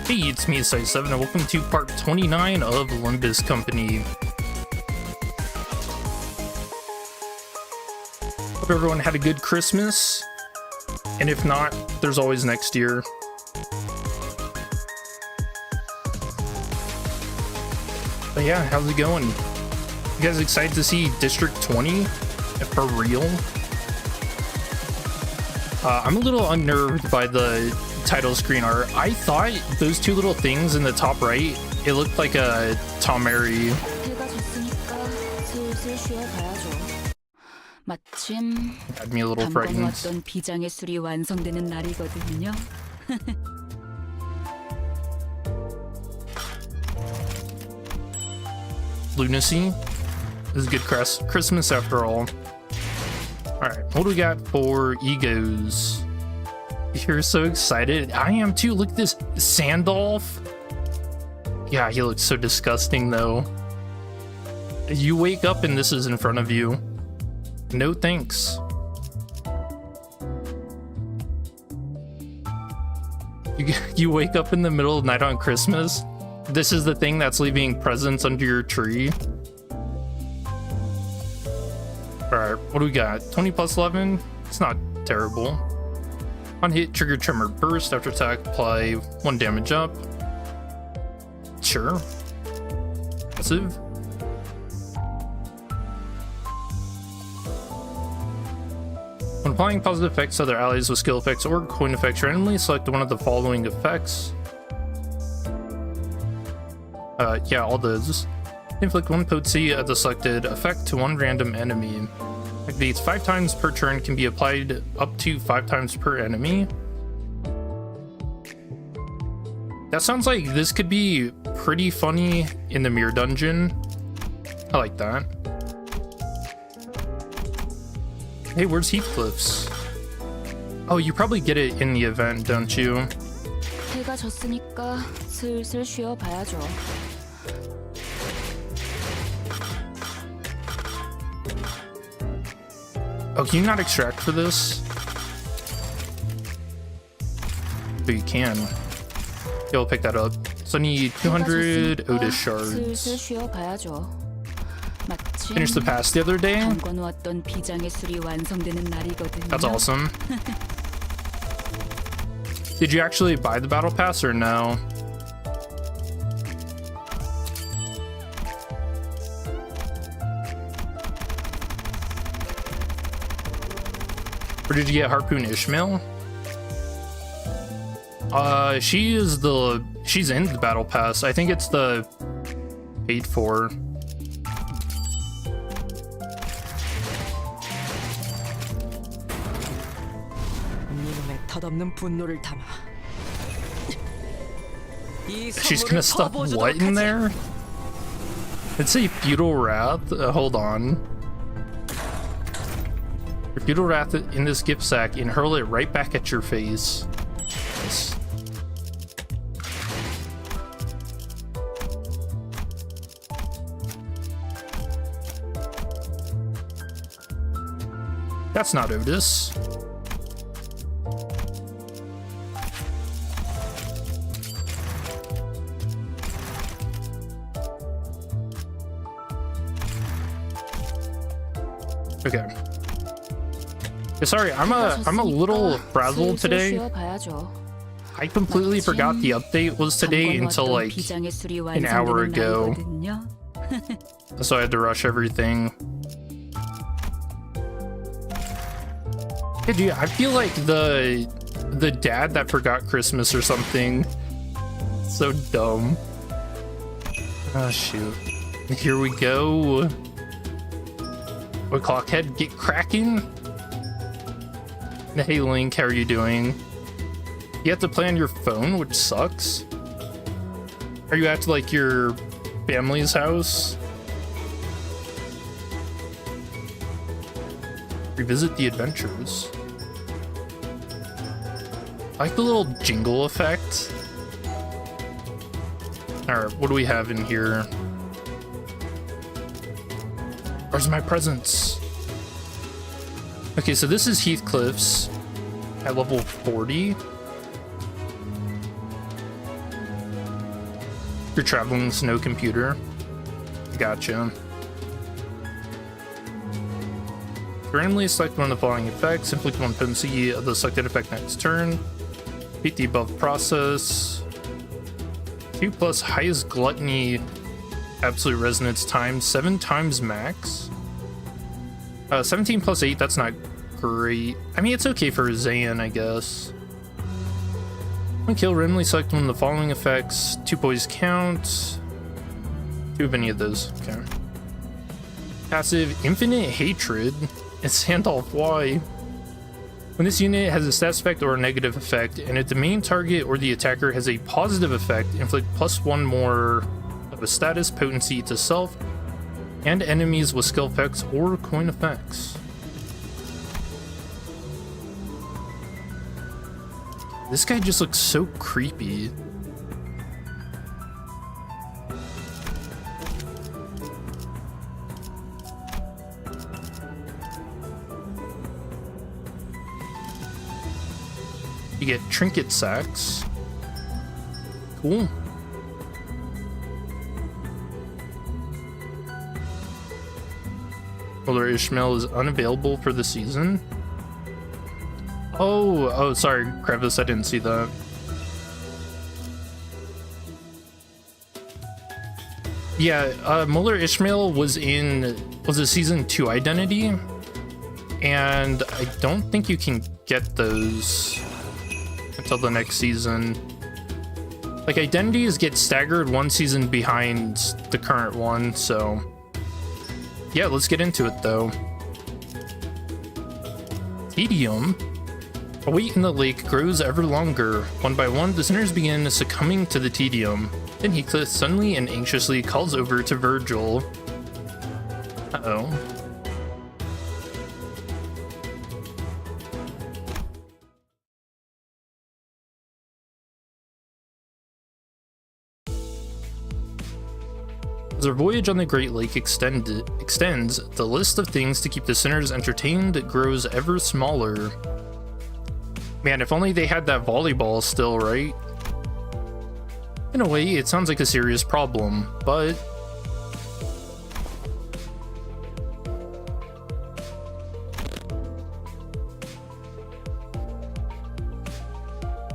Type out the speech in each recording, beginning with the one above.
Hey, it's me, Site7, and welcome to part 29 of Limbus Company. Hope everyone had a good Christmas, and if not, there's always next year. But yeah, how's it going? You guys excited to see District 20 for real? I'm a little unnerved by the title screen art. I thought those two little things in the top right, it looked like a Tom Mary. Had me a little frightened. Lunacy is a good Christmas after all. Alright, what do we got for egos? You're so excited. I am too. Look at this Sandolph. Yeah, he looks so disgusting though. You wake up and this is in front of you. No thanks. You wake up in the middle of the night on Christmas. This is the thing that's leaving presents under your tree. Alright, what do we got? 20 plus 11? It's not terrible. On hit, trigger tremor burst. After attack, apply 1 damage up. Sure. Passive. When applying positive effects to other allies with skill effects or coin effects randomly, select one of the following effects. Yeah, all those. Inflict 1 potency of the selected effect to 1 random enemy. Activates 5 times per turn, can be applied up to 5 times per enemy. That sounds like this could be pretty funny in the mirror dungeon. I like that. Hey, where's Heathcliff's? Oh, you probably get it in the event, don't you? 해가 졌으니까 슬슬 쉬어봐야죠. Oh, can you not extract for this? But you can. Yeah, we'll pick that up. So I need 200 Otis shards. Finished the pass the other day. That's awesome. Did you actually buy the battle pass or no? Or did you get Harpoon Ishmael? She's in the battle pass. I think it's the paid for. She's gonna stuff what in there? It's a feudal wrath. Hold on. Your feudal wrath in this gift sack and hurl it right back at your face. Nice. That's not Otis. Okay. Yeah, sorry, I'm a little frazzled today. I completely forgot the update was today until like an hour ago. So I had to rush everything. Hey, dude, I feel like the dad that forgot Christmas or something. So dumb. Oh shoot. Here we go. What, Clockhead, get cracking? Hey Link, how are you doing? You have to play on your phone, which sucks. Are you at like your family's house? Revisit the adventures. I like the little jingle effect. Alright, what do we have in here? Where's my presents? Okay, so this is Heathcliff's at level 40. You're traveling with no computer. Gotcha. Randomly select one of the following effects. Inflict one potency of the selected effect next turn. Repeat the above process. 2 plus highest gluttony absolute resonance times 7 times max. 17 plus 8, that's not great. I mean, it's okay for Zayn, I guess. One kill, randomly select one of the following effects. 2 poise count. 2 of any of those. Okay. Passive, infinite hatred. It's Sandolph, why? When this unit has a stat effect or a negative effect, and if the main target or the attacker has a positive effect, inflict +1 more of a status potency to self and enemies with skill effects or coin effects. This guy just looks so creepy. You get trinket sacks. Cool. Mulder Ishmael is unavailable for the season. Oh, sorry, Crevice, I didn't see that. Yeah, Mulder Ishmael was a season 2 identity, and I don't think you can get those until the next season. Like, identities get staggered one season behind the current one, so yeah, let's get into it though. Tedium. A wait in the lake grows ever longer. One by one, the sinners begin succumbing to the tedium. Then Heathcliff suddenly and anxiously calls over to Virgil. Uh-oh. As our voyage on the Great Lake extends, the list of things to keep the sinners entertained grows ever smaller. Man, if only they had that volleyball still, right? In a way, it sounds like a serious problem, but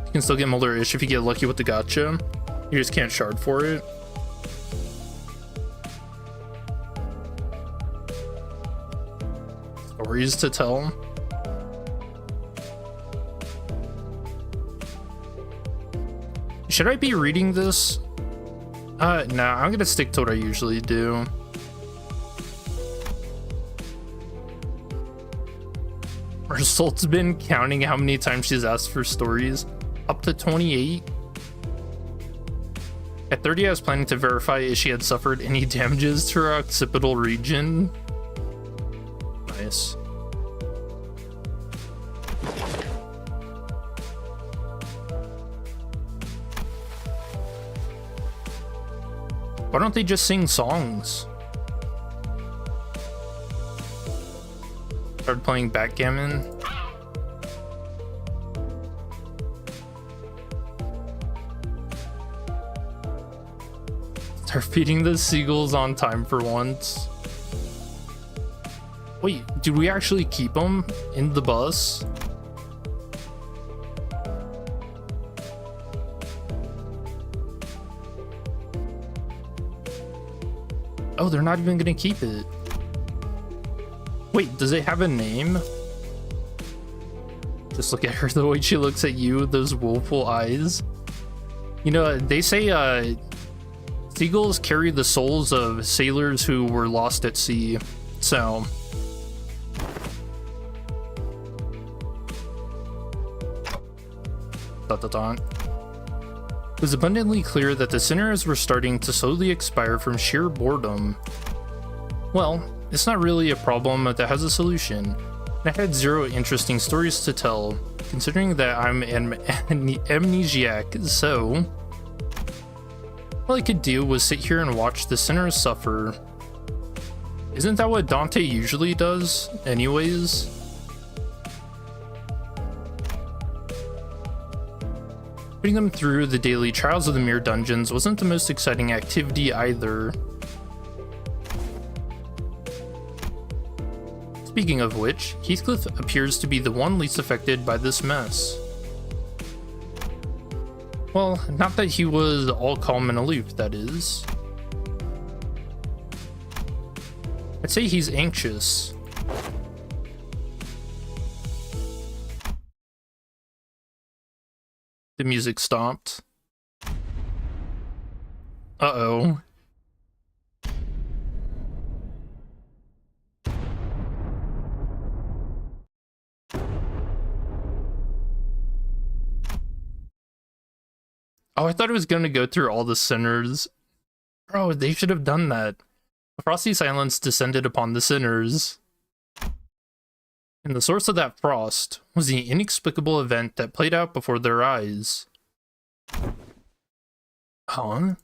you can still get Mulder-ish if you get lucky with the gacha. You just can't shard for it. Stories to tell. Should I be reading this? Nah, I'm gonna stick to what I usually do. Result's been counting how many times she's asked for stories. Up to 28. At 30, I was planning to verify if she had suffered any damages to her occipital region. Nice. Why don't they just sing songs? Started playing backgammon. Start feeding the seagulls on time for once. Wait, did we actually keep them in the bus? Oh, they're not even gonna keep it. Wait, does it have a name? Just look at her, the way she looks at you, those woeful eyes. You know, they say seagulls carry the souls of sailors who were lost at sea, so It was abundantly clear that the sinners were starting to slowly expire from sheer boredom. Well, it's not really a problem that has a solution. I had 0 interesting stories to tell, considering that I'm an amnesiac, so all I could do was sit here and watch the sinners suffer. Isn't that what Dante usually does, anyways? Putting them through the daily trials of the mirror dungeons wasn't the most exciting activity either. Speaking of which, Heathcliff appears to be the one least affected by this mess. Well, not that he was all calm and aloof, that is. I'd say he's anxious. The music stopped. Uh-oh. Oh, I thought it was going to go through all the sinners. Bro, they should have done that. A frosty silence descended upon the sinners. And the source of that frost was the inexplicable event that played out before their eyes. Huh?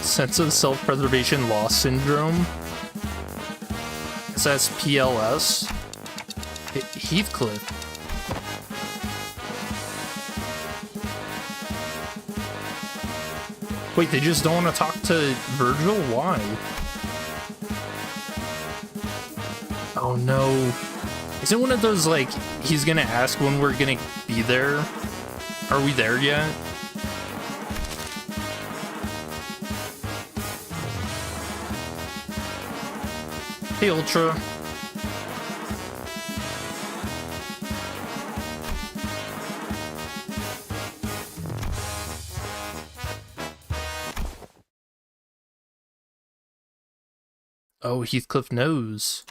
Sense of self-preservation loss syndrome? SSPLS? Heathcliff. Wait, they just don't want to talk to Virgil? Why? Oh no. Is it one of those, like, he's gonna ask when we're gonna be there? Are we there yet? Hey, Ultra. Oh, Heathcliff knows.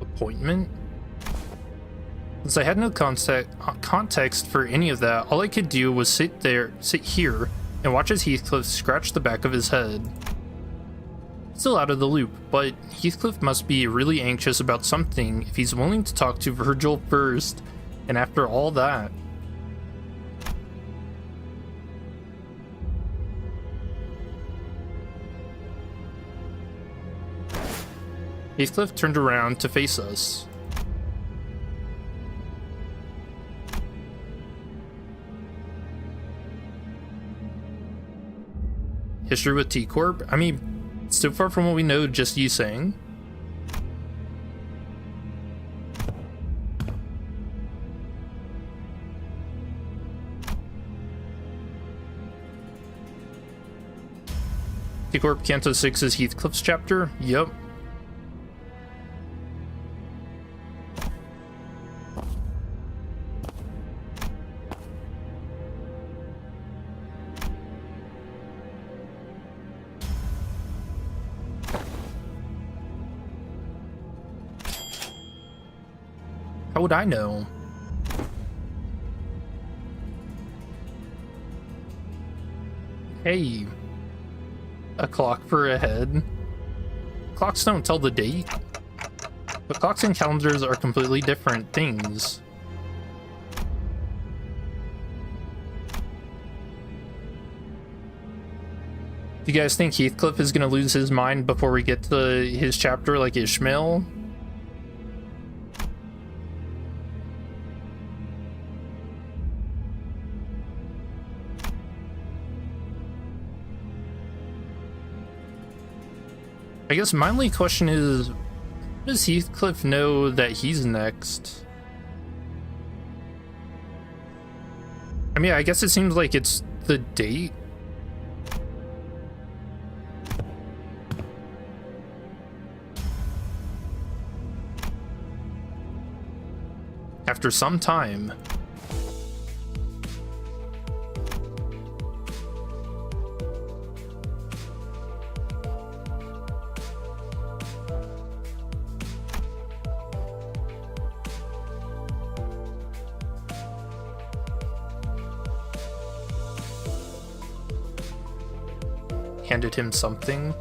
Appointment? Since I had no context for any of that, all I could do was sit here, and watch as Heathcliff scratched the back of his head. Still out of the loop, but Heathcliff must be really anxious about something if he's willing to talk to Virgil first, and after all that. Heathcliff turned around to face us. History with T-Corp? I mean, so far from what we know, just you saying. T-Corp Canto 6 is Heathcliff's chapter? Yep. How would I know? Hey. A clock for a head. Clocks don't tell the date. But clocks and calendars are completely different things. Do you guys think Heathcliff is gonna lose his mind before we get to his chapter like Ishmael? I guess my only question is, does Heathcliff know that he's next? I mean, I guess it seems like it's the date. After some time. handed him something.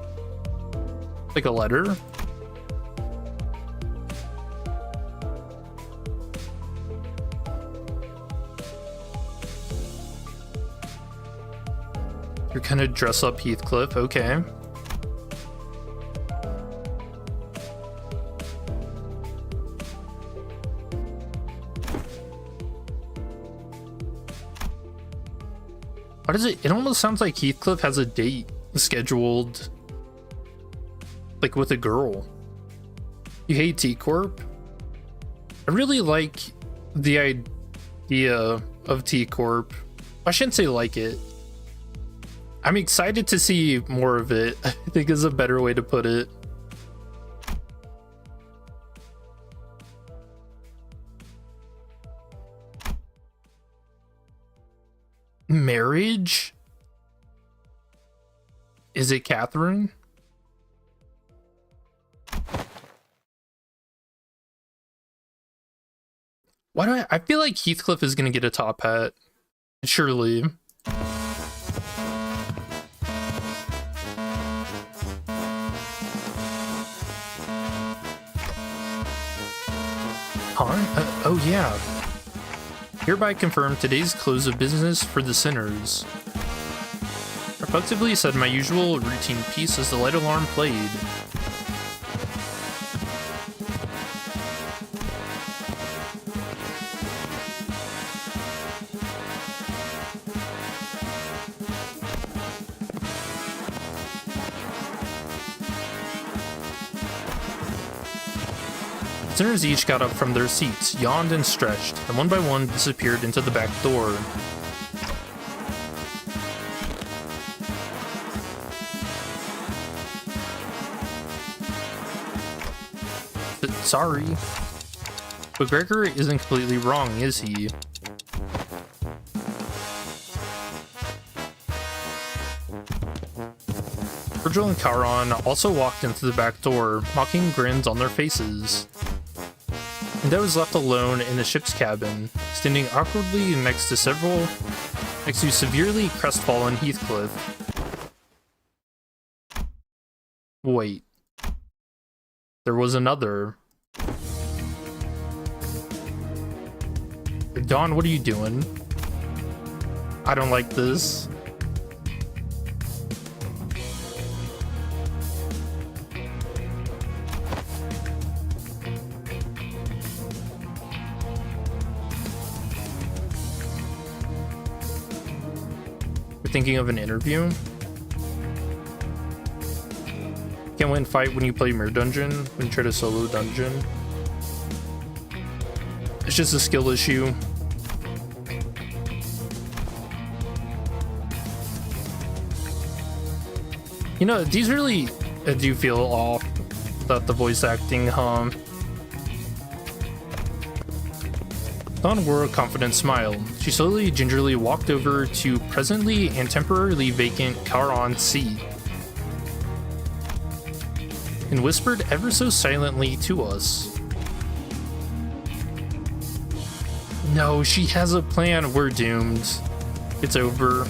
Like a letter? You're gonna dress up Heathcliff, okay. What is it? It almost sounds like Heathcliff has a date scheduled, like with a girl. You hate T-Corp? I really like the idea of T-Corp. I shouldn't say like it. I'm excited to see more of it, I think is a better way to put it. Marriage? Is it Catherine? Why do I feel like Heathcliff is gonna get a top hat? Surely. Oh yeah. Hereby confirm today's close of business for the sinners. Reflectively said my usual routine piece as the light alarm played. The sinners each got up from their seats, yawned and stretched, and one by one disappeared into the back door. Sorry. But Gregor isn't completely wrong, is he? Virgil and Charon also walked into the back door, mocking grins on their faces. And I was left alone in the ship's cabin, standing awkwardly next to severely crestfallen Heathcliff. Wait. There was another. Dawn, what are you doing? I don't like this. You're thinking of an interview? Can't win fight when you play Mirror Dungeon, when you try to solo dungeon. It's just a skill issue. You know, these really do feel off without the voice acting, huh? Dawn wore a confident smile. She slowly, gingerly walked over to presently and temporarily vacant Charon's seat and whispered ever so silently to us. No, she has a plan. We're doomed. It's over.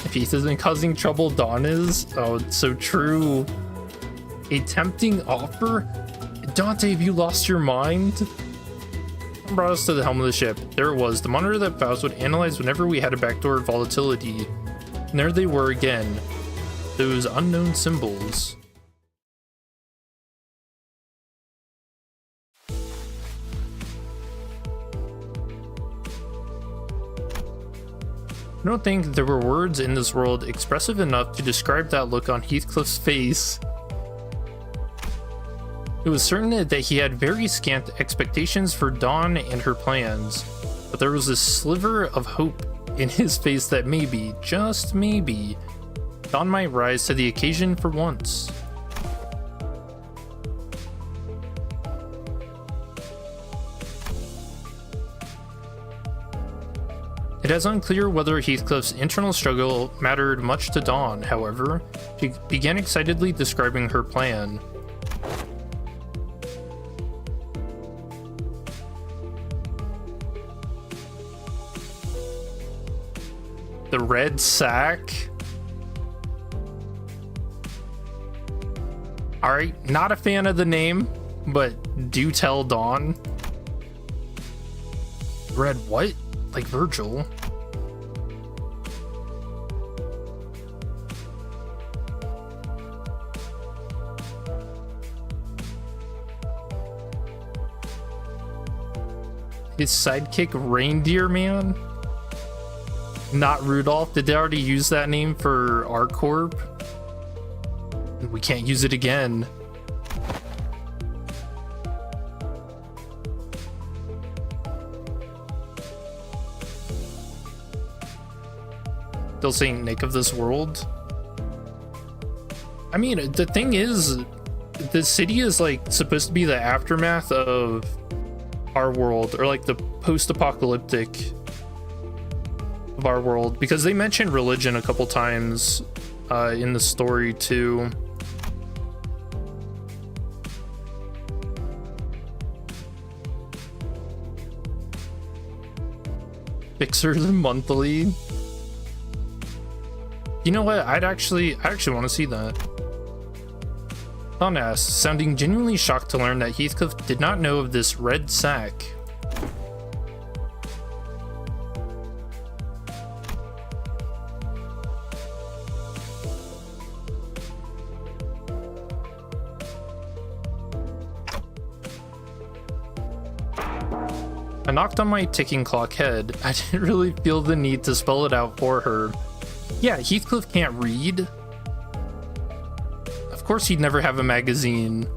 If Heath isn't causing trouble, Dawn is. Oh, it's so true. A tempting offer? Dante, have you lost your mind? Brought us to the helm of the ship. There it was, the monitor that Faust would analyze whenever we had a backdoor volatility. And there they were again. Those unknown symbols. I don't think there were words in this world expressive enough to describe that look on Heathcliff's face. It was certain that he had very scant expectations for Dawn and her plans, but there was a sliver of hope in his face that maybe, just maybe, Dawn might rise to the occasion for once. It is unclear whether Heathcliff's internal struggle mattered much to Dawn, however. She began excitedly describing her plan. The red sack. All right, not a fan of the name, but do tell Dawn. Red what? Like Virgil. His sidekick, Reindeer Man? Not Rudolph. Did they already use that name for R-Corp? We can't use it again. Still saying Nick of this world? I mean, the thing is, the city is like supposed to be the aftermath of our world, or like the post-apocalyptic of our world, because they mentioned religion a couple times in the story too. Fixers monthly. You know what? I actually want to see that. Don asks, sounding genuinely shocked to learn that Heathcliff did not know of this red sack. I knocked on my ticking clock head. I didn't really feel the need to spell it out for her. Yeah, Heathcliff can't read. Of course he'd never have a magazine.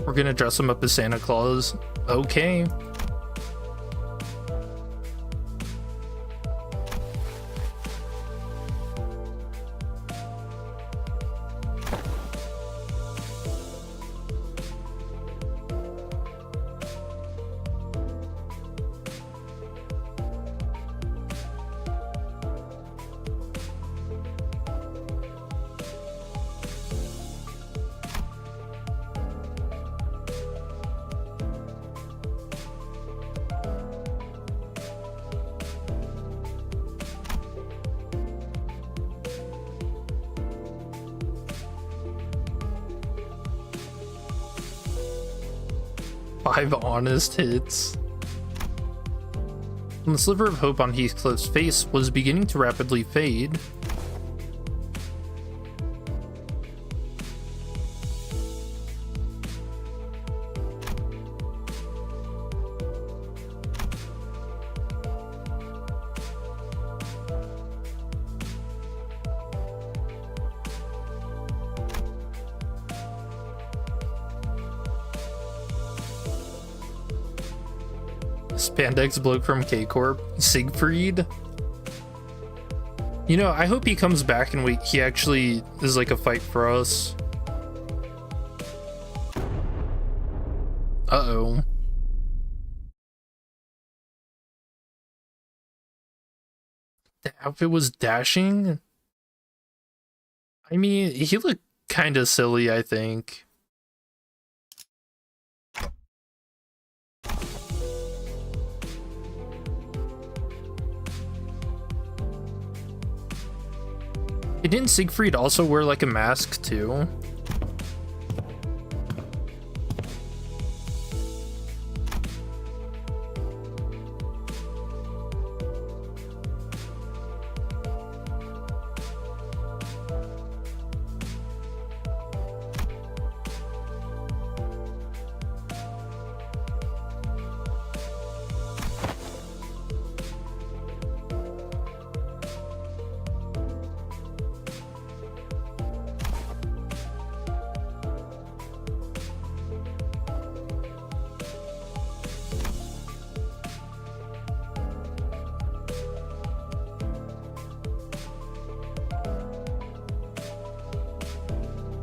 We're gonna dress him up as Santa Claus. Okay. Five honest hits. And the sliver of hope on Heathcliff's face was beginning to rapidly fade. Spandex bloke from K-Corp, Siegfried. You know, I hope he comes back and he actually is like a fight for us. Uh-oh. The outfit was dashing? I mean, he looked kind of silly, I think. Didn't Siegfried also wear like a mask too?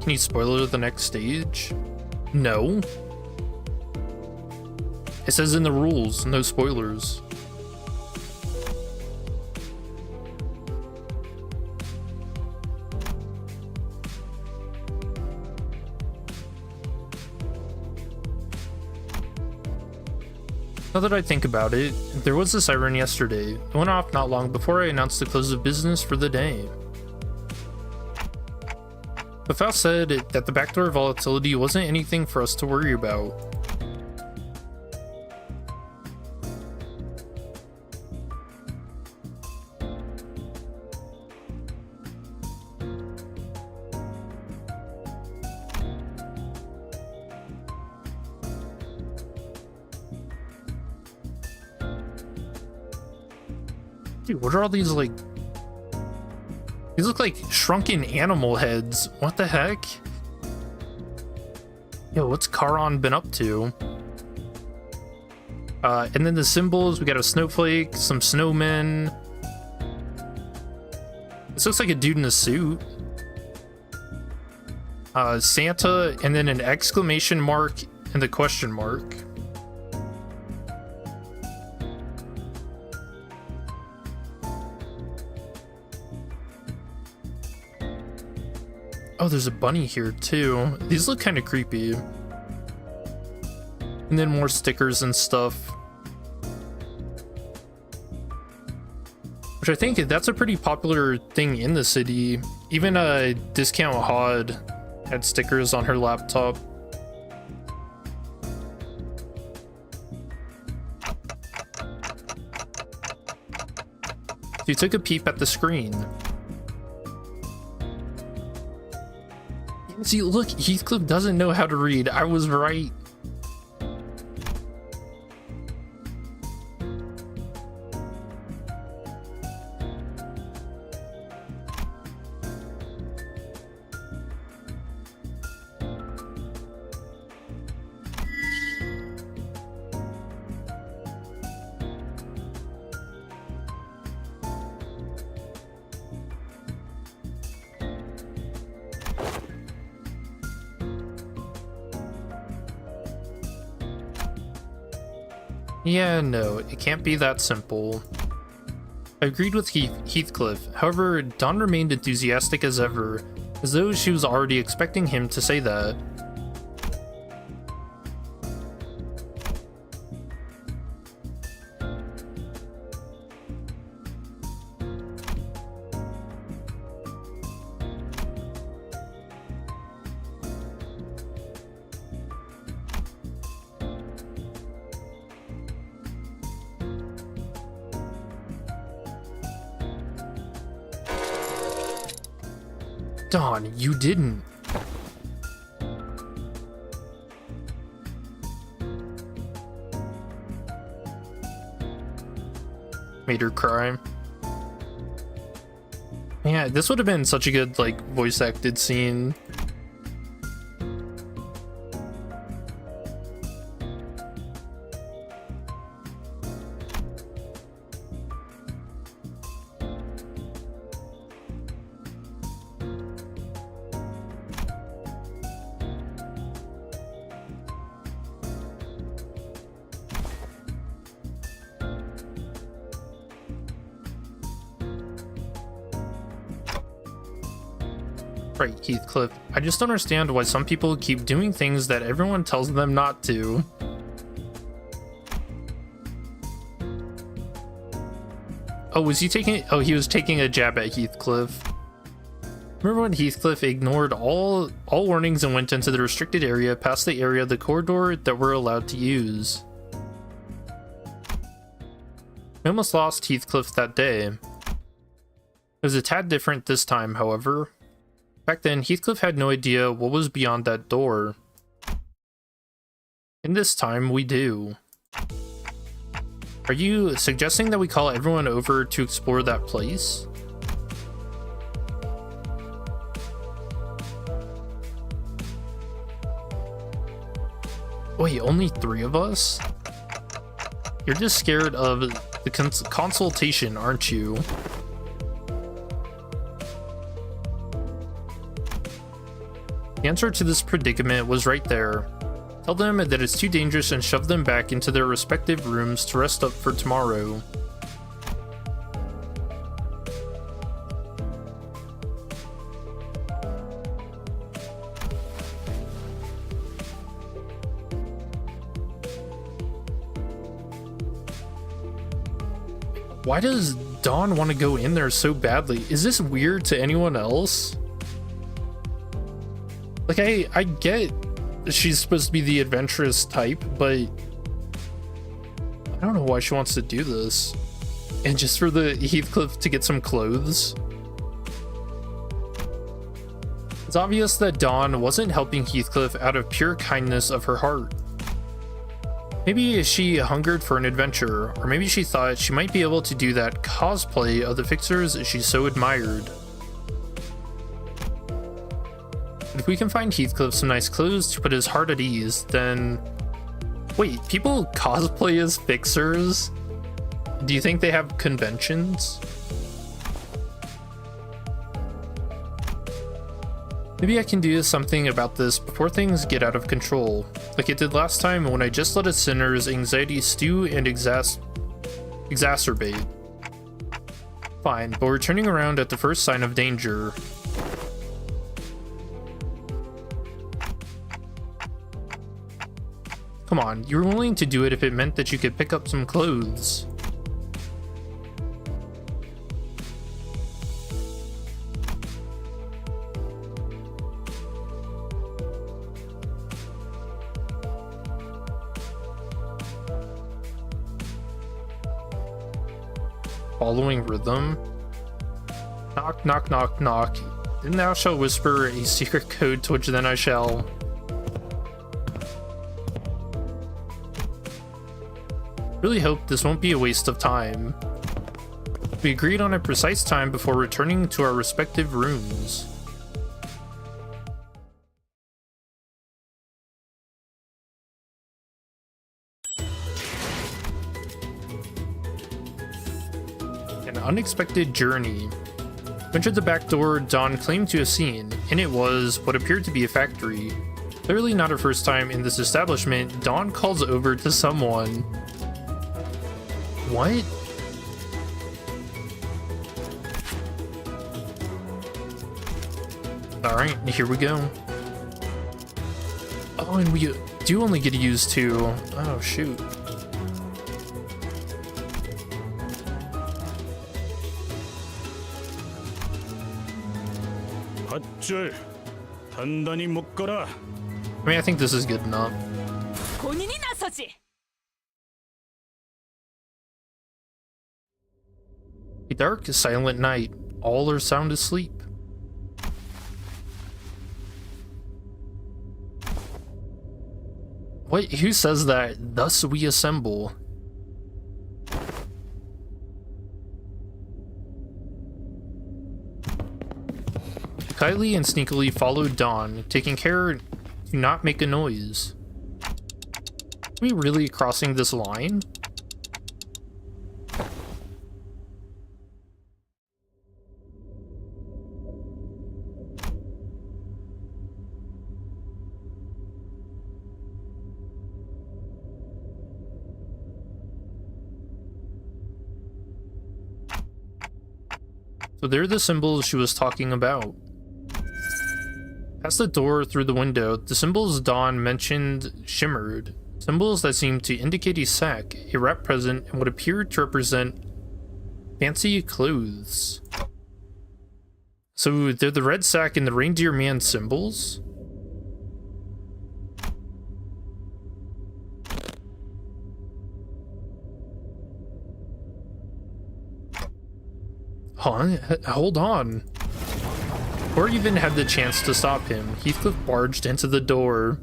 Can you spoiler the next stage? No. It says in the rules, no spoilers. Now that I think about it, there was a siren yesterday. It went off not long before I announced the close of business for the day. But Faust said that the backdoor volatility wasn't anything for us to worry about. Dude, what are all these, like... These look like shrunken animal heads. What the heck? Yo, what's Charon been up to? And then the symbols, we got a snowflake, some snowmen. This looks like a dude in a suit. Santa, and then an exclamation mark and the question mark. Oh, there's a bunny here too. These look kind of creepy. And then more stickers and stuff. Which I think that's a pretty popular thing in the city. Even a Discount Hod had stickers on her laptop. You took a peep at the screen. See, look, Heathcliff doesn't know how to read. I was right. Yeah, no, it can't be that simple. I agreed with Heathcliff. However, Dawn remained enthusiastic as ever, as though she was already expecting him to say that. Dawn, you didn't. Made her cry. Yeah, this would have been such a good, like, voice acted scene. Right, Heathcliff. I just don't understand why some people keep doing things that everyone tells them not to. Oh, was he taking... Oh, he was taking a jab at Heathcliff. Remember when Heathcliff ignored all warnings and went into the restricted area past the area of the corridor that we're allowed to use? We almost lost Heathcliff that day. It was a tad different this time, however. Back then, Heathcliff had no idea what was beyond that door. And this time, we do. Are you suggesting that we call everyone over to explore that place? Wait, only 3 of us? You're just scared of the consultation, aren't you? The answer to this predicament was right there. Tell them that it's too dangerous and shove them back into their respective rooms to rest up for tomorrow. Why does Dawn want to go in there so badly? Is this weird to anyone else? Like, I get she's supposed to be the adventurous type, but I don't know why she wants to do this. And just for the Heathcliff to get some clothes? It's obvious that Dawn wasn't helping Heathcliff out of pure kindness of her heart. Maybe she hungered for an adventure, or maybe she thought she might be able to do that cosplay of the fixers she so admired. If we can find Heathcliff some nice clothes to put his heart at ease, then... Wait, people cosplay as fixers? Do you think they have conventions? Maybe I can do something about this before things get out of control, like it did last time when I just let a sinner's anxiety stew and exacerbate. Fine, but we're turning around at the first sign of danger. Come on, you were willing to do it if it meant that you could pick up some clothes. Following rhythm. Knock, knock, knock, knock. Then thou shalt whisper a secret code to which then I shall. Really hope this won't be a waste of time. We agreed on a precise time before returning to our respective rooms. An unexpected journey. We entered the back door Dawn claimed to have seen, and it was what appeared to be a factory. Clearly not her first time in this establishment, Dawn calls over to someone. What? Alright, here we go. Oh, and we do only get to use 2. Oh, shoot. I mean, I think this is good enough. A dark, silent night. All are sound asleep. What? Who says that? Thus we assemble. Kylie and sneakily followed Dawn, taking care to not make a noise. Are we really crossing this line? So they're the symbols she was talking about. Past the door through the window, the symbols Dawn mentioned shimmered. Symbols that seemed to indicate a sack, a wrap present, and what appeared to represent fancy clothes. So they're the red sack and the reindeer man symbols? Huh? Hold on. Or even had the chance to stop him, Heathcliff barged into the door.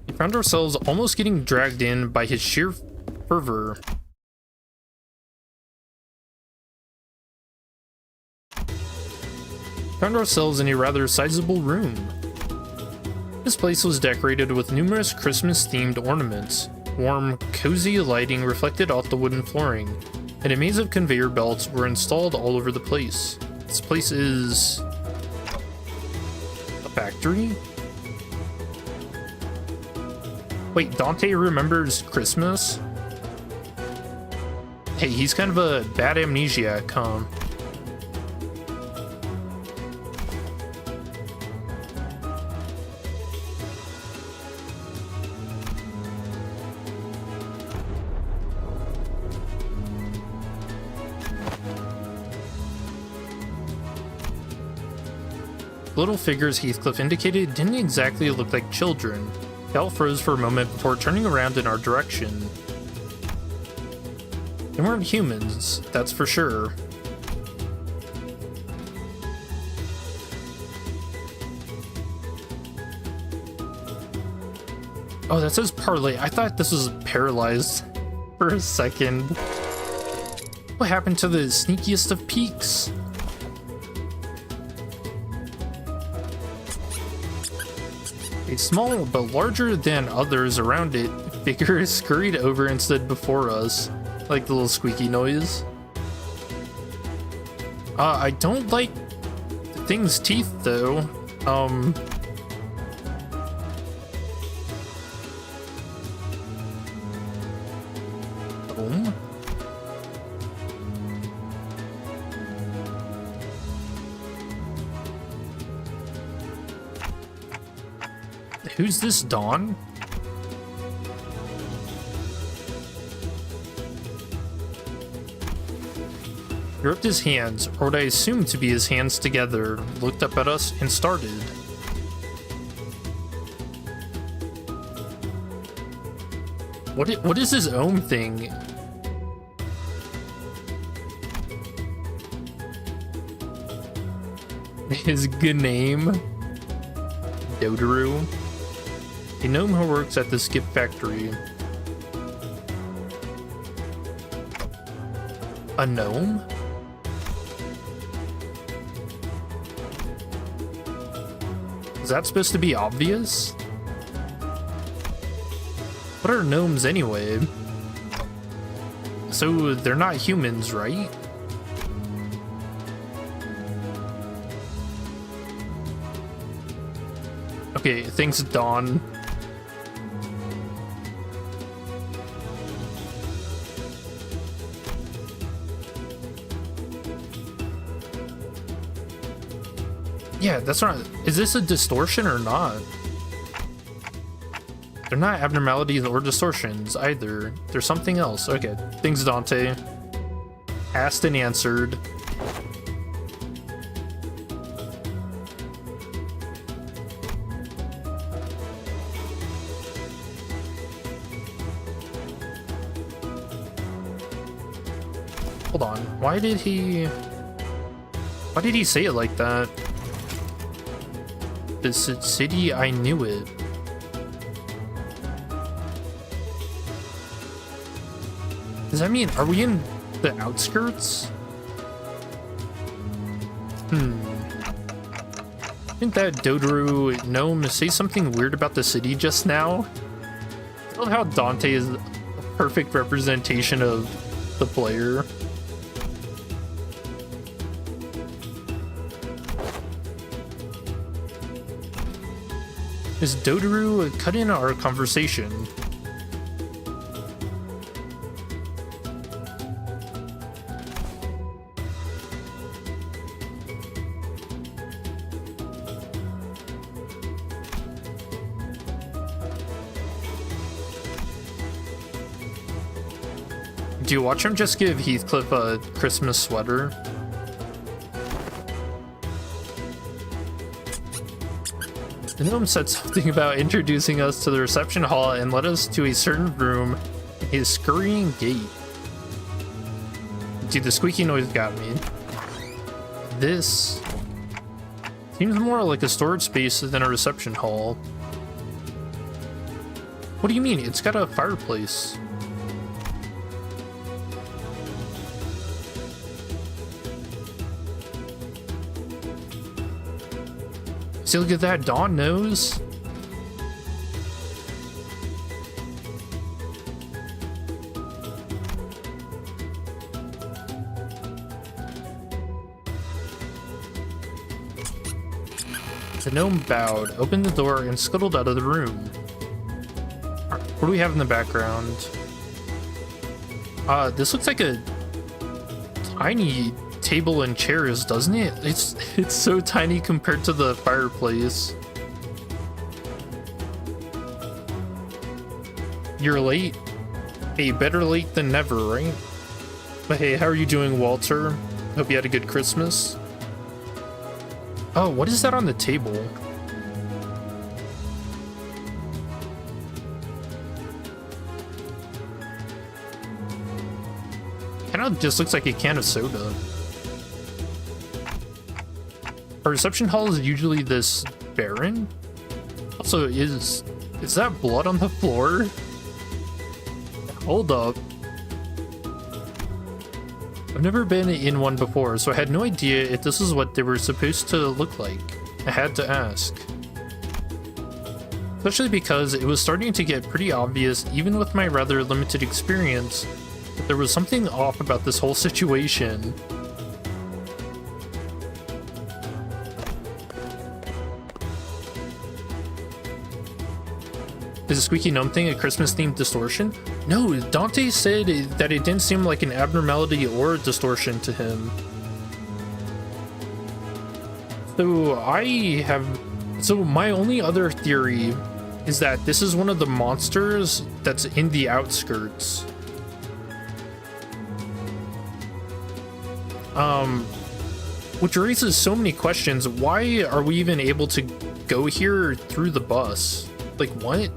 We found ourselves almost getting dragged in by his sheer fervor. Found ourselves in a rather sizable room. This place was decorated with numerous Christmas-themed ornaments. Warm, cozy lighting reflected off the wooden flooring, and a maze of conveyor belts were installed all over the place. This place is factory? Wait, Dante remembers Christmas? Hey, he's kind of a bad amnesiac, huh? Little figures Heathcliff indicated didn't exactly look like children. Cal froze for a moment before turning around in our direction. They weren't humans, that's for sure. Oh, that says parlay. I thought this was paralyzed for a second. What happened to the sneakiest of peaks? A small but larger than others around it figure scurried over and stood before us, like the little squeaky noise. I don't like the thing's teeth though. Who's this, Dawn? He rubbed his hands, or what I assumed to be his hands together, looked up at us, and started. What is his own thing? His good name? Dodaru. A gnome who works at the skip factory. A gnome? Is that supposed to be obvious? What are gnomes anyway? So they're not humans, right? Okay, thanks, Dawn. Yeah, that's not... Is this a distortion or not? They're not abnormalities or distortions either. There's something else. Okay, thanks, Dante. Asked and answered. Hold on. Why did he say it like that? This city, I knew it. Does that mean, are we in the outskirts? Didn't that Dodaru gnome say something weird about the city just now? I love how Dante is a perfect representation of the player. Is Dodaru cut in our conversation? Do you watch him just give Heathcliff a Christmas sweater? The gnome said something about introducing us to the reception hall and led us to a certain room, his scurrying gait. Dude, the squeaky noise got me. This seems more like a storage space than a reception hall. What do you mean? It's got a fireplace. See, look at that, Dawn knows. The gnome bowed, opened the door, and scuttled out of the room. What do we have in the background? This looks like a tiny table and chairs, doesn't it? It's so tiny compared to the fireplace. You're late? Hey, better late than never, right? But hey, how are you doing, Walter? Hope you had a good Christmas. Oh, what is that on the table? Kind of just looks like a can of soda. Our reception hall is usually this barren. Also, is that blood on the floor? Hold up. I've never been in one before, so I had no idea if this is what they were supposed to look like. I had to ask. Especially because it was starting to get pretty obvious, even with my rather limited experience, that there was something off about this whole situation. Is the squeaky gnome thing a Christmas-themed distortion? No, Dante said that it didn't seem like an abnormality or a distortion to him. So my only other theory is that this is one of the monsters that's in the outskirts. Which raises so many questions. Why are we even able to go here through the bus? Like, what?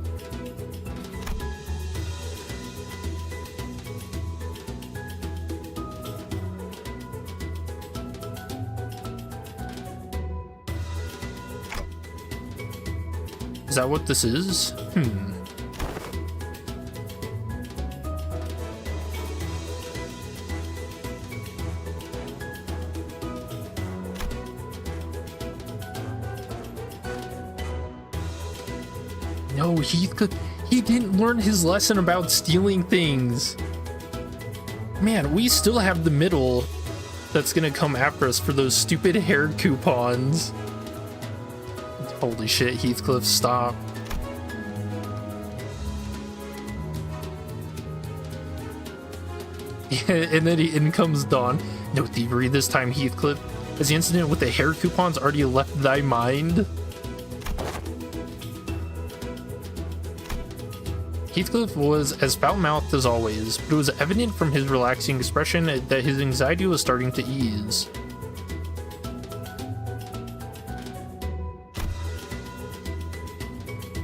Is that what this is? No, he didn't learn his lesson about stealing things. Man, we still have the middle that's gonna come after us for those stupid hair coupons. Holy shit, Heathcliff, stop. And then in comes Dawn. No thievery this time, Heathcliff. Has the incident with the hair coupons already left thy mind? Heathcliff was as foul-mouthed as always, but it was evident from his relaxing expression that his anxiety was starting to ease.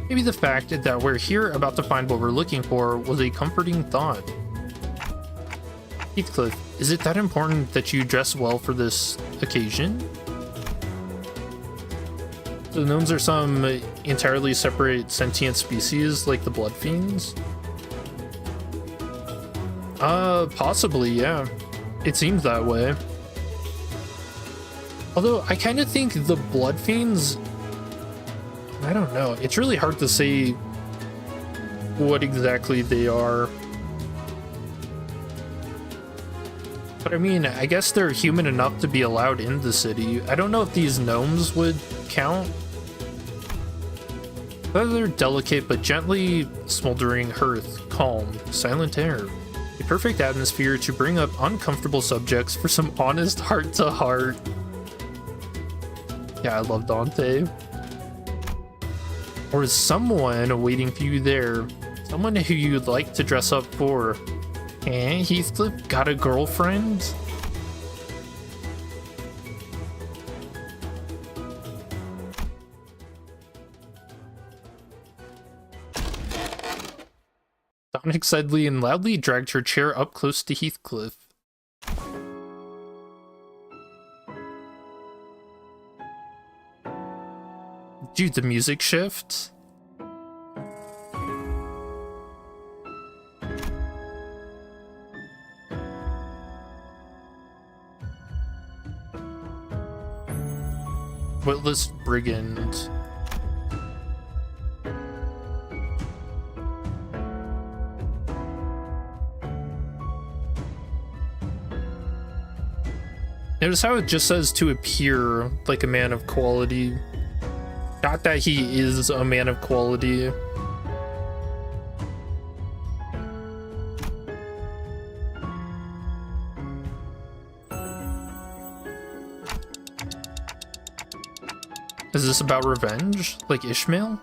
Maybe the fact that we're here about to find what we're looking for was a comforting thought. Heathcliff, is it that important that you dress well for this occasion? The gnomes are some entirely separate sentient species, like the Blood Fiends? Possibly, yeah. It seems that way. Although, I kind of think the Blood Fiends... I don't know. It's really hard to say what exactly they are. But I mean, I guess they're human enough to be allowed in the city. I don't know if these gnomes would count. They're delicate but gently smoldering hearth, calm, silent air. A perfect atmosphere to bring up uncomfortable subjects for some honest heart-to-heart. Yeah, I love Dante. Or is someone waiting for you there? Someone who you'd like to dress up for? Eh, Heathcliff? Got a girlfriend? Dawn excitedly and loudly dragged her chair up close to Heathcliff. Dude, the music shift? Witless brigand. Notice how it just says to appear like a man of quality. Not that he is a man of quality. Is this about revenge? Like Ishmael?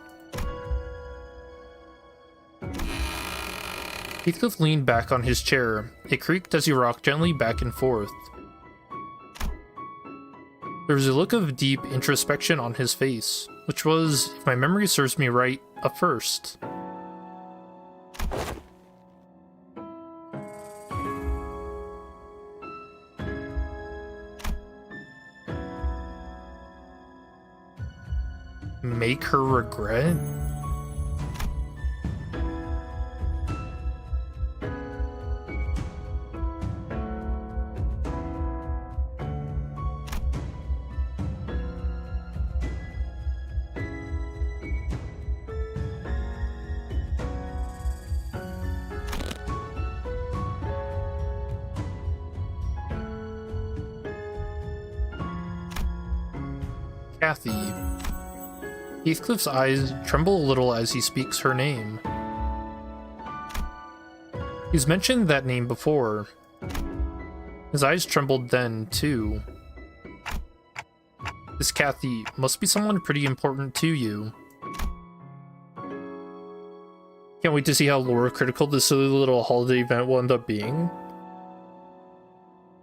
Heathcliff leaned back on his chair. It creaked as he rocked gently back and forth. There was a look of deep introspection on his face, which was, if my memory serves me right, a first. Make her regret? Kathy. Heathcliff's eyes tremble a little as he speaks her name. He's mentioned that name before. His eyes trembled then, too. This Kathy must be someone pretty important to you. Can't wait to see how lore critical this silly little holiday event will end up being.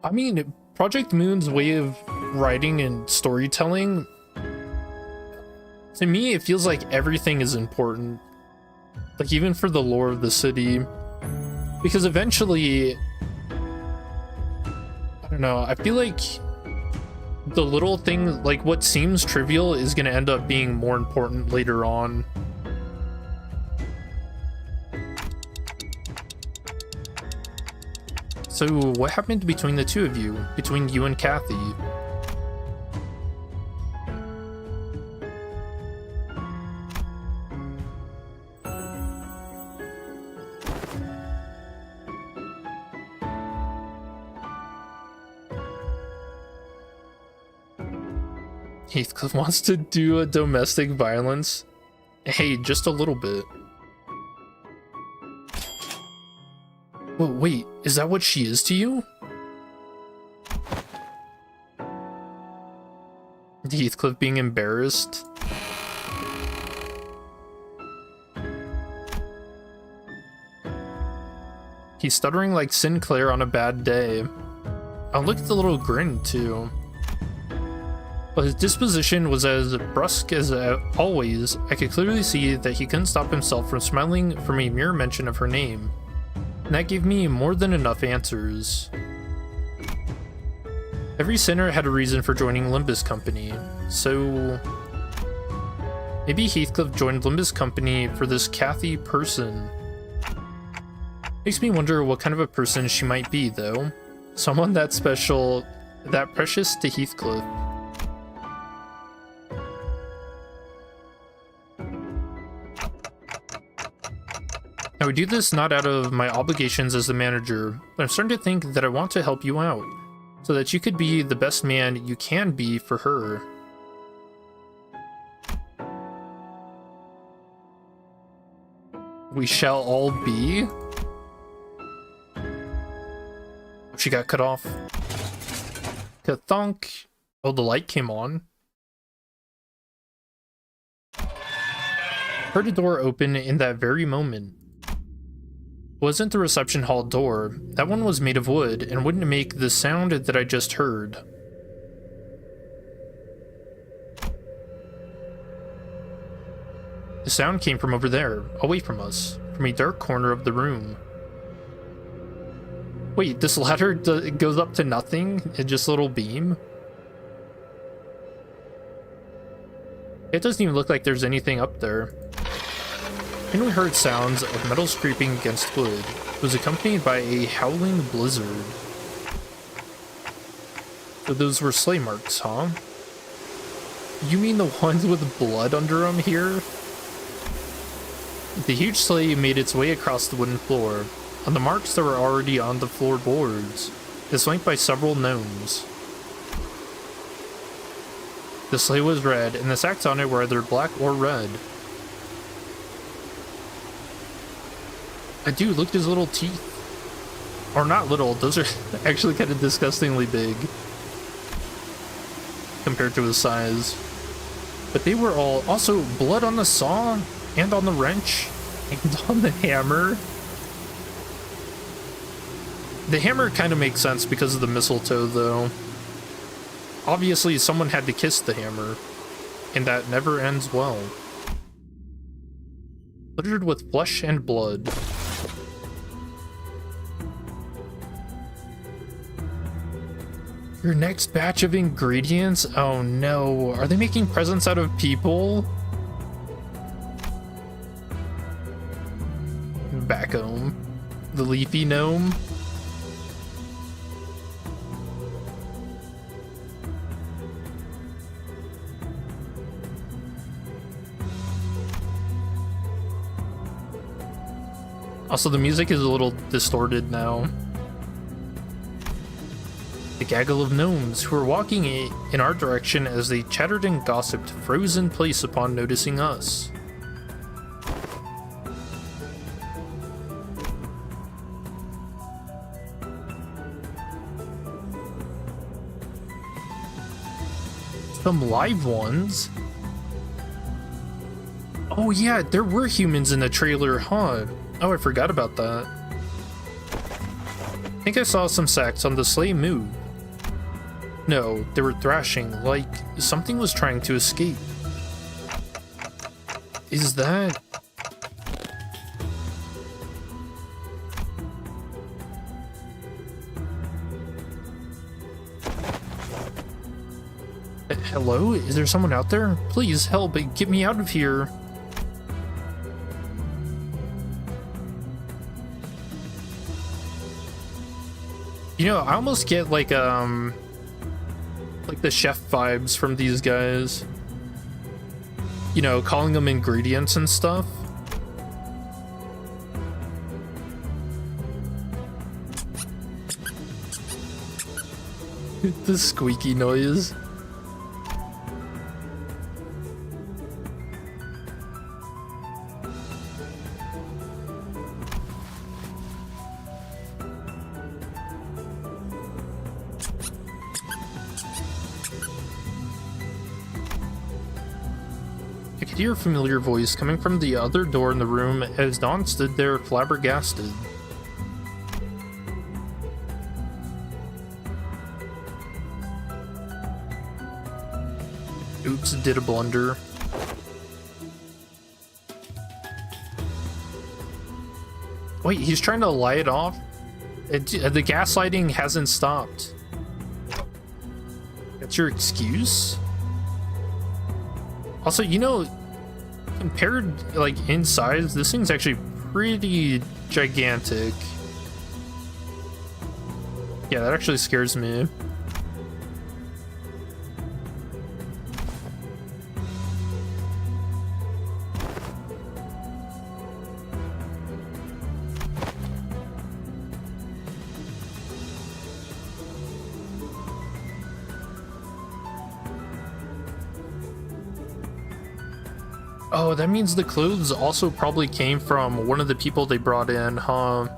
I mean, Project Moon's way of writing and storytelling, to me, it feels like everything is important. Like, even for the lore of the city. Because eventually, I don't know, I feel like the little thing, like what seems trivial, is going to end up being more important later on. So, what happened between the two of you? Between you and Kathy? Heathcliff wants to do a domestic violence. Hey, just a little bit. Well, wait, is that what she is to you? Heathcliff being embarrassed. He's stuttering like Sinclair on a bad day. Oh, look at the little grin, too. But his disposition was as brusque as always. I could clearly see that he couldn't stop himself from smiling from a mere mention of her name. And that gave me more than enough answers. Every sinner had a reason for joining Limbus Company, so maybe Heathcliff joined Limbus Company for this Kathy person. Makes me wonder what kind of a person she might be, though. Someone that special, that precious to Heathcliff. I would do this not out of my obligations as the manager, but I'm starting to think that I want to help you out, so that you could be the best man you can be for her. We shall all be? She got cut off. Kathonk. Oh, the light came on. Heard a door open in that very moment. It wasn't the reception hall door. That one was made of wood and wouldn't make the sound that I just heard. The sound came from over there, away from us, from a dark corner of the room. Wait, this ladder goes up to nothing? It's just a little beam? It doesn't even look like there's anything up there. Then we heard sounds of metal scraping against wood. It was accompanied by a howling blizzard. So those were sleigh marks, huh? You mean the ones with blood under them here? The huge sleigh made its way across the wooden floor. On the marks that were already on the floorboards, it's flanked by several gnomes. The sleigh was red, and the sacks on it were either black or red. Dude, look at his little teeth. Or not little, those are actually kind of disgustingly big compared to his size. But they were all... Also, blood on the saw, and on the wrench, and on the hammer. The hammer kind of makes sense because of the mistletoe, though. Obviously, someone had to kiss the hammer, and that never ends well. Littered with flesh and blood. Your next batch of ingredients? Oh no, are they making presents out of people? Back home. The leafy gnome. Also, the music is a little distorted now. The gaggle of gnomes who were walking in our direction as they chattered and gossiped froze in place upon noticing us. Some live ones? Oh yeah, there were humans in the trailer, huh? Oh, I forgot about that. I think I saw some sacks on the sleigh move. No, they were thrashing, like something was trying to escape. Is that... Hello? Is there someone out there? Please help, get me out of here. You know, I almost get like the chef vibes from these guys. You know, calling them ingredients and stuff. The squeaky noise. I could hear a familiar voice coming from the other door in the room as Dawn stood there flabbergasted. Oops, did a blunder. Wait, he's trying to light it off? The gaslighting hasn't stopped. That's your excuse? Also, you know, compared, like, in size, this thing's actually pretty gigantic. Yeah, that actually scares me. Oh, that means the clothes also probably came from one of the people they brought in, huh?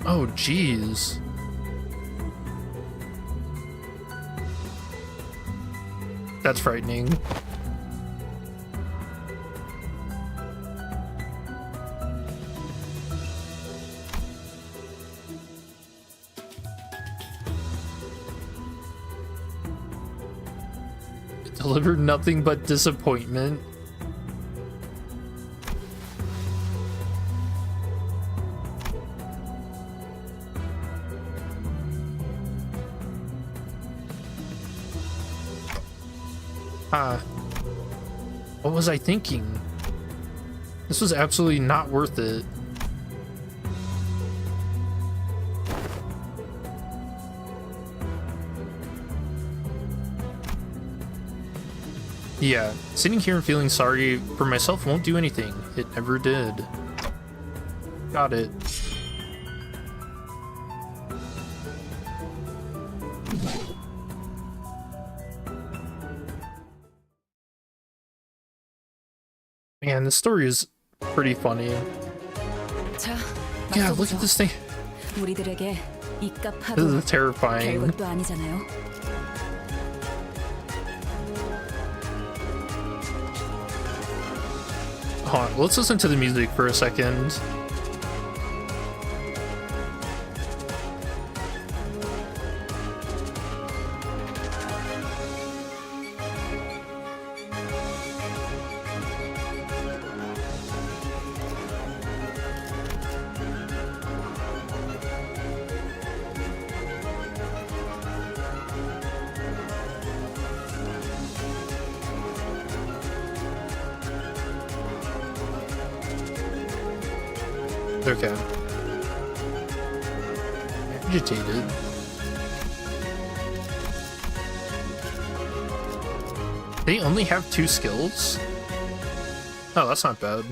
Oh, jeez. That's frightening. Delivered nothing but disappointment. What was I thinking? This was absolutely not worth it. Yeah, sitting here and feeling sorry for myself won't do anything. It never did. Got it. Man, the story is pretty funny. 자, Yeah, look at this thing. 우리들에게 이깟 This 파도 is terrifying. 별것도 아니잖아요. Hold on, let's listen to the music for a second. Okay. Agitated. They only have 2 skills? Oh, that's not bad.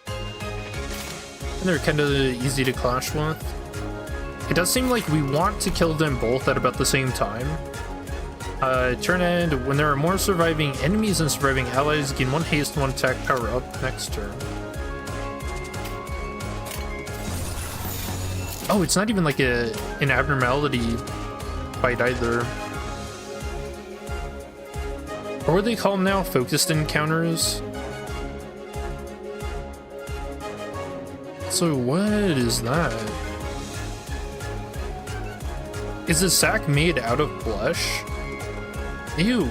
And they're kind of easy to clash with. It does seem like we want to kill them both at about the same time. Turn end, when there are more surviving enemies than surviving allies, gain 1 haste, 1 attack power up next turn. Oh, it's not even like an abnormality fight either. Or what do they call them now? Focused encounters? So what is that? Is the sack made out of flesh? Ew.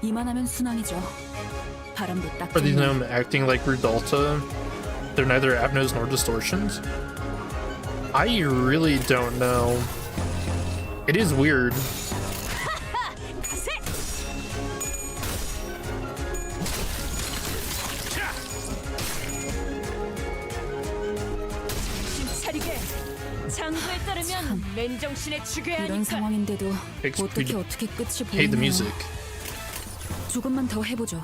이만하면 순항이죠. 바람도 딱 Are these 좋네. gnome acting like Rudalta? They're neither abnos nor distortions? I really don't know. It is weird. 장부에 따르면 맨정신에 죽여야 이런 하니까. 상황인데도 어떻게 끝이 Hate the 보이네요. music. 조금만 더 해보죠.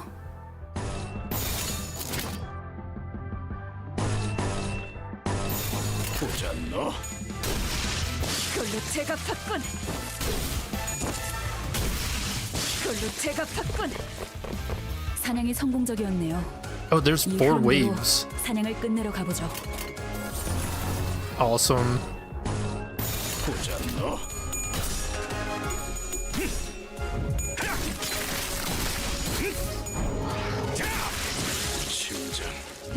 보자 너. 그걸로 제가 팠군. 그걸로 제가 팠군. 사냥이 성공적이었네요. Oh, there's 이 4 흐름대로 waves. 사냥을 끝내러 가보죠. Awesome. 보자 너.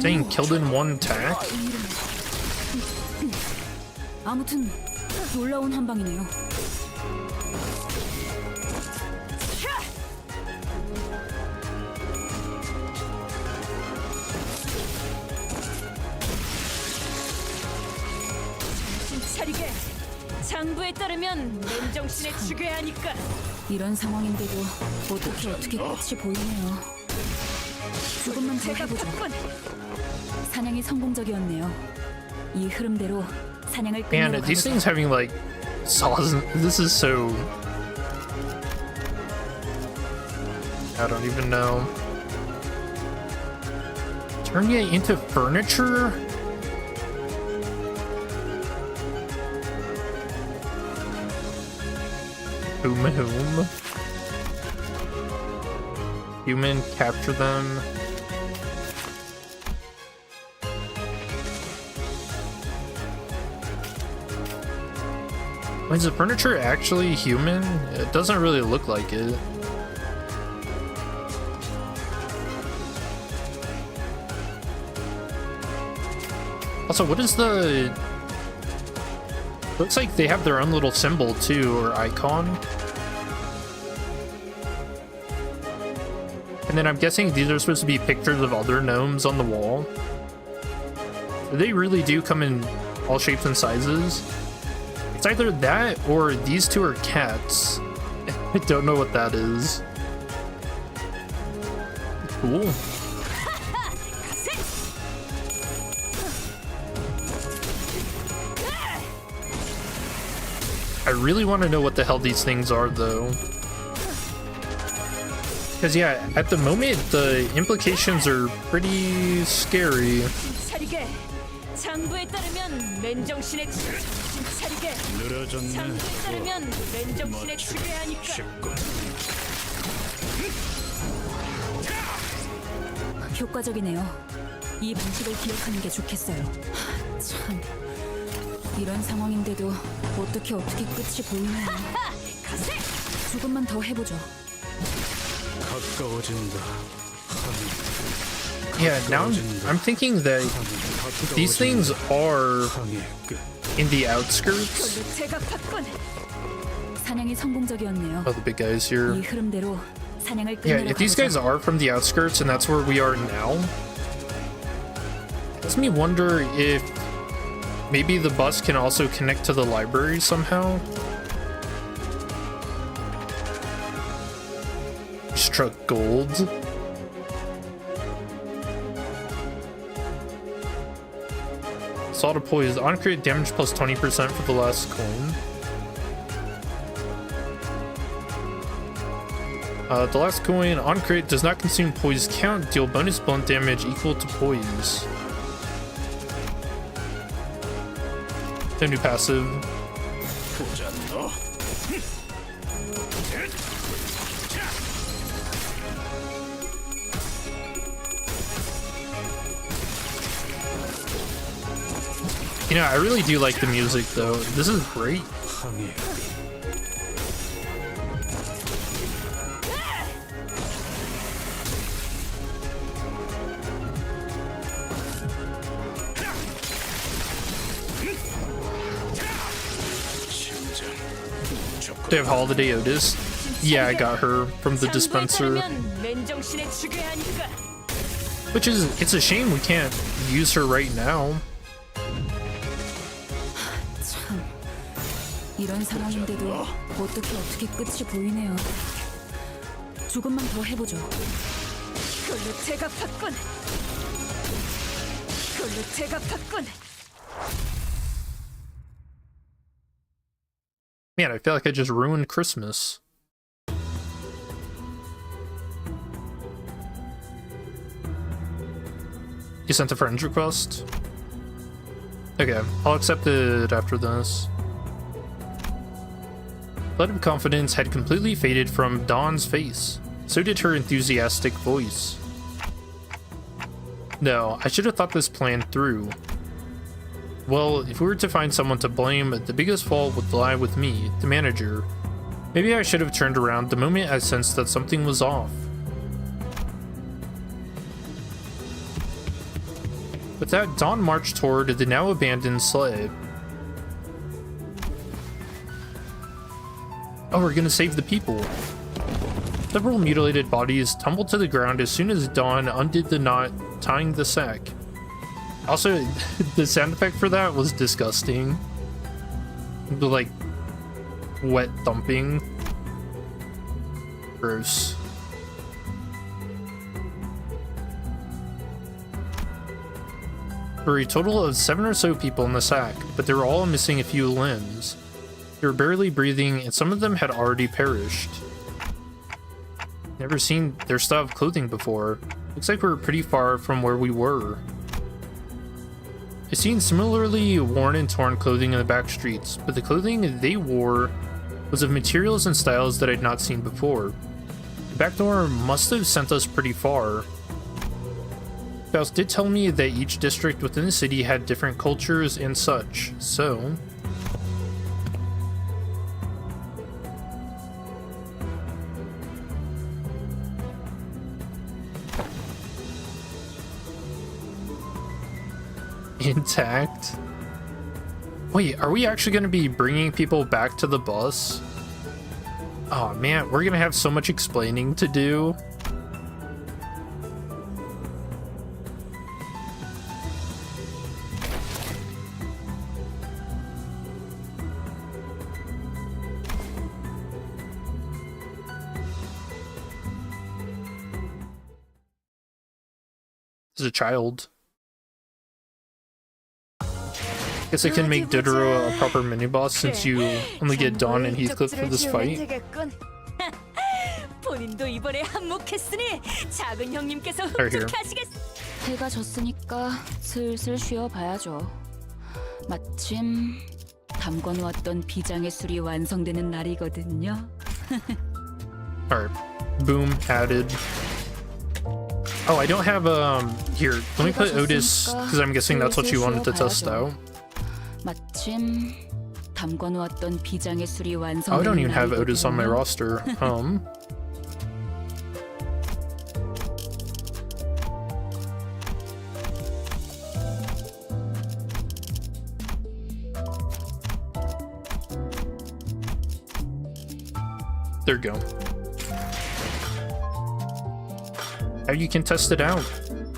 Dang, killed in 1 attack? 아무튼 놀라운 한 방이네요. 정신 차리게. 장부에 따르면 맨정신에 죽여야 하니까. 이런 상황인데도 어떻게 끝이 보이네요. 조금만 더 제가 해보죠. 팠군. 사냥이 성공적이었네요. 이 흐름대로 사냥을 끝내러 Man, these 가보죠. things having like saws. This is so. I don't even know. Turning it into furniture? Whom? Human, capture them. Is the furniture actually human? It doesn't really look like it. Also, what is the... Looks like they have their own little symbol too, or icon. And then I'm guessing these are supposed to be pictures of other gnomes on the wall. They really do come in all shapes and sizes. It's either that or these 2 are cats. I don't know what that is. Cool. I really want to know what the hell these things are, though. Because, yeah, at the moment, the implications are pretty scary. 차리게. 장부에 따르면 맨정신에 정신 차리게. 늘어졌네. 장부에 따르면 맨정신에 추계하니까. 쉽군. 효과적이네요. 이 방식을 기억하는 게 좋겠어요. 참, 이런 상황인데도 어떻게 끝이 보이네요. 가세. 조금만 더 해보죠. 가까워진다. Yeah, now I'm thinking that these things are 항의 끝. in the outskirts. 그걸로 제가 봤군. 사냥이 성공적이었네요. Oh, the big guys 이 here. 흐름대로 사냥을 Yeah, 끝내러 if these guys 가보죠. are from the outskirts and that's where we are now, makes me wonder if maybe the bus can also connect to the library somehow. Struck gold. Salt of poise. On crit damage plus 20% for the last coin. The last coin on crit does not consume poise count. Deal bonus blunt damage equal to poise. No new passive. 보자 너. You know, I really do like the music though. This is great. 항의 끝. 심장. They have Holiday Otis. Yeah, I got her from the dispenser. 장부에 따르면 맨정신에 추계하니까. Which is, it's a shame we can't use her right now. 참, 이런 상황인데도 어떻게 끝이 보이네요. 조금만 더 해보죠. 그걸로 제가 봤군. 그걸로 제가 봤군. Man, I feel like I just ruined Christmas. You sent a friend's request? Okay, I'll accept it after this. Light of confidence had completely faded from Dawn's face. So did her enthusiastic voice. No, I should have thought this plan through. Well, if we were to find someone to blame, the biggest fault would lie with me, the manager. Maybe I should have turned around the moment I sensed that something was off. With that, Dawn marched toward the now abandoned sleigh. Oh, we're gonna save the people. Several mutilated bodies tumbled to the ground as soon as Dawn undid the knot tying the sack. Also, the sound effect for that was disgusting. The, like, wet thumping. Gross. There were a total of 7 or so people in the sack, but they were all missing a few limbs. They were barely breathing, and some of them had already perished. Never seen their style of clothing before. Looks like we were pretty far from where we were. I've seen similarly worn and torn clothing in the back streets, but the clothing they wore was of materials and styles that I'd not seen before. The back door must have sent us pretty far. Faust did tell me that each district within the city had different cultures and such, so... Intact? Wait, are we actually going to be bringing people back to the bus? Oh man, we're going to have so much explaining to do. As a child. Guess I can make Didero a proper mini-boss since you only get Dawn and Heathcliff for this fight. 본인도 이번에 한몫했으니 작은 형님께서 Right here. 흡족하시겠. 해가 졌으니까 슬슬 쉬어봐야죠. 마침 담궈놓았던 비장의 술이 완성되는 날이거든요. Alright, boom, added. Oh, I don't have, here, let me put Otis, because I'm guessing that's what you wanted to test out. 마침 담궈놓았던 비장의 술이 Oh, I 완성되는 don't even have Otis on my 날이거든요. roster. There you go. Now you can test it out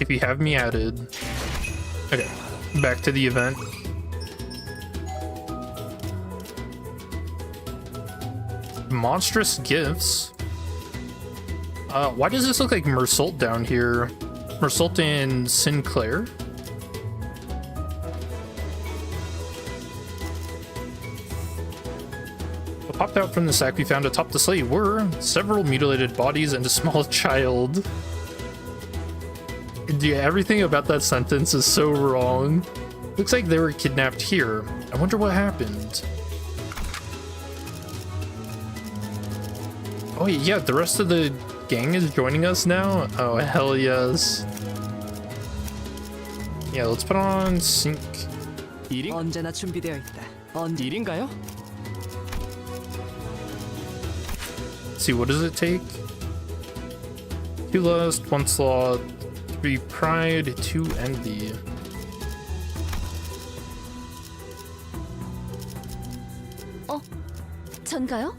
if you have me added. Okay, back to the event. Monstrous gifts. Why does this look like Mersault down here? Mersault and Sinclair? What popped out from the sack we found atop the sleigh were several mutilated bodies and a small child. Dude, everything about that sentence is so wrong. Looks like they were kidnapped here. I wonder what happened. Oh yeah, the rest of the gang is joining us now? Oh hell yes. Yeah, let's put on sync. 언제나 준비되어 있다. 일인가요? Let's see, what does it take? 2 lust, 1 sloth, 3 pride, 2 envy. 전가요?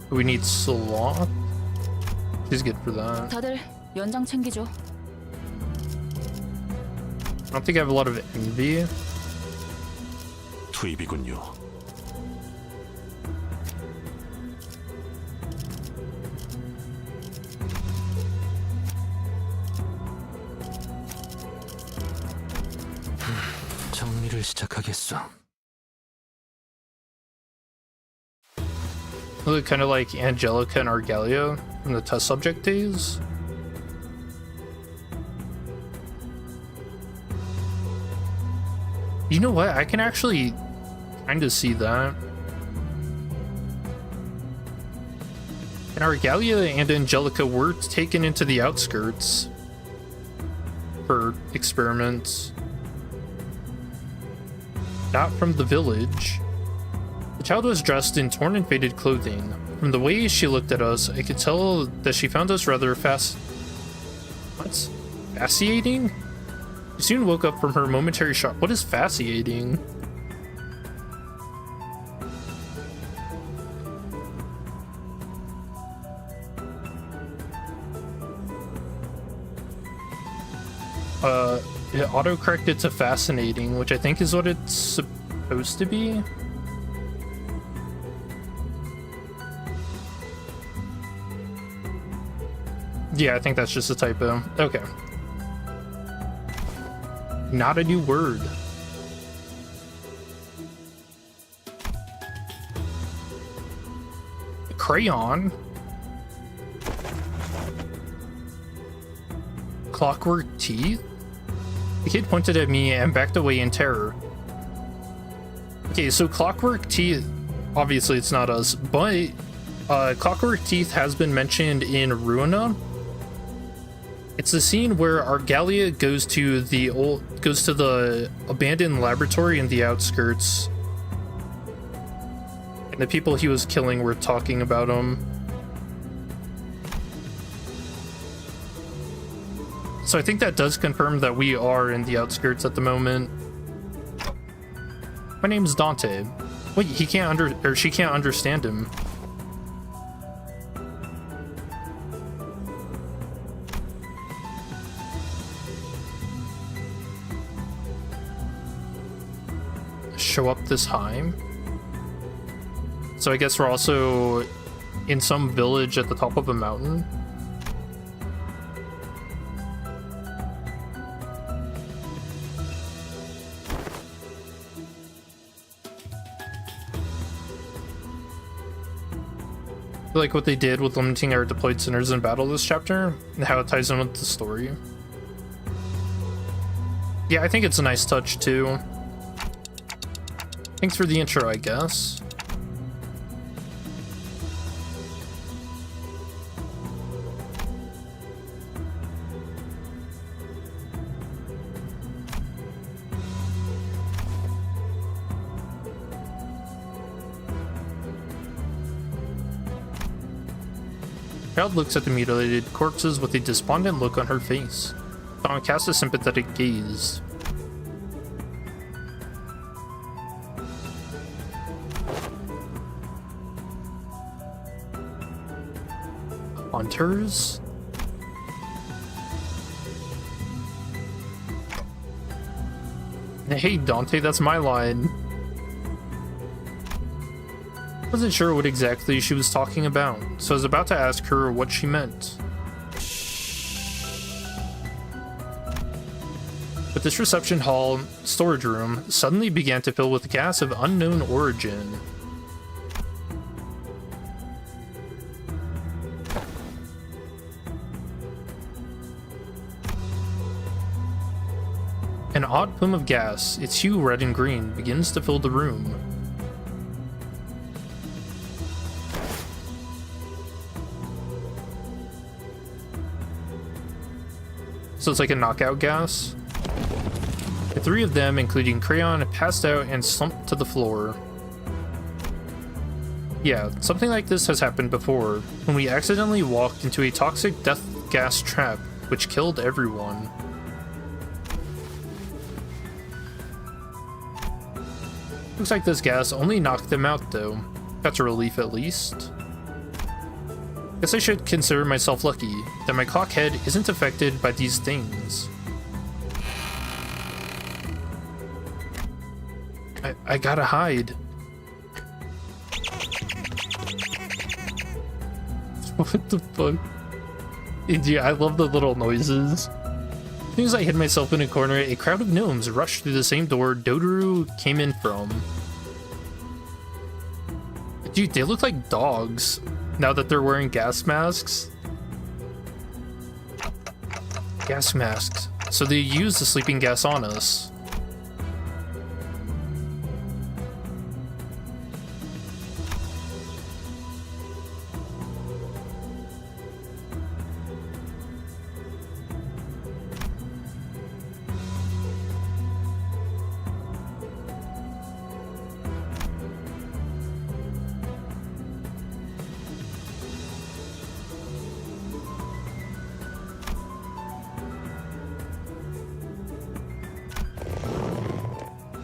We need sloth. She's good for that. 다들 연장 챙기죠. I don't think I have a lot of envy. 투입이군요. 정리를 시작하겠어. They look kind of like Angelica and Argalia from the test subject days. You know what? I can actually kind of see that. And Argalia and Angelica were taken into the outskirts for experiments. Not from the village. The child was dressed in torn and faded clothing. From the way she looked at us, I could tell that she found us rather fascinating? She soon woke up from her momentary shock. What is fascinating? It auto-corrected to fascinating, which I think is what it's supposed to be. Yeah, I think that's just a typo. Okay. Not a new word. Crayon. Clockwork teeth? The kid pointed at me and backed away in terror. Okay, so Clockwork teeth, obviously it's not us, but Clockwork teeth has been mentioned in Ruina. It's the scene where Argalia goes to the abandoned laboratory in the outskirts, and the people he was killing were talking about him. So I think that does confirm that we are in the outskirts at the moment. My name's Dante. Wait, she can't understand him. Show up this high. So I guess we're also in some village at the top of a mountain. Like what they did with limiting our deployed centers in battle this chapter, and how it ties in with the story. Yeah, I think it's a nice touch too. Thanks for the intro, I guess. Child looks at the mutilated corpses with a despondent look on her face. Dawn casts a sympathetic gaze. Hunters? Hey Dante, that's my line. Wasn't sure what exactly she was talking about, so I was about to ask her what she meant. But this reception hall storage room suddenly began to fill with gas of unknown origin. An odd plume of gas, its hue red and green, begins to fill the room. So it's like a knockout gas. The three of them, including Crayon, passed out and slumped to the floor. Yeah, something like this has happened before, when we accidentally walked into a toxic death gas trap, which killed everyone. Looks like this gas only knocked them out though. That's a relief at least. Guess I should consider myself lucky that my clock head isn't affected by these things. I gotta hide. What the fuck? Yeah, I love the little noises. As soon as I hid myself in a corner, a crowd of gnomes rushed through the same door Dodoru came in from. Dude, they look like dogs now that they're wearing gas masks. Gas masks. So they use the sleeping gas on us.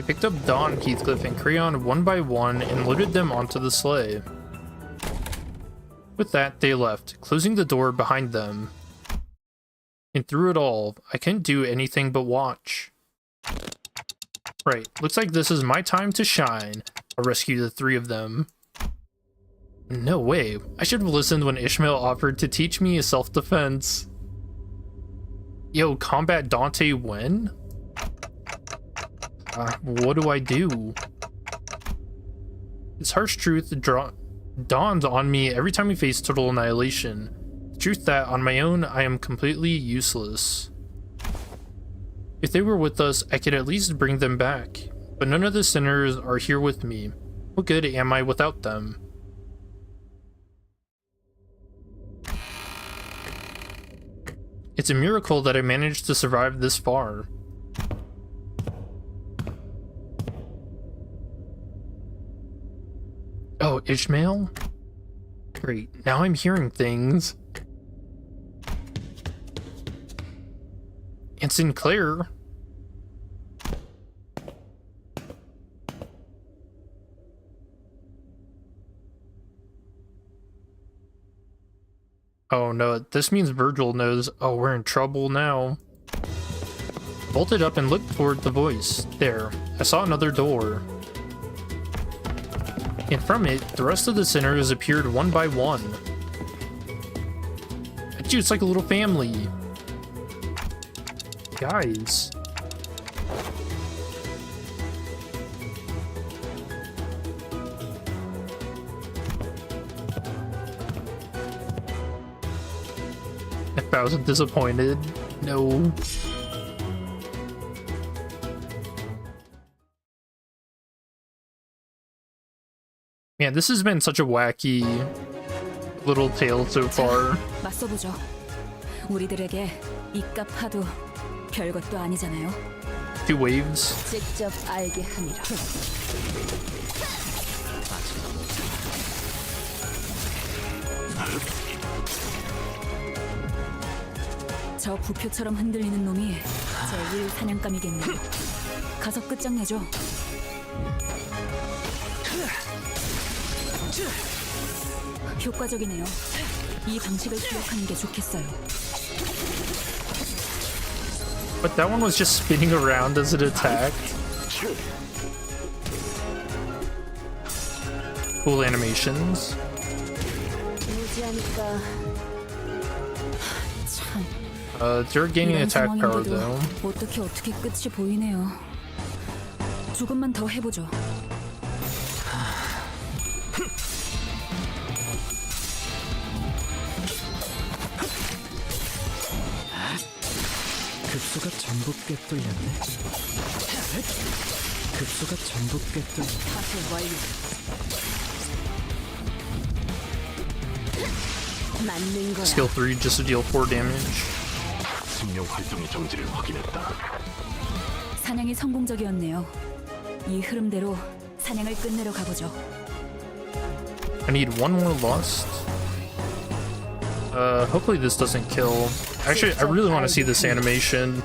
Picked up Dawn, Heathcliff, and Crayon one by one and loaded them onto the sleigh. With that, they left, closing the door behind them. And through it all, I couldn't do anything but watch. Right, looks like this is my time to shine. I'll rescue the three of them. No way, I should have listened when Ishmael offered to teach me self-defense. Yo, combat Dante when? What do I do? This harsh truth dawns on me every time we face total annihilation. The truth that, on my own, I am completely useless. If they were with us, I could at least bring them back. But none of the sinners are here with me. What good am I without them? It's a miracle that I managed to survive this far. Oh, Ishmael? Great, now I'm hearing things. And Sinclair? Oh no, this means Virgil knows. Oh, we're in trouble now. Bolted up and looked toward the voice. There, I saw another door. And from it, the rest of the sinners appeared one by one. Dude, it's like a little family. Guys. I was disappointed. No. Man, this has been such a wacky little tale so far. 맞서보죠. 우리들에게 이깟 파도 별것도 아니잖아요. Two waves. 직접 알게 함이라. 저 부표처럼 흔들리는 놈이 제1 사냥감이겠네요. 가서 끝장내죠. 효과적이네요. 이 방식을 기억하는 게 좋겠어요. But that one was just spinning around as it attacked. Cool animations. 무지하니까 참. They're gaining 이런 attack power 상황인데도 though. 어떻게 끝이 보이네요. 조금만 더 해보죠. 급소가 전부 꿰뚫렸네. 급소가 전부 꿰뚫렸네. 파괴 완료. 맞는 거야. Skill 3 just to deal 4 damage. 생명 활동의 정지를 확인했다. 사냥이 성공적이었네요. 이 흐름대로 사냥을 끝내러 가보죠. I need one more lust. Hopefully this doesn't kill. Actually, I really want to see this animation.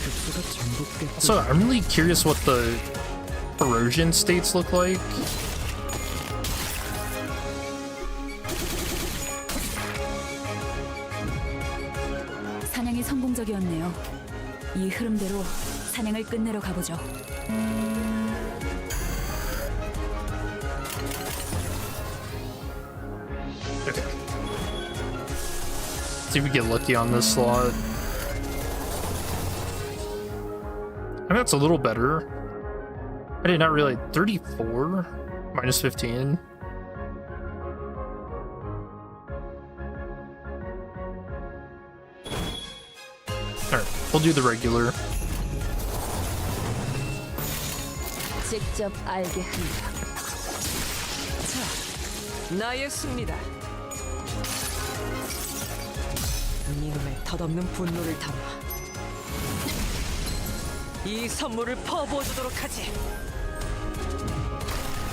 급소가 전부 꿰뚫렸네. So I'm really curious what the corrosion states look like. 사냥이 성공적이었네요. 이 흐름대로 사냥을 끝내러 가보죠. Okay. See if we get lucky on this slot. I mean, that's a little better. I did not realize 34 minus 15. Alright, we'll do the regular. 직접 알게 합니다. 나의 승리다. 이놈의 덧없는 분노를 담아 이 선물을 퍼부어주도록 하지.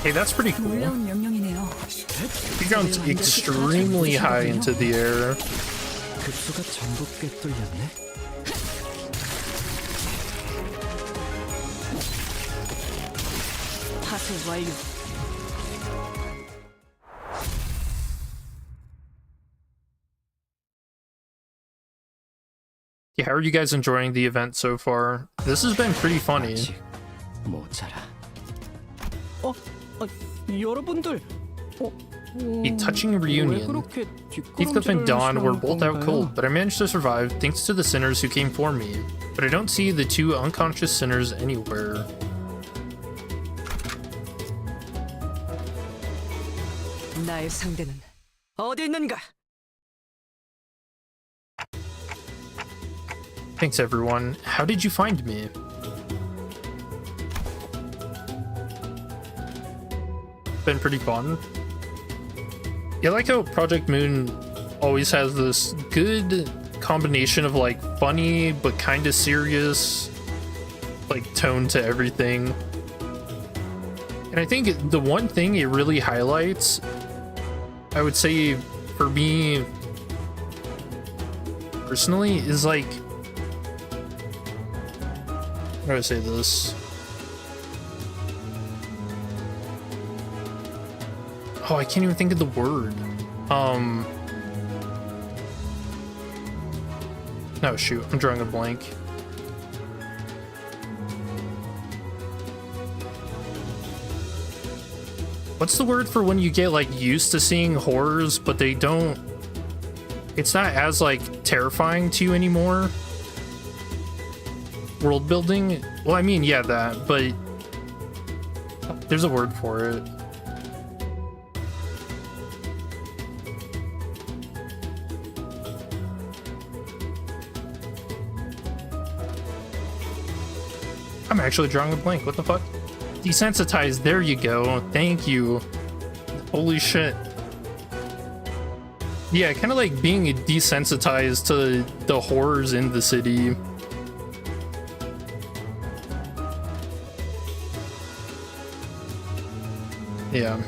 Hey, that's pretty cool. 놀라운 명령이네요. He jumped extremely high into the air. 급소가 전부 꿰뚫렸네. 파괴 완료. Yeah, how are you guys enjoying the event so far? This has been pretty funny. 아직 모자라. 여러분들. A touching reunion. Heathcliff and Dawn were both out cold, but I managed to survive thanks to the sinners who came for me. But I don't see the two unconscious sinners anywhere. 나의 상대는 어디 있는가? Thanks everyone. How did you find me? Been pretty fun. Yeah, I like how Project Moon always has this good combination of like funny but kind of serious like tone to everything. And I think the one thing it really highlights, I would say for me personally, is like, how do I say this? Oh, I can't even think of the word. No, shoot, I'm drawing a blank. What's the word for when you get like used to seeing horrors, but they don't, it's not as like terrifying to you anymore? World building? Well, I mean, yeah, that, but there's a word for it. I'm actually drawing a blank. What the fuck? Desensitized. There you go. Thank you. Holy shit. Yeah, kind of like being desensitized to the horrors in the city. Yeah.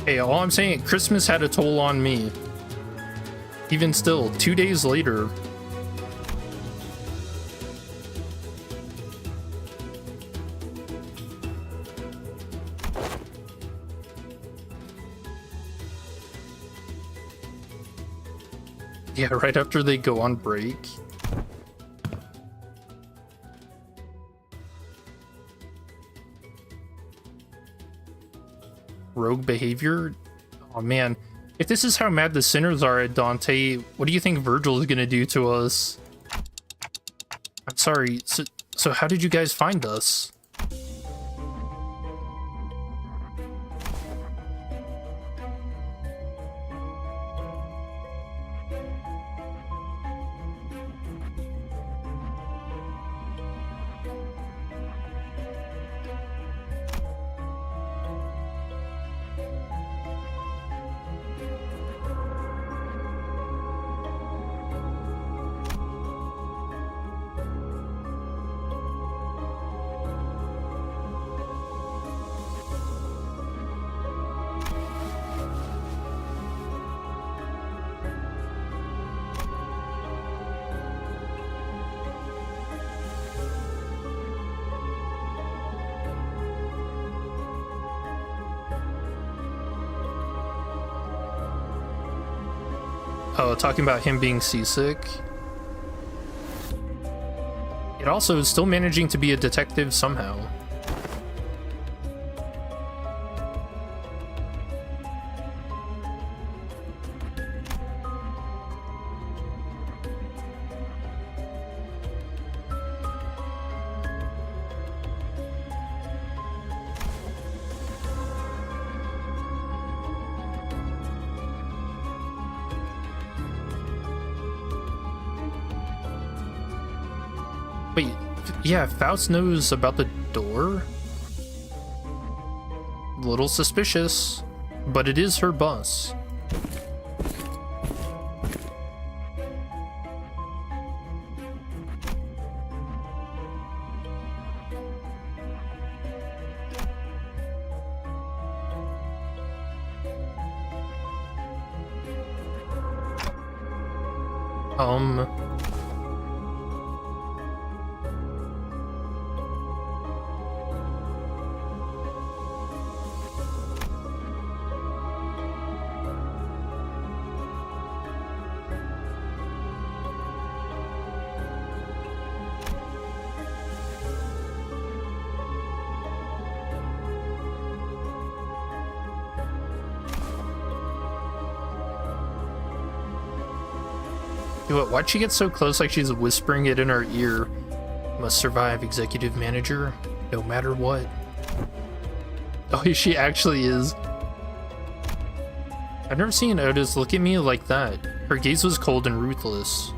Hey, all I'm saying, Christmas had a toll on me. Even still, 2 days later. Yeah, right after they go on break. Rogue behavior? Oh man. If this is how mad the sinners are at Dante, what do you think Virgil is gonna do to us? I'm sorry, so how did you guys find us? Oh, talking about him being seasick. It also is still managing to be a detective somehow. Wait, yeah, Faust knows about the door? A little suspicious, but it is her bus. Why'd she get so close like she's whispering it in her ear? Must survive, executive manager, no matter what. Oh, she actually is. I've never seen Otis look at me like that. Her gaze was cold and ruthless.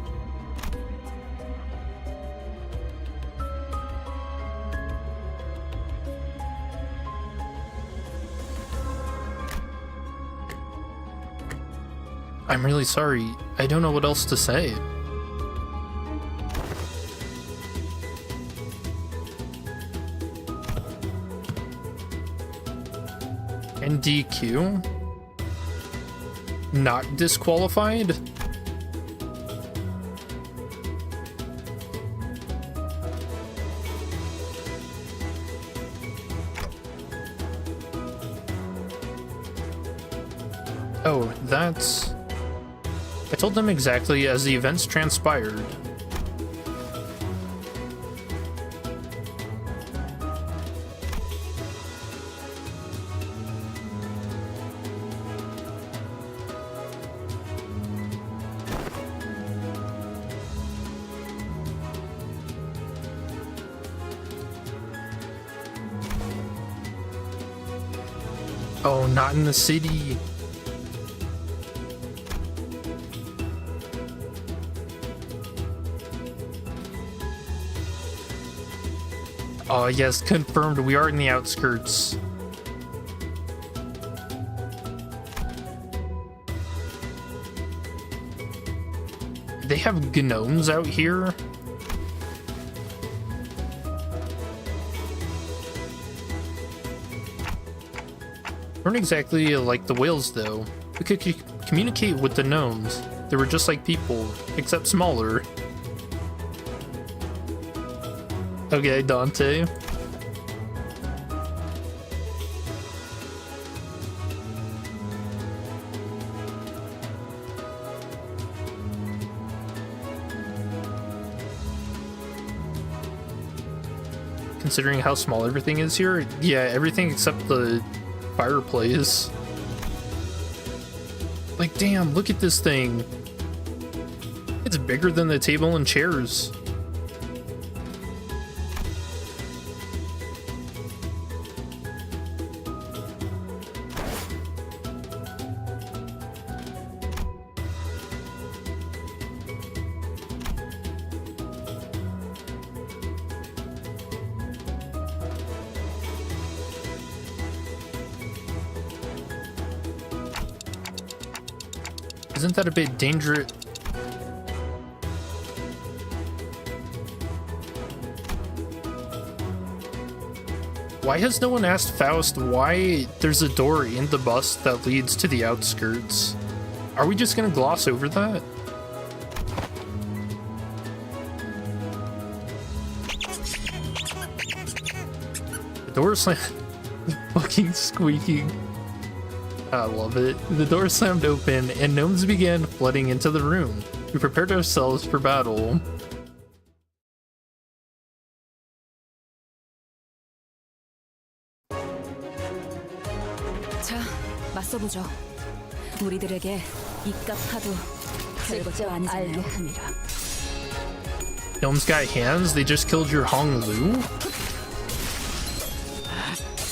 I'm really sorry. I don't know what else to say. NDQ? Not disqualified? Oh, that's... I told them exactly as the events transpired. Oh, not in the city. Oh, yes, confirmed. We are in the outskirts. They have gnomes out here. Weren't exactly like the whales, though. We could communicate with the gnomes. They were just like people, except smaller. Okay, Dante. Considering how small everything is here, yeah, everything except the fireplace. Like, damn, look at this thing. It's bigger than the table and chairs. Isn't that a bit dangerous? Why has no one asked Faust why there's a door in the bus that leads to the outskirts? Are we just gonna gloss over that? The door slammed. Fucking squeaking. I love it. The door slammed open and gnomes began flooding into the room. We prepared ourselves for battle. 자, 맞서보죠. 우리들에게 이깟 파도 별것도 아니잖아요. Gnomes got hands? They just killed your Honglu?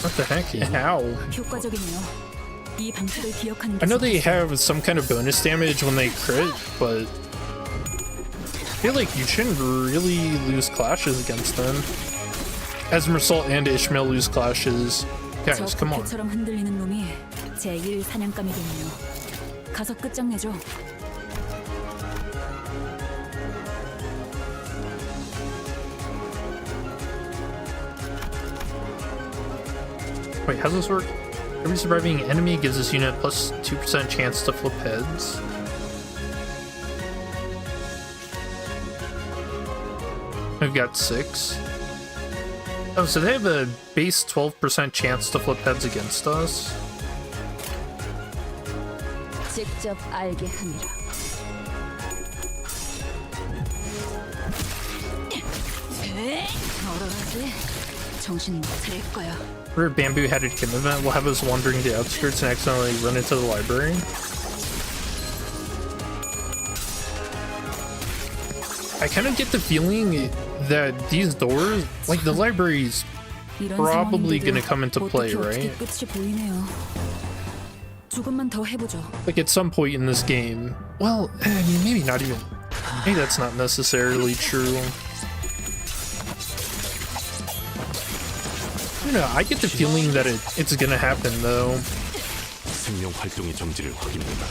What the heck? How? 효과적이네요. 이 방식을 기억하는 게 I know they have some kind of bonus damage when they crit, but I feel like you shouldn't really lose clashes against them. As Mersault and Ishmael lose clashes. Guys, come on. 처럼 흔들리는 놈이 제1 사냥감이겠네요. 가서 끝장내죠. Wait, how's this work? Every surviving enemy gives this unit plus 2% chance to flip heads. We've got 6. Oh, so they have a base 12% chance to flip heads against us. 직접 알게 합니다. 얼어라지. 정신 못 차릴 거야. For a bamboo-headed Kim event, we'll have us wandering the outskirts and accidentally run into the library. I kind of get the feeling that these doors, like the library's probably gonna come into play, right? 끝이 보이네요. 조금만 더 해보죠. Like at some point in this game. Well, I mean, maybe not even. Maybe that's not necessarily true. I don't know, I get the feeling that it's gonna happen though. 생명 활동의 정지를 확인한다.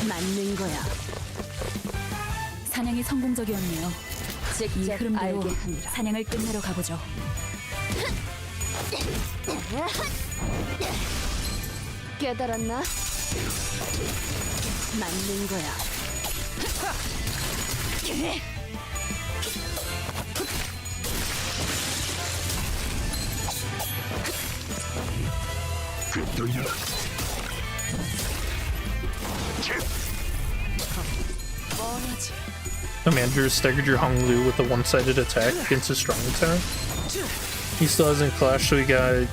맞는 거야. 사냥이 성공적이었네요. 이 흐름대로 사냥을 끝내러 가보죠. 깨달았나? 맞는 거야. 꿰뚫려라. Commander staggered your Honglu with a one-sided attack against a strong attack. He still hasn't clashed, so he got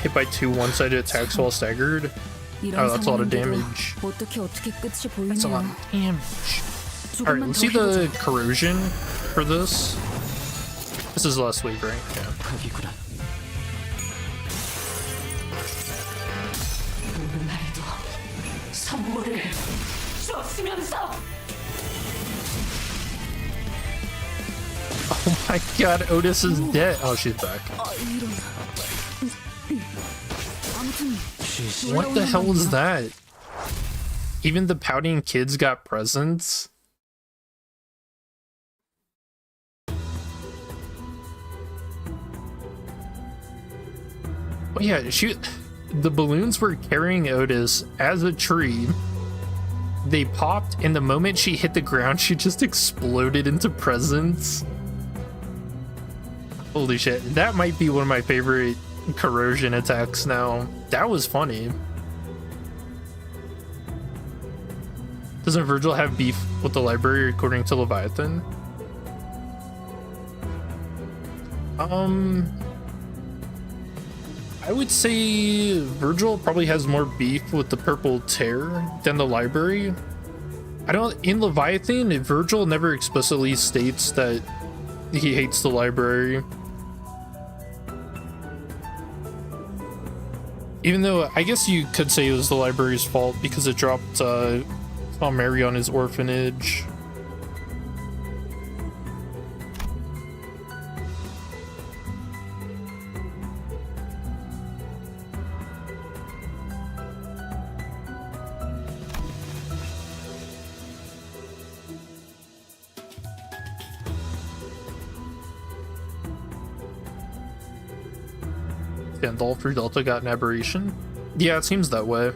hit by 2 one-sided attacks while staggered. Oh, that's a lot of damage. That's a lot of damage. Alright, let's see the corrosion for this. This is the last wave, right? Yeah. 선물을 줬으면서. Oh my god, Otis is dead. Oh, she's back. What the hell is that? Even the pouting kids got presents? Oh yeah, the balloons were carrying Otis as a tree. They popped, and the moment she hit the ground, she just exploded into presents. Holy shit, that might be one of my favorite corrosion attacks now. That was funny. Doesn't Virgil have beef with the library according to Leviathan? I would say Virgil probably has more beef with the Purple Tear than the library. In Leviathan, Virgil never explicitly states that he hates the library. Even though I guess you could say it was the library's fault because it dropped Mary on his orphanage. Gandalf or Delta got an aberration? Yeah, it seems that way.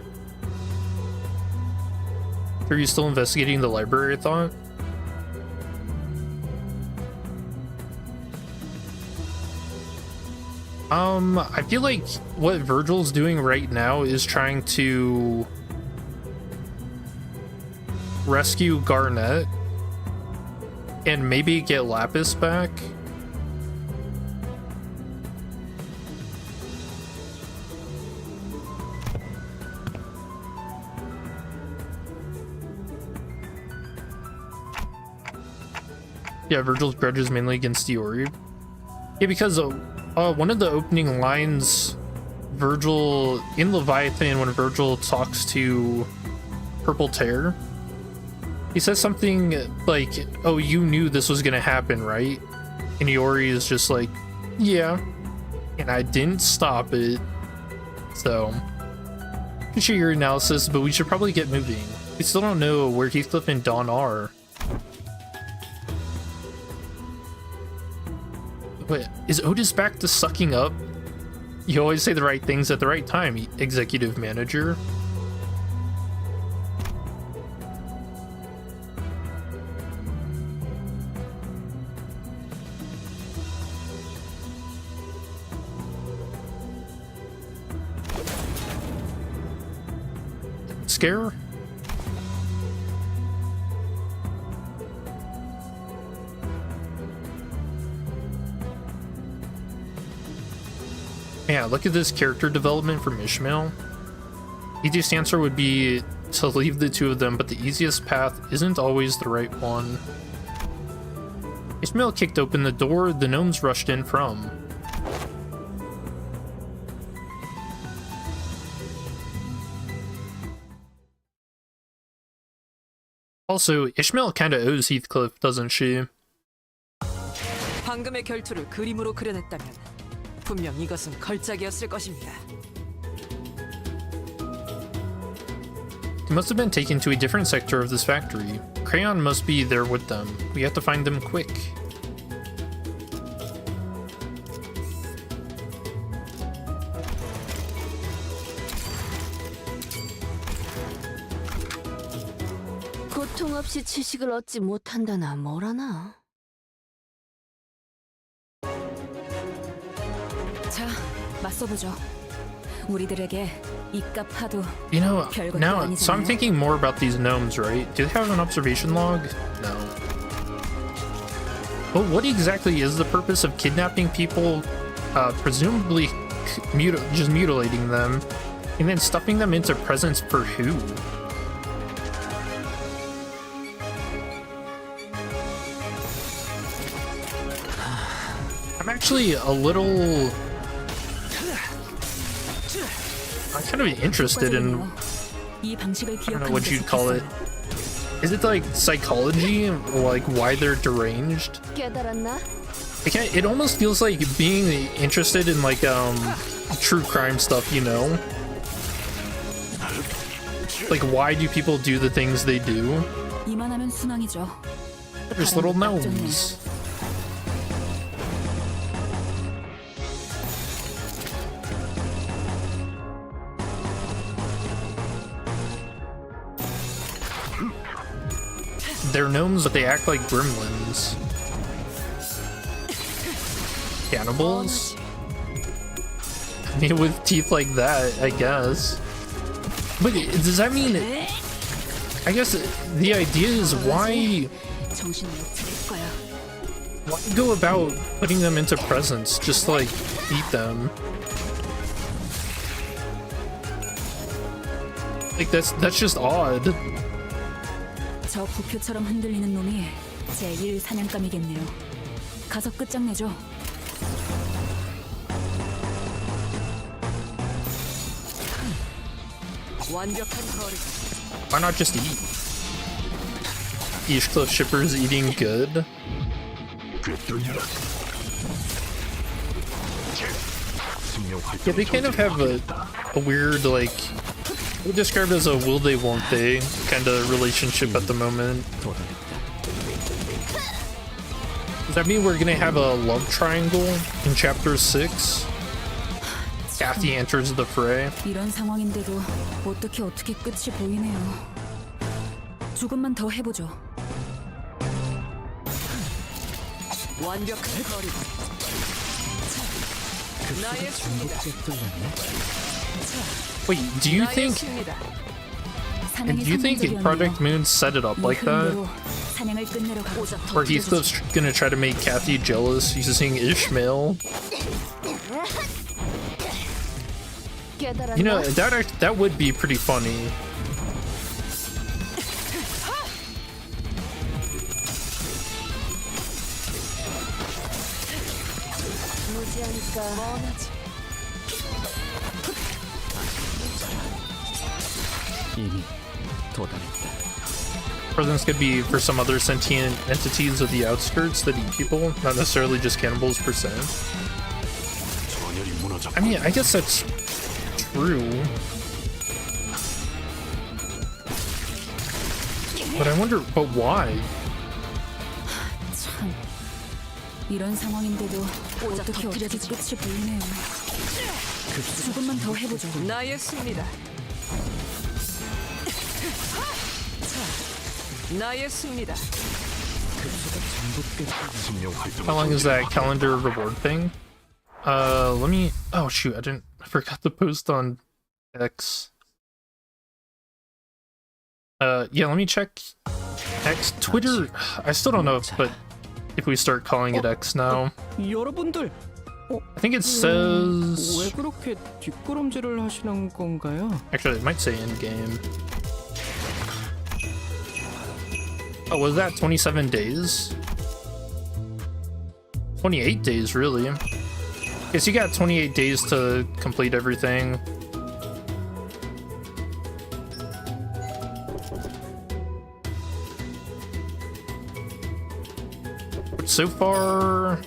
Are you still investigating the library, I thought? I feel like what Virgil's doing right now is trying to rescue Garnet and maybe get Lapis back. Yeah, Virgil's grudge is mainly against Diori. Yeah, because one of the opening lines, Virgil, in Leviathan, when Virgil talks to Purple Tear, he says something like, oh, you knew this was gonna happen, right? And Iori is just like, yeah, and I didn't stop it. So, appreciate your analysis, but we should probably get moving. We still don't know where Heathcliff and Dawn are. Wait, is Otis back to sucking up? You always say the right things at the right time, executive manager. Scare? Yeah, look at this character development from Ishmael. Easiest answer would be to leave the two of them, but the easiest path isn't always the right one. Ishmael kicked open the door the gnomes rushed in from. Also, Ishmael kinda owes Heathcliff, doesn't she? 방금의 결투를 그림으로 그려냈다면 분명 이것은 걸작이었을 것입니다. They must have been taken to a different sector of this factory. Crayon must be there with them. We have to find them quick. 고통 없이 지식을 얻지 못한다나 뭐라나. 자, 맞서보죠. 우리들에게 이깟 파도. You know, now, so I'm thinking more about these gnomes, right? Do they have an observation log? No. But what exactly is the purpose of kidnapping people, presumably just mutilating them, and then stuffing them into presents for who? I'm actually a little... I'm kind of interested in 이 방식을 I don't know 기억하는 what 게 you'd call it. 좋겠어요. Is it like psychology, like why they're deranged? 깨달았나? It almost feels like being interested in like true crime stuff, you know? Like why do people do the things they do? 이만하면 순항이죠. Just little gnomes. They're gnomes, but they act like gremlins. Cannibals? I mean, with teeth like that, I guess. But does that mean... I guess the idea is why 정신을 못 차릴 거야. go about putting them into presents? Just like eat them. Like that's just odd. 저 부표처럼 흔들리는 놈이 제1 사냥감이겠네요. 가서 끝장내죠. 완벽한 거리. Why not just eat? Each Cliff shippers eating good. Yeah, they kind of have a weird, like, we described as a will they won't they kind of relationship at the moment. Does that mean we're gonna have a love triangle in chapter 6? Kathy enters the fray. 이런 상황인데도 어떻게 끝이 보이네요. 조금만 더 해보죠. 완벽한 거리. 나의 승리다. Wait, do you 나의 think 승리다. Project Moon set it up like that? 사냥을 끝내러 가고 Or Heathcliff's gonna try to make Kathy jealous using Ishmael? 깨달았나? You know, that would be pretty funny. 무지하니까 뻔하지. 이미 도달했다. Presents could be for some other sentient entities of the outskirts that eat people, not necessarily just cannibals per se. 전열이 무너졌고 I mean, I guess that's true. But I wonder, but why? 참, 이런 상황인데도 어떻게 끝이 보이네요. 조금만 더 해보죠. 나의 승리다. 나의 승리다. 생명 활동. How long is that calendar reward thing? Let me. Oh shoot, I forgot to post on X. Yeah, let me check X. Twitter. I still don't know if we start calling it X now. 여러분들 I think it says. 왜 그렇게 뒷걸음질을 하시는 건가요? Actually, it might say in game. Oh, was that 27 days? 28 days, really. Guess you got 28 days to complete everything. So far...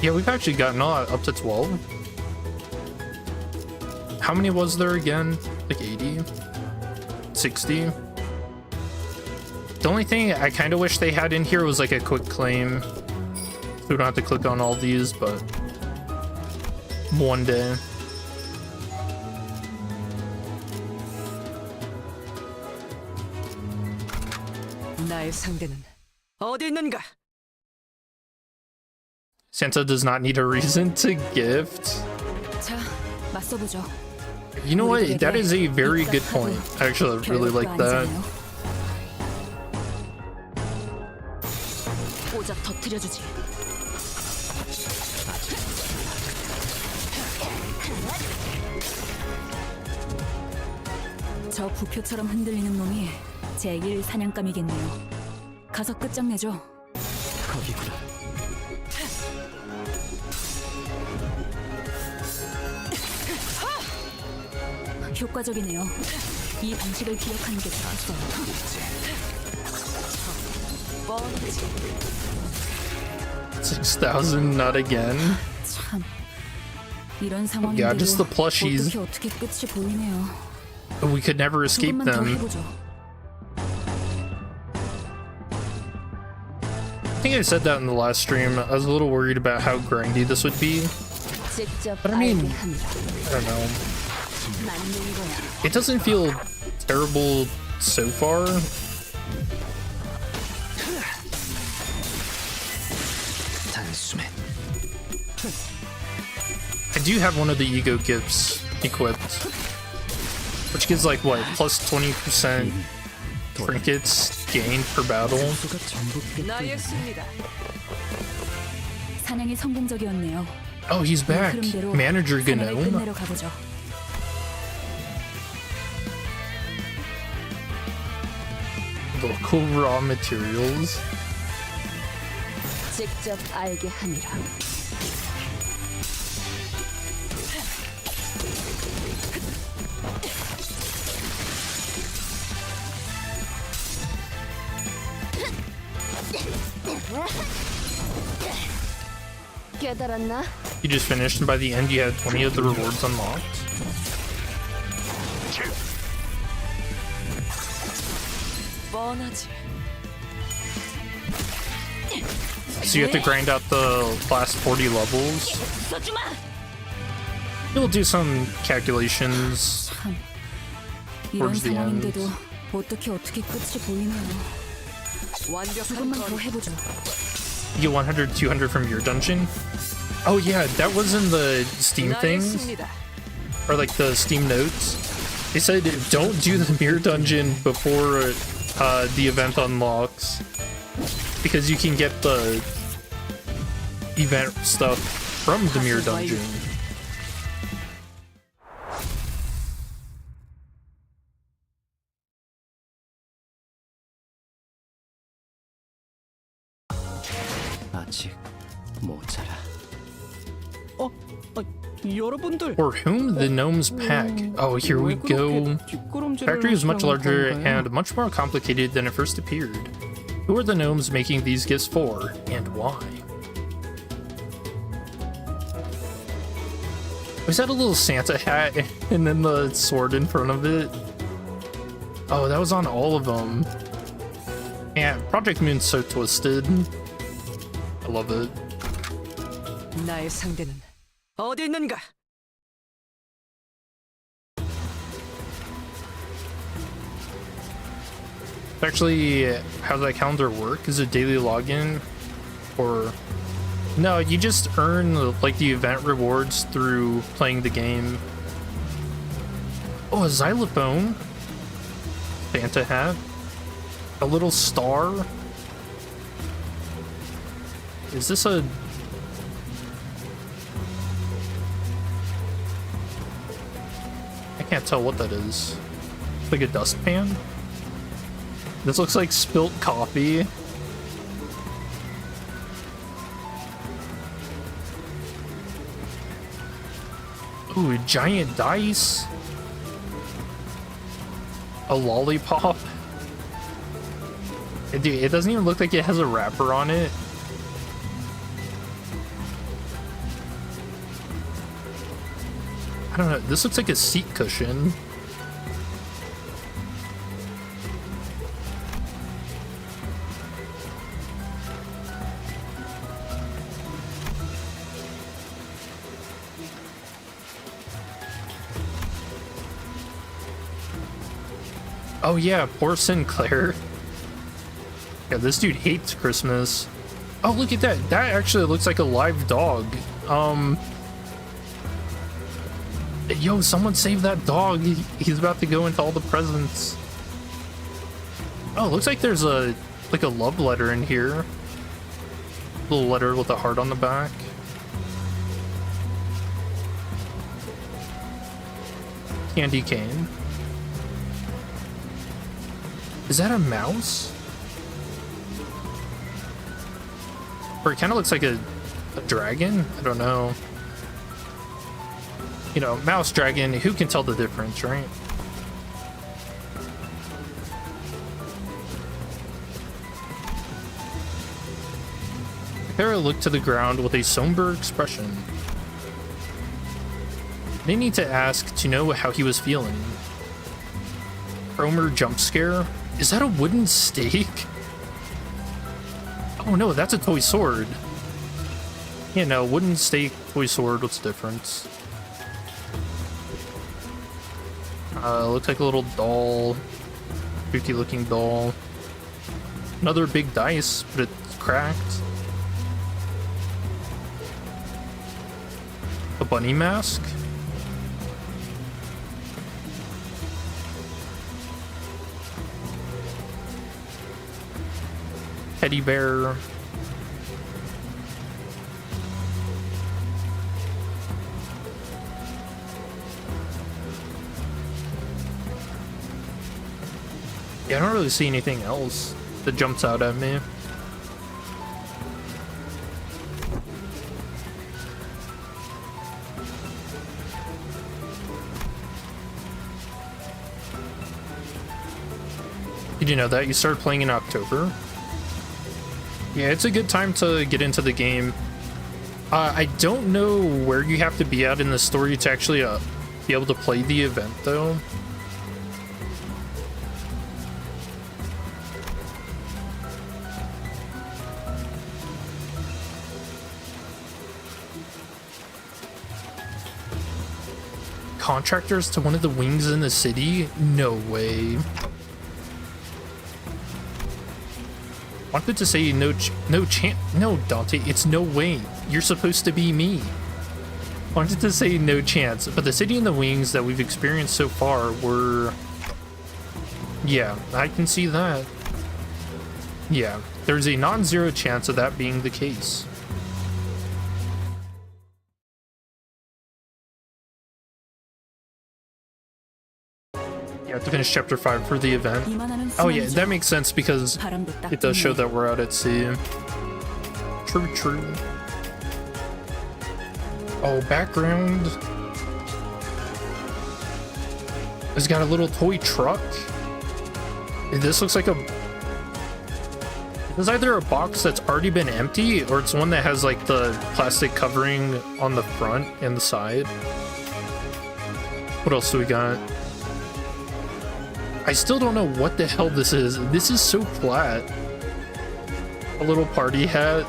Yeah, we've actually gotten up to 12. How many was there again? Like 80? 60? The only thing I kind of wish they had in here was like a quick claim. So we don't have to click on all these, but one day. 나의 상대는 어디 있는가? Santa does not need a reason to gift. 자, 맞서보죠. You know what? That is a very good point. Actually, I really like that. 꽂아 터뜨려주지. 저 부표처럼 흔들리는 놈이 제1 사냥감이겠네요. 가서 끝장내죠. 거기구나. 효과적이네요. 이 방식을 기억하는 게 좋겠어요. 뻔하지. 6,000, not again. 참, 이런 Yeah, 상황인데도 just the plushies. 어떻게 끝이 보이네요. We could never escape 조금만 더 them. 해보죠. I think I said that in the last stream. I was a little worried about how grindy this would be. 직접 But I mean, 알게 합니다. I don't know. 맞는 거야. It doesn't feel terrible so far. 단숨에 I do have one of the ego gifts equipped, which gives like what, plus 20% trinkets gained per battle. 수가 전부 나의 승리다. 사냥이 성공적이었네요. Oh, he's 이 back. 흐름대로 Manager 사냥을 Gnome. 끝내러 가보죠. Local raw materials. 직접 알게 하니라. 깨달았나? You just finished, and by the end, you had 20 of the rewards unlocked. 뻔하지. So you have to grind out the last 40 levels. You'll do some calculations. 참, 이런 Towards the end. 상황인데도 어떻게 끝이 보이네요. 완벽한 조금만 더 거리. 해보죠. You get 100, 200 from your dungeon. Oh yeah, that was in the Steam 나의 things, 승리다. or like the Steam notes. They said don't do the mirror dungeon before the event unlocks, because you can get the event stuff from the mirror dungeon. 아직 모자라. 여러분들. For whom the gnomes pack? Oh, here we 왜 그렇게 go. 뒷걸음질을 Factory is much 하시는 larger 건가요? and much more complicated than it first appeared. Who are the gnomes making these gifts for, and why? Was that a little Santa hat and then the sword in front of it? Oh, that was on all of them. Yeah, Project Moon's so twisted. I love it. 나의 상대는 어디 있는가? Actually, how does that calendar work? Is it daily login? Or... No, you just earn like the event rewards through playing the game. Oh, a xylophone. Santa hat. A little star. Is this a... I can't tell what that is. Like a dustpan? This looks like spilt coffee. Ooh, giant dice. A lollipop. Dude, it doesn't even look like it has a wrapper on it. I don't know. This looks like a seat cushion. Oh yeah, poor Sinclair. Yeah, this dude hates Christmas. Oh, look at that. That actually looks like a live dog. Yo, someone save that dog. He's about to go into all the presents. Oh, looks like there's a love letter in here. Little letter with a heart on the back. Candy cane. Is that a mouse? Or it kind of looks like a dragon? I don't know. You know, mouse dragon, who can tell the difference, right? Hera looked to the ground with a somber expression. They need to ask to know how he was feeling. Cromer jump scare? Is that a wooden stake? Oh no, that's a toy sword. Yeah, no, wooden stake, toy sword, what's the difference? Looks like a little doll. Spooky looking doll. Another big dice, but it's cracked. A bunny mask. Teddy bear. Yeah, I don't really see anything else that jumps out at me. Did you know that? You started playing in October? Yeah, it's a good time to get into the game. I don't know where you have to be at in the story to actually be able to play the event, though. Contractors to one of the wings in the city? No way. Wanted to say no chance. No, Dante, it's no way. You're supposed to be me. Wanted to say no chance, but the city and the wings that we've experienced so far were... Yeah, I can see that. Yeah, there's a non-zero chance of that being the case. You have to finish chapter 5 for the event. Oh yeah, that makes sense because it does show that we're out at sea. True, true. Oh, background. It's got a little toy truck. This looks like a... It's either a box that's already been empty or it's one that has like the plastic covering on the front and the side. What else do we got? I still don't know what the hell this is. This is so flat. A little party hat.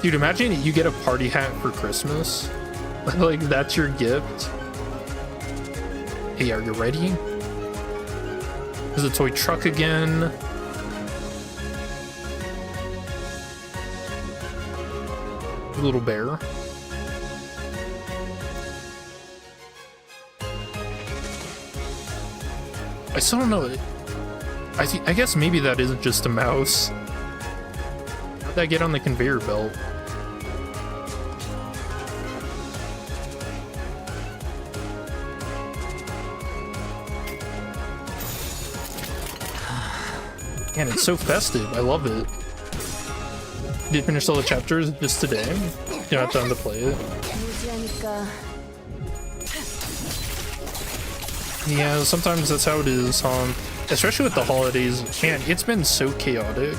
Dude, imagine you get a party hat for Christmas. Like, that's your gift. Hey, are you ready? There's a toy truck again. A little bear. I still don't know. I guess maybe that isn't just a mouse. How'd that get on the conveyor belt? Man, it's so festive. I love it. Did finish all the chapters just today. You don't have time to play it. Yeah, sometimes that's how it is, especially with the holidays. Man, it's been so chaotic.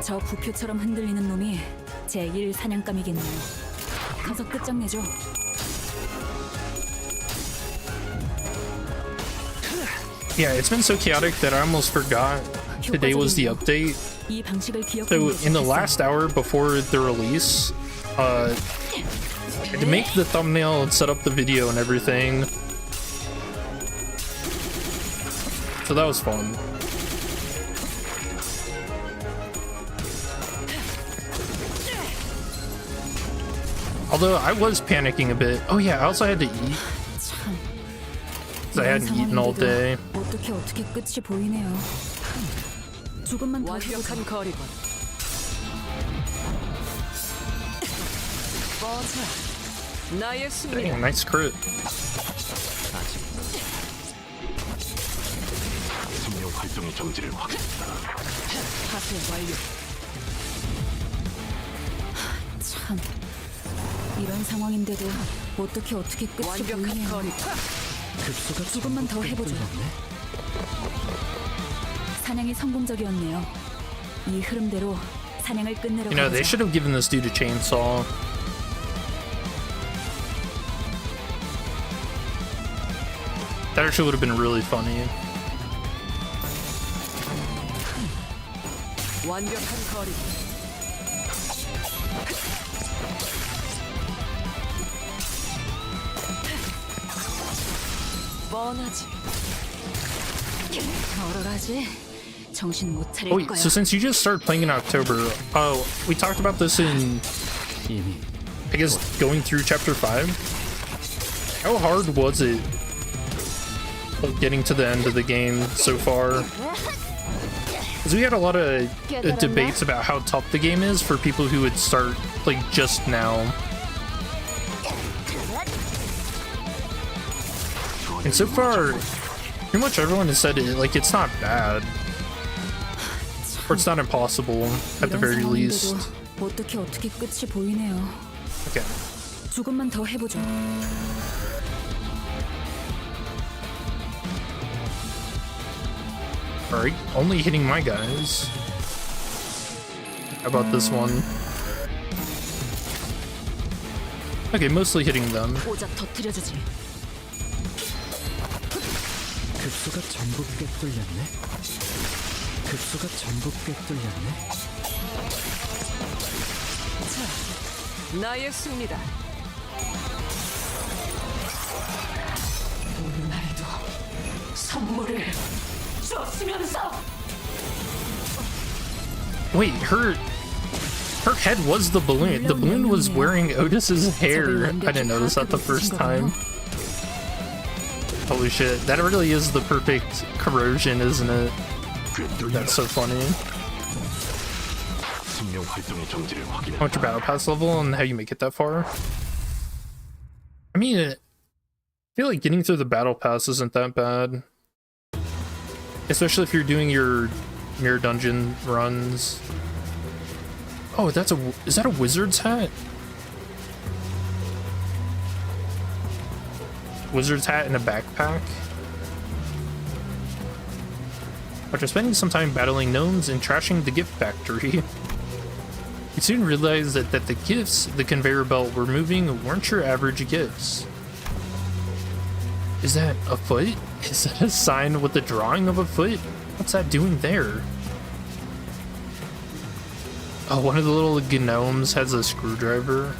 저 부표처럼 흔들리는 놈이 제1 사냥감이겠네요. 가서 끝장내죠. Yeah, it's been so chaotic that I almost forgot today was the update. 이 방식을 기억하는 So 게 in the 좋겠어요. last hour before the release, to make the thumbnail and set up the video and everything. So that was fun. Although I was panicking a bit. Oh yeah, I also had to eat. 참, 'Cause I hadn't eaten all day. 어떻게 끝이 보이네요. 조금만 더 완벽한 거리군. 뻗어. 나의 승리. Dang, nice crit. 생명 활동의 정지를 확인했다. 파쇄 완료. 참, 이런 상황인데도 어떻게 끝이 완벽한 보이네요. 거리. 급소가 조금만 더 해보죠. 사냥이 성공적이었네요. 이 흐름대로 사냥을 끝내러 You know, they 가보죠. should have given this dude a chainsaw. That actually would have been really funny. 완벽한 거리. 뻔하지. 얼얼하지? 정신 못 차릴 Oh, wait, 거야. so since you just started playing in October, oh, we talked about this in, 이미 I guess, going through chapter 5. How hard was it, like, getting to the end of the game so far? Because we had a lot of debates about how tough the game is for people who would start, like, just now. And so far, pretty much everyone has said it, like, it's not bad. Or it's not impossible, at the 이런 very least. 상황인데도 어떻게 끝이 보이네요. Okay. 조금만 더 해보죠. Alright, only hitting my guys. How about this one? Okay, mostly hitting them. 오작 터뜨려주지. 급소가 전부 꿰뚫렸네. 급소가 전부 꿰뚫렸네. 나의 승리다. 오늘날에도 선물을 줬으면서. Wait, her head was the balloon. The balloon was wearing Otis's hair. I didn't notice that the first time. Holy shit, that really is the perfect corrosion, isn't it? That's so funny. 생명 활동의 정지를 확인했다. How much your battle pass level and how you make it that far? I mean, I feel like getting through the battle pass isn't that bad. Especially if you're doing your mirror dungeon runs. Oh, is that a wizard's hat? Wizard's hat and a backpack? After spending some time battling gnomes and trashing the gift factory, you soon realized that the gifts the conveyor belt were moving weren't your average gifts. Is that a foot? Is that a sign with the drawing of a foot? What's that doing there? Oh, one of the little gnomes has a screwdriver.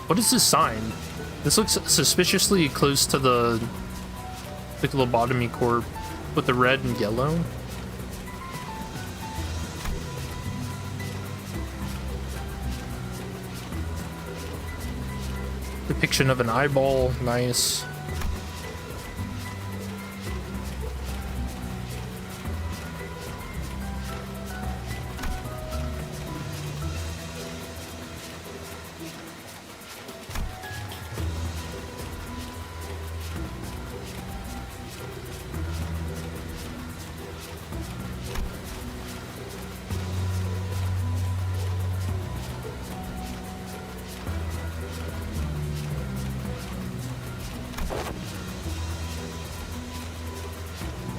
What is this sign? This looks suspiciously close to the lobotomy corp with the red and yellow. Depiction of an eyeball, nice.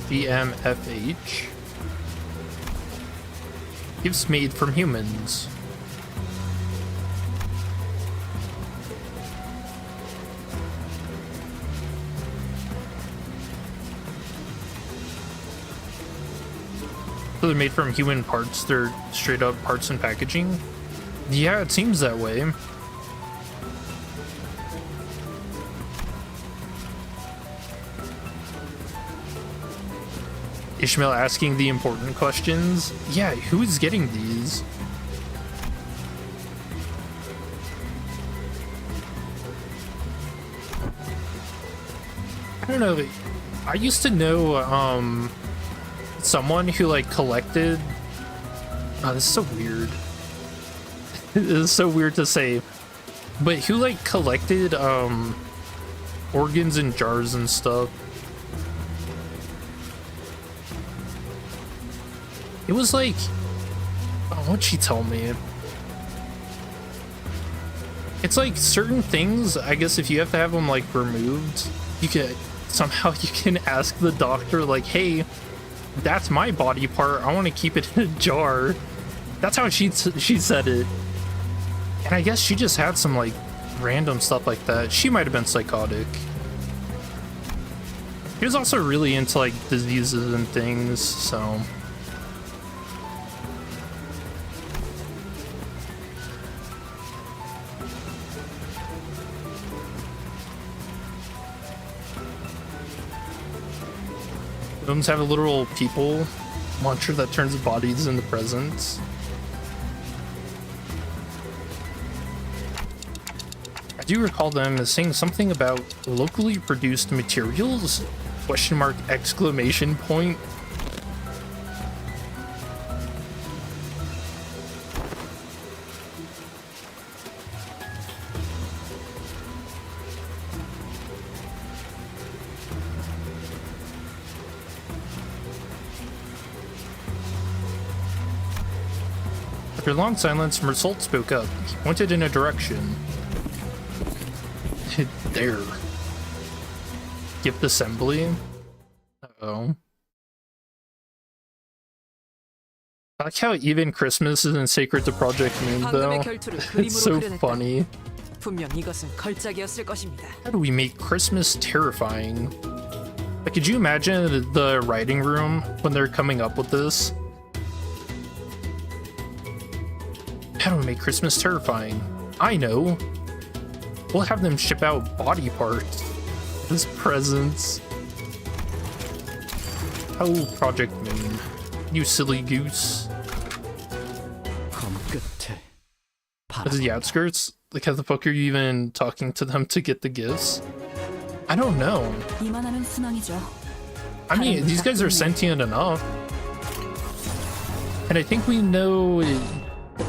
BMFH. Gifts made from humans. So they're made from human parts, they're straight up parts and packaging? Yeah, it seems that way. Ishmael asking the important questions. Yeah, who's getting these? I don't know. I used to know someone who like collected. Oh, this is so weird. This is so weird to say, but who like collected organs in jars and stuff. It was like Oh, what'd she tell me? It's like certain things, I guess if you have to have them like removed, you can somehow you can ask the doctor like, hey, that's my body part, I want to keep it in a jar. That's how she said it. And I guess she just had some like random stuff like that. She might have been psychotic. He was also really into like diseases and things, so. Rooms have a literal people launcher that turns bodies into presents. I do recall them as saying something about locally produced materials? Question mark, exclamation point. After a long silence, Mersault spoke up. He pointed in a direction. There. Gift assembly? Uh-oh. I like how even Christmas isn't sacred to Project Moon, though. 황금의 결투를 It's so 그림으로 그려냈다. funny. 분명 이것은 걸작이었을 것입니다. How do we make Christmas terrifying? Like, could you imagine the writing room when they're coming up with this? How do we make Christmas terrifying? I know. We'll have them ship out body parts as presents. Oh, Project Moon. You silly goose. 검 끝에 What is the outskirts? Like, how the fuck are you even talking to them to get the gifts? I don't know. 이만하면 순항이죠. I mean, these guys are sentient enough. And I think we know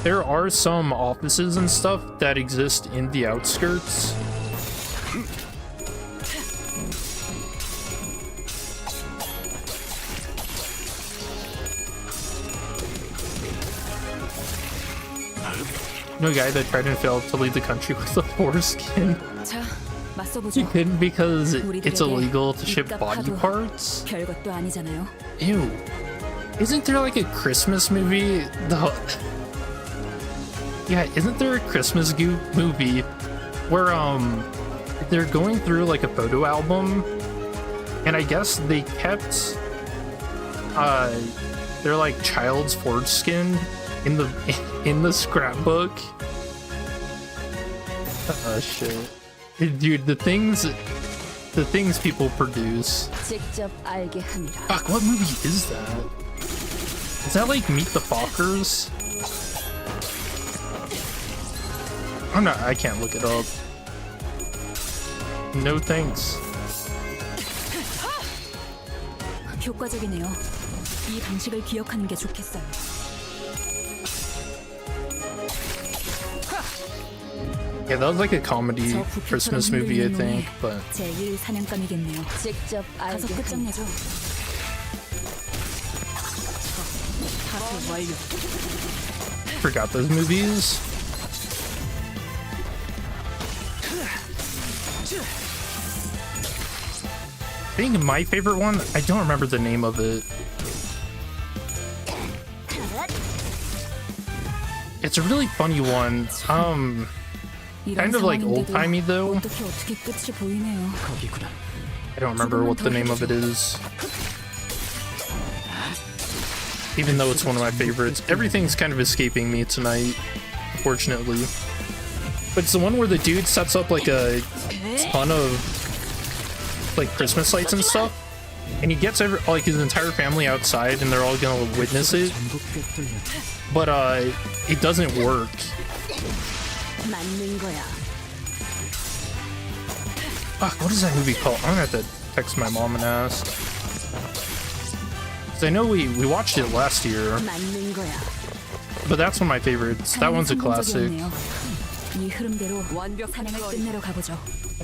there are some offices and stuff that exist in the outskirts. No guy that tried and failed to leave the country with a foreskin. 자, 맞서보죠. He couldn't because it's illegal to ship body parts. 별것도 아니잖아요. Ew. Isn't there like a Christmas movie? Yeah, isn't there a Christmas movie where they're going through like a photo album, and I guess they kept their like child's foreskin in the scrapbook. Oh shit. Dude, the things people produce. 직접 알게 함이라. Fuck, what movie is that? Is that like Meet the Fockers? I'm not, I can't look it up. No thanks. 효과적이네요. 이 방식을 기억하는 게 좋겠어요. Yeah, that was like a comedy 저 부캐처럼 Christmas movie, I 흔들리는 think, 놈이 but 제1 사냥감이겠네요. 직접 가서 알게 함이라. 끝장내죠. 파트 완료. forgot those movies. I think my favorite one, I don't remember the name of it. It's a really funny one. Kind of like old-timey though. 어떻게 끝이 보이네요. 거기구나. I don't remember what the name of it is. Even though it's one of my favorites. Everything's kind of escaping me tonight, fortunately. But it's the one where the dude sets up like a ton of like Christmas lights and stuff, and he gets like his entire family outside and they're all gonna witness it, 전부 꿰뚫렸네. but it doesn't work. 맞는 거야. Fuck, what is that movie called? I'm gonna have to text my mom and ask. 'Cause I know we watched it last year, 맞는 거야. but that's one of my favorites. That one's a classic. 이 흐름대로 완벽한 사냥을 거리. 끝내러 가보죠.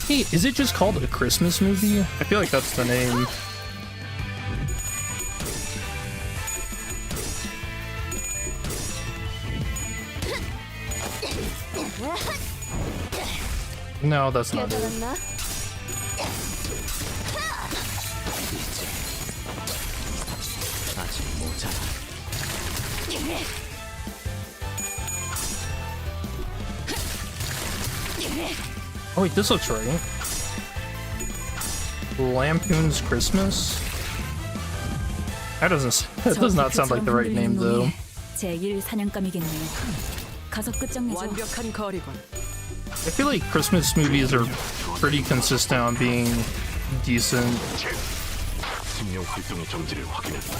Hey, is it just called A Christmas Movie? I feel like that's the name. No, that's not it. 깨달았나? 이제 아직 모자라. Oh wait, this looks right. Lampoon's Christmas? That does not sound like the right name though. 제1 사냥감이겠네요. 가서 끝장내죠. 완벽한 거리군. I feel like Christmas movies are pretty consistent on being decent. 생명 활동의 정지를 확인했다.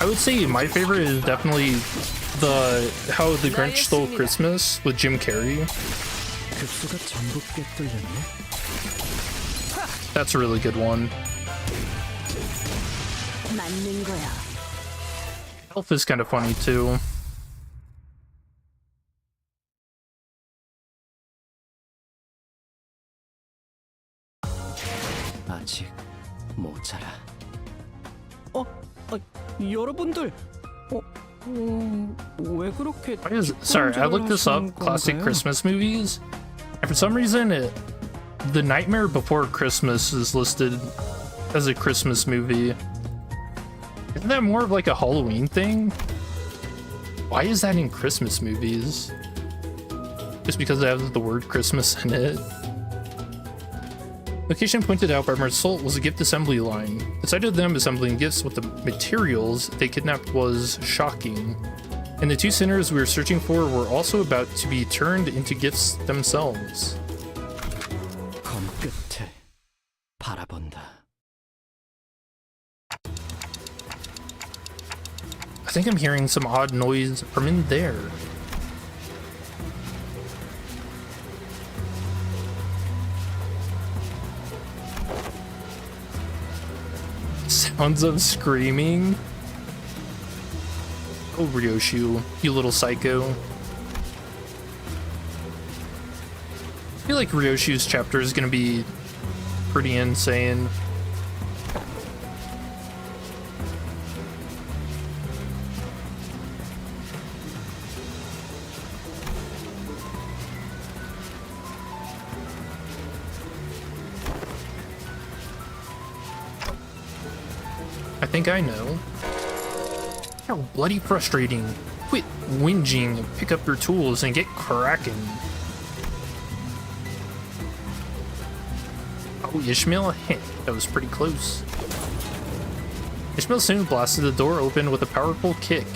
I would say my favorite is definitely the How the Grinch Stole Christmas with Jim Carrey. 급수가 전부 꿰뚫렸네. That's a really good one. 맞는 거야. Elf is kind of funny too. 아직 모자라. 여러분들, 왜 그렇게? Sorry, I looked this up. Classic Christmas movies, and for some reason, The Nightmare Before Christmas is listed as a Christmas movie. Isn't that more of like a Halloween thing? Why is that in Christmas movies? Just because it has the word Christmas in it. Location pointed out by Marcel was a gift assembly line. The sight of them assembling gifts with the materials they kidnapped was shocking. And the two sinners we were searching for were also about to be turned into gifts themselves. 검 끝에 바라본다. I think I'm hearing some odd noise from in there. Sounds of screaming. Oh, Ryoshu, you little psycho. I feel like Ryoshu's chapter is gonna be pretty insane. I think I know. How bloody frustrating. Quit whinging, pick up your tools, and get cracking. Oh, Ishmael? Heh, that was pretty close. Ishmael soon blasted the door open with a powerful kick.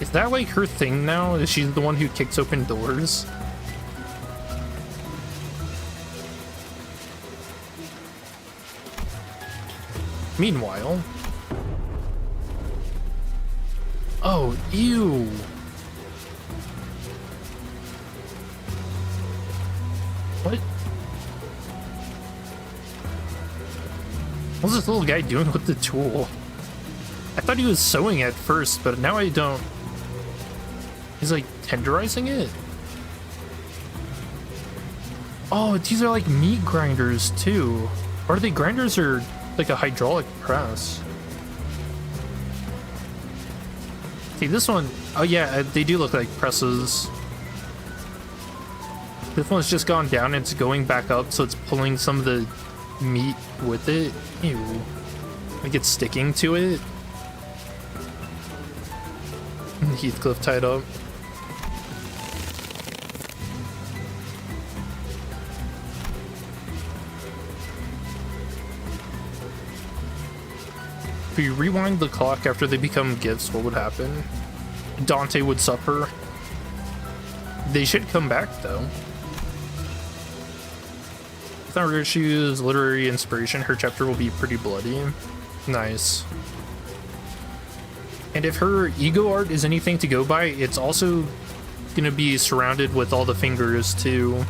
Is that like her thing now? Is she the one who kicks open doors? Meanwhile... Oh, ew! What? What's this little guy doing with the tool? I thought he was sewing at first, but now I don't. He's like tenderizing it? Oh, these are like meat grinders too. Or are they grinders or like a hydraulic press? See, this one, oh yeah, they do look like presses. This one's just gone down and it's going back up, so it's pulling some of the meat with it. Ew. Like it's sticking to it. Heathcliff tied up. If you rewind the clock after they become gifts, what would happen? Dante would suffer. They should come back though. Without Rishu's literary inspiration, her chapter will be pretty bloody. Nice. And if her ego art is anything to go by, it's also gonna be surrounded with all the fingers too.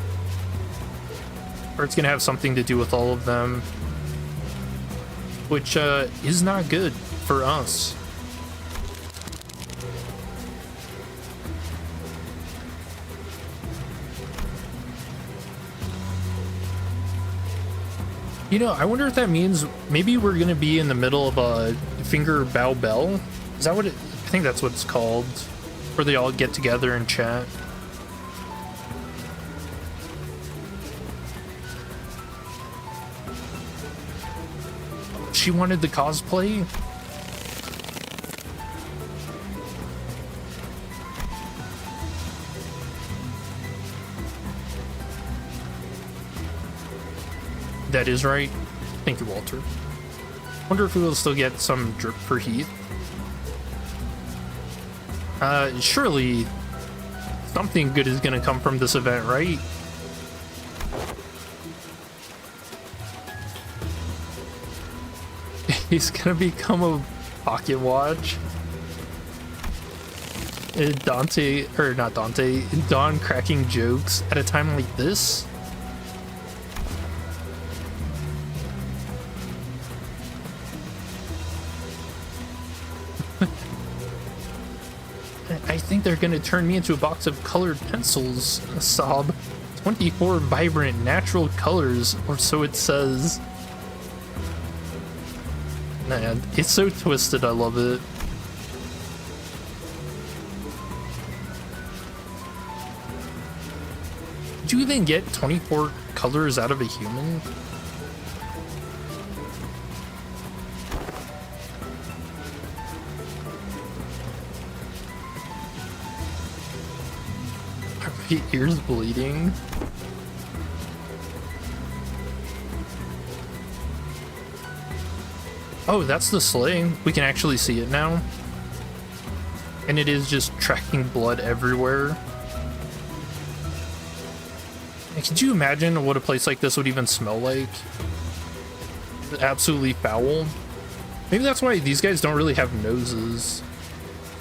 Or it's gonna have something to do with all of them. Which is not good for us. You know, I wonder if that means maybe we're gonna be in the middle of a finger bow bell. Is that what it? I think that's what it's called. Where they all get together and chat. she wanted the cosplay? That is right. Thank you, Walter. Wonder if we will still get some drip for Heath. Surely something good is gonna come from this event, right? He's gonna become a pocket watch. Dante, or not Dante, Don cracking jokes at a time like this? I think they're gonna turn me into a box of colored pencils, sob. 24 vibrant natural colors, or so it says. Man, it's so twisted, I love it. Did you even get 24 colors out of a human? Are my ears bleeding? Oh, that's the sleigh. We can actually see it now. And it is just tracking blood everywhere. And could you imagine what a place like this would even smell like? Absolutely foul. Maybe that's why these guys don't really have noses.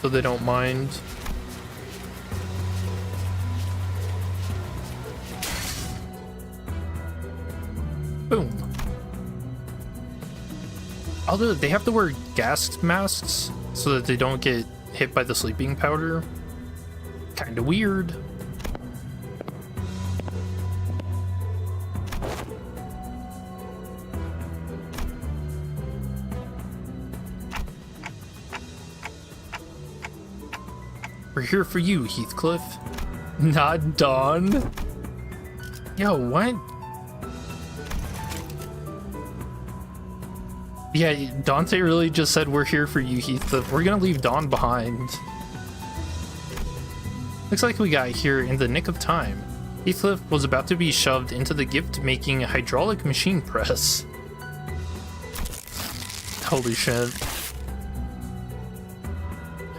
So they don't mind. Boom. Although they have to wear gas masks so that they don't get hit by the sleeping powder. Kinda weird. We're here for you, Heathcliff. Not Dawn. Yo, what? Yeah, Dante really just said we're here for you, Heathcliff. We're gonna leave Dawn behind. Looks like we got here in the nick of time. Heathcliff was about to be shoved into the gift-making hydraulic machine press. Holy shit.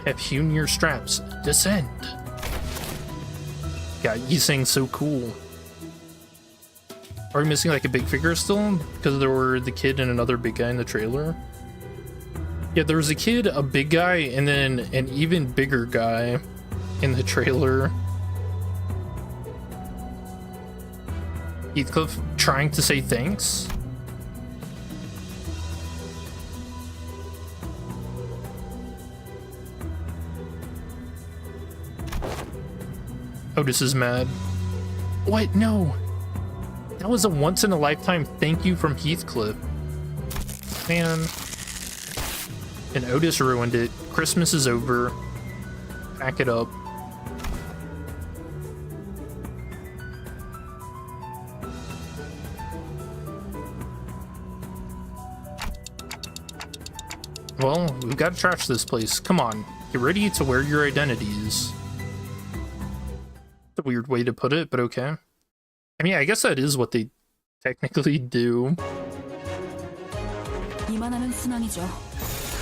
Have hewn your straps. Descend. Yeah, he's saying so cool. Are we missing like a big figure still? Because there were the kid and another big guy in the trailer. Yeah, there was a kid, a big guy, and then an even bigger guy in the trailer. Heathcliff trying to say thanks. Otis is mad. What? No. That was a once-in-a-lifetime thank you from Heathcliff. Man. And Otis ruined it. Christmas is over. Pack it up. Well, we've got to trash this place. Come on. Get ready to wear your identities. A weird way to put it, but okay. I mean, I guess that is what they technically do. 이만하면 순항이죠.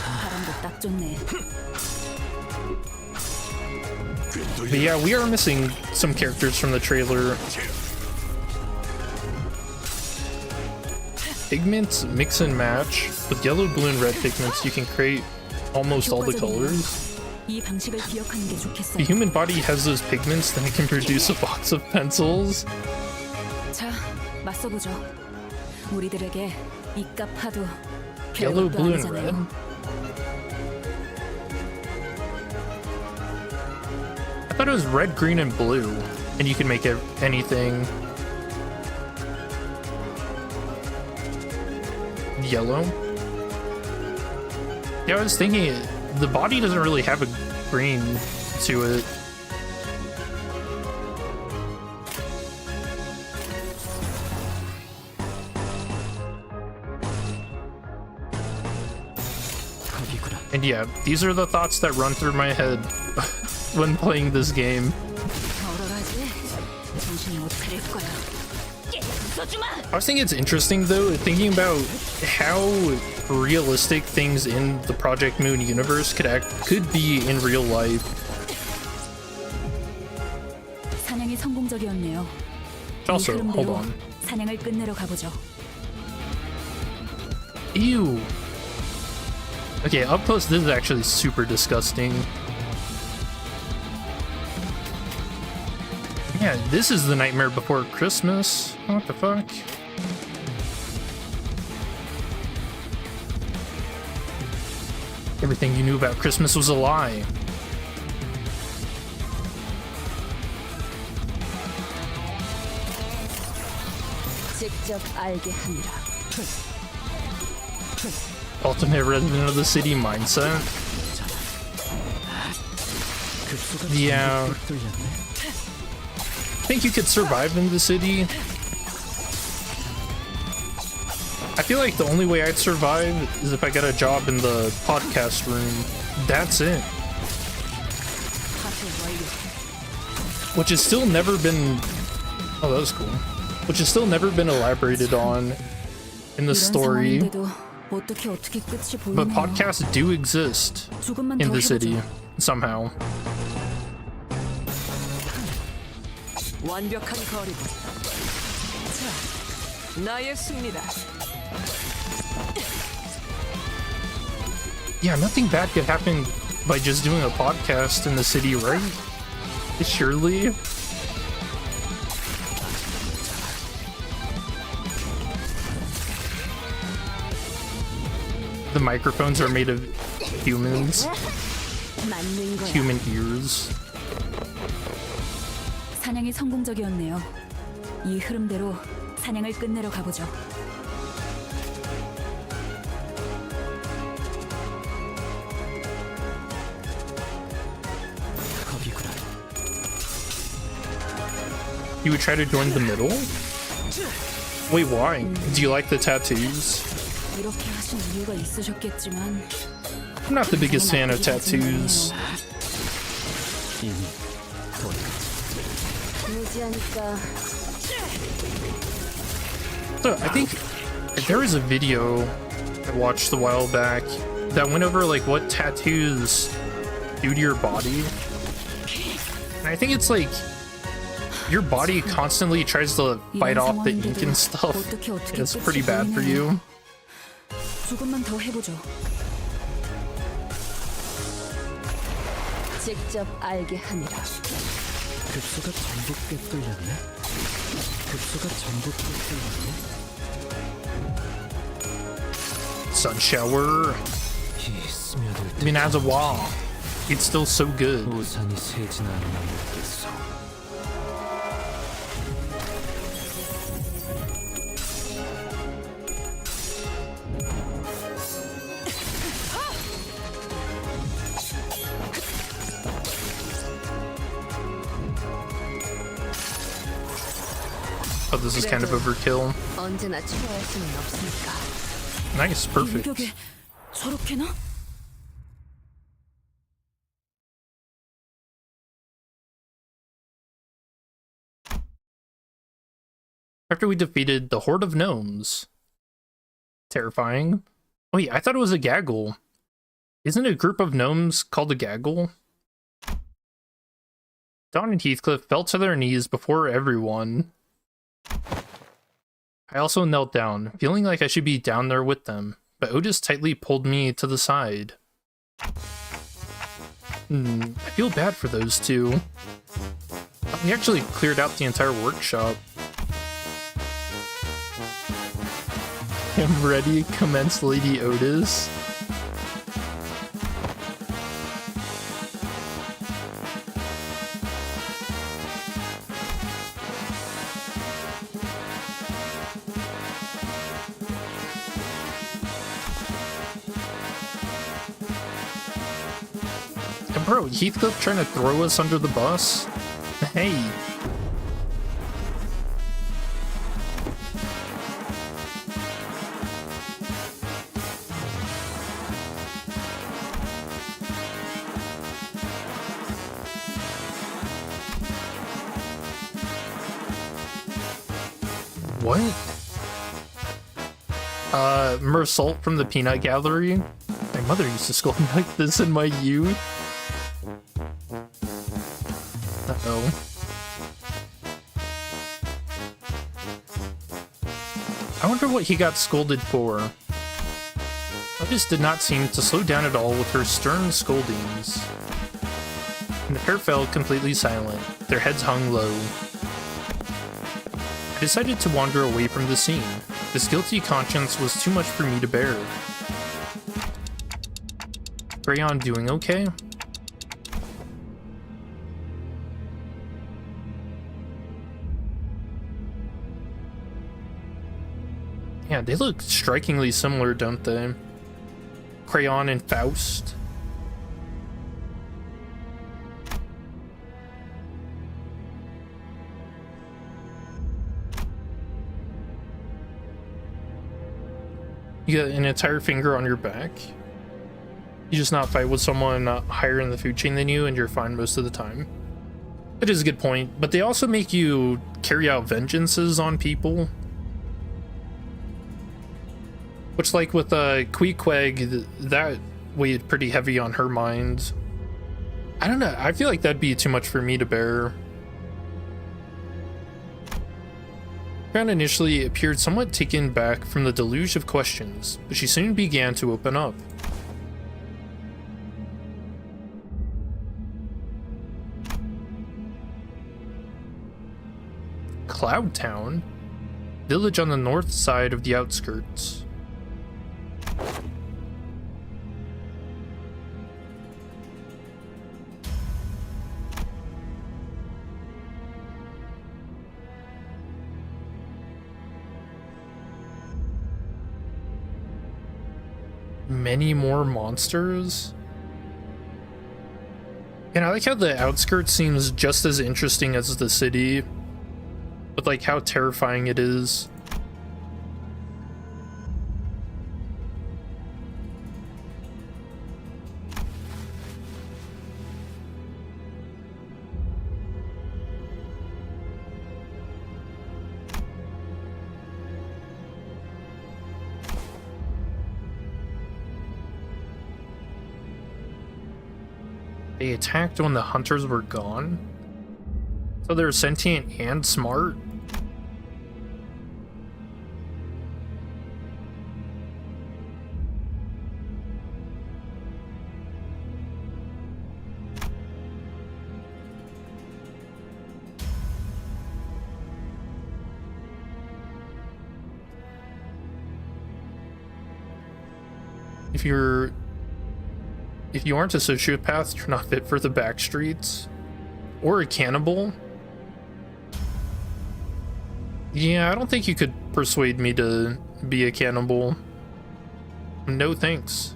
바람도 딱 좋네. But yeah, we are missing some characters from the trailer. Pigments mix and match. With yellow, blue, and red pigments, you can create almost all the colors. 이 방식을 기억하는 게 The 좋겠어요. human body has those pigments, then it can produce a box of pencils. 자, 맞서보죠. 우리들에게 이깟 파도 Yellow, 별것도 blue, and red. 아니잖아요. I thought it was red, green, and blue, and you can make it anything. Yellow. Yeah, I was thinking the body doesn't really have a green to it. Yeah, these are the thoughts that run through my head when playing this game. 얼얼하지? 정신 못 차릴 거야. 웃어주마! I was thinking it's interesting though, thinking about how realistic things in the Project Moon universe could be in real life. 사냥이 성공적이었네요. Also, 이 hold 흐름대로 on. 사냥을 끝내러 가보죠. Ew. Okay, up close, this is actually super disgusting. Yeah, this is the Nightmare Before Christmas. What the fuck? Everything you knew about Christmas was a lie. 직접 알게 하니라. Ultimate resident of the city mindset. 급소가 Yeah. 전복 꿰뚫렸네. Think you could survive in the city? I feel like the only way I'd survive is if I got a job in the podcast room. That's it. Which has still never been... Oh, that was cool. Which has still never been elaborated on in the 이런 story. 상황인데도 어떻게 끝이 But 보이네요. podcasts do exist 조금만 in 더 the 해보죠. city, somehow. 완벽한 거리다. 자, 나의 승리다. Yeah, nothing bad could happen by just doing a podcast in the city, right? Surely. The microphones are made of humans, 맞는 거야. human ears. 사냥이 성공적이었네요. 이 흐름대로 사냥을 끝내러 가보죠. 겁이구나. You would try to join the middle? Wait, why? Do you like the tattoos? 이렇게 하신 이유가 있으셨겠지만 I'm not the biggest fan of tattoos. 이미 무지하니까 So I think there was a video I watched a while back that went over like what tattoos do to your body. And I think it's like your body constantly tries to bite off the ink and stuff. It's pretty bad for you. 조금만 더 해보죠. 직접 알게 하니라. 급소가 전복 꿰뚫렸네. 급소가 전복 꿰뚫렸네. Sun shower. 이 스며들 I mean, as a wall, it's still so good. 우산이 새진 않나 모르겠어. Oh, this is kind of overkill. 언제나 추워할 수는 없으니까. Nice, perfect. 인격에 저렇게나? After we defeated the Horde of Gnomes. Terrifying. Wait, I thought it was a gaggle. Isn't a group of gnomes called a gaggle? Dawn and Heathcliff fell to their knees before everyone. I also knelt down, feeling like I should be down there with them, but Otis tightly pulled me to the side. I feel bad for those two. We actually cleared out the entire workshop. I'm ready, commenced Lady Otis. And bro, Heathcliff trying to throw us under the bus? Hey. What? Mersault from the Peanut Gallery. My mother used to scold me like this in my youth. Uh-oh. I wonder what he got scolded for. Otis did not seem to slow down at all with her stern scoldings. And the pair fell completely silent, their heads hung low. I decided to wander away from the scene. This guilty conscience was too much for me to bear. Crayon doing okay? Yeah, they look strikingly similar, don't they? Crayon and Faust. You got an entire finger on your back. You just not fight with someone higher in the food chain than you, and you're fine most of the time. It is a good point, but they also make you carry out vengeances on people. Which, like with Queequeg, that weighed pretty heavy on her mind. I don't know, I feel like that'd be too much for me to bear. Crown initially appeared somewhat taken back from the deluge of questions, but she soon began to open up. Cloud Town? Village on the north side of the outskirts. Many more monsters? And I like how the outskirts seems just as interesting as the city, with like how terrifying it is. They attacked when the hunters were gone? So they're sentient and smart? If you aren't a sociopath, you're not fit for the back streets. Or a cannibal. Yeah, I don't think you could persuade me to be a cannibal. No thanks.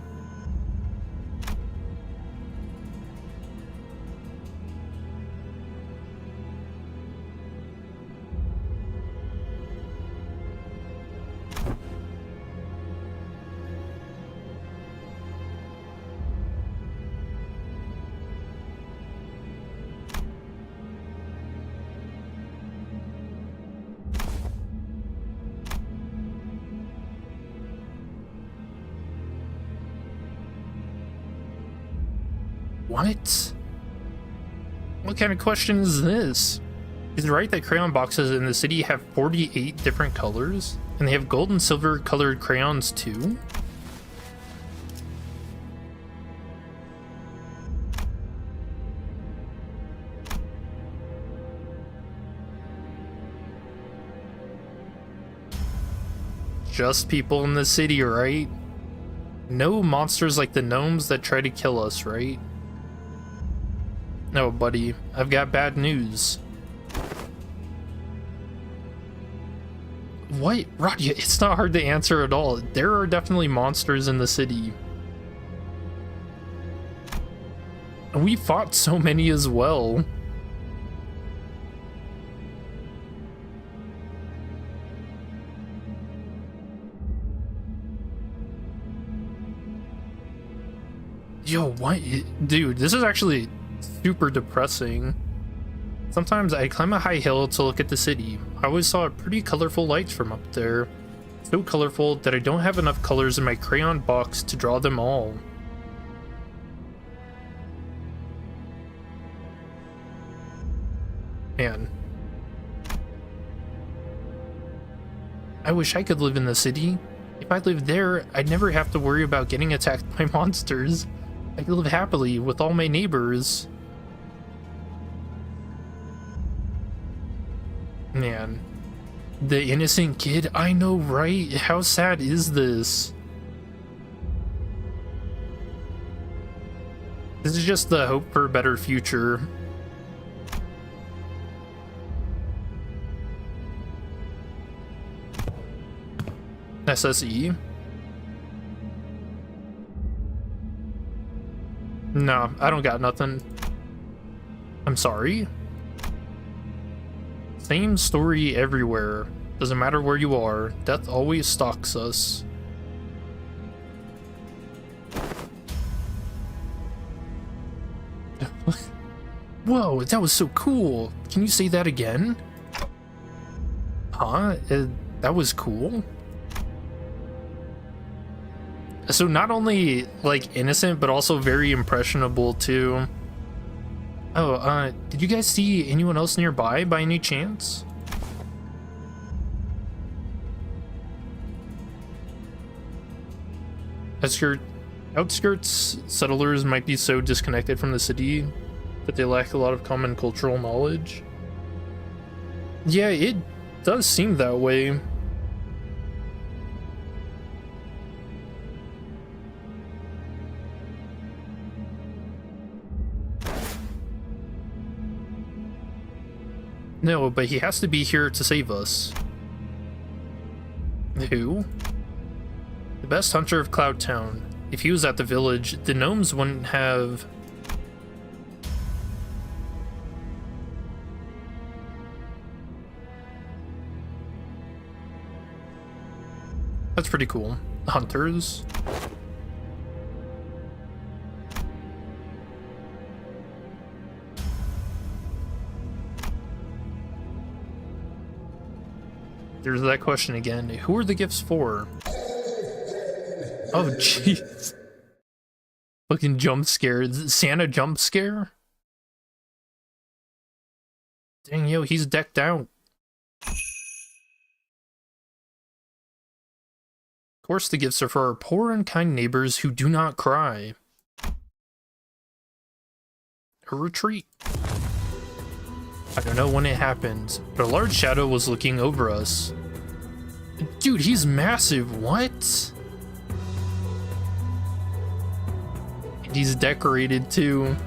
What? What kind of question is this? Is it right that crayon boxes in the city have 48 different colors? And they have gold and silver colored crayons too? Just people in the city, right? No monsters like the gnomes that try to kill us, right? No, buddy, I've got bad news. What? Roddy, it's not hard to answer at all. There are definitely monsters in the city. And we fought so many as well. Yo, what? Dude, this is actually super depressing. Sometimes I'd climb a high hill to look at the city. I always saw pretty colorful lights from up there. So colorful that I don't have enough colors in my crayon box to draw them all. Man. I wish I could live in the city. If I lived there, I'd never have to worry about getting attacked by monsters. I could live happily with all my neighbors. Man. The innocent kid? I know, right? How sad is this? This is just the hope for a better future. SSE? No, I don't got nothing. I'm sorry. Same story everywhere. Doesn't matter where you are, death always stalks us. Whoa, that was so cool. Can you say that again? Huh? That was cool. So not only like innocent, but also very impressionable too. Oh, did you guys see anyone else nearby by any chance? Outskirts settlers might be so disconnected from the city that they lack a lot of common cultural knowledge. Yeah, it does seem that way. No, but he has to be here to save us. Who? The best hunter of Cloud Town. If he was at the village, the gnomes wouldn't have... That's pretty cool. Hunters. There's that question again. Who are the gifts for? Oh, jeez. Fucking jump scare. Is it Santa jump scare? Dang, yo, he's decked out. Of course, the gifts are for our poor and kind neighbors who do not cry. A retreat. I don't know when it happened, but a large shadow was looking over us. Dude, he's massive. What? And he's decorated too.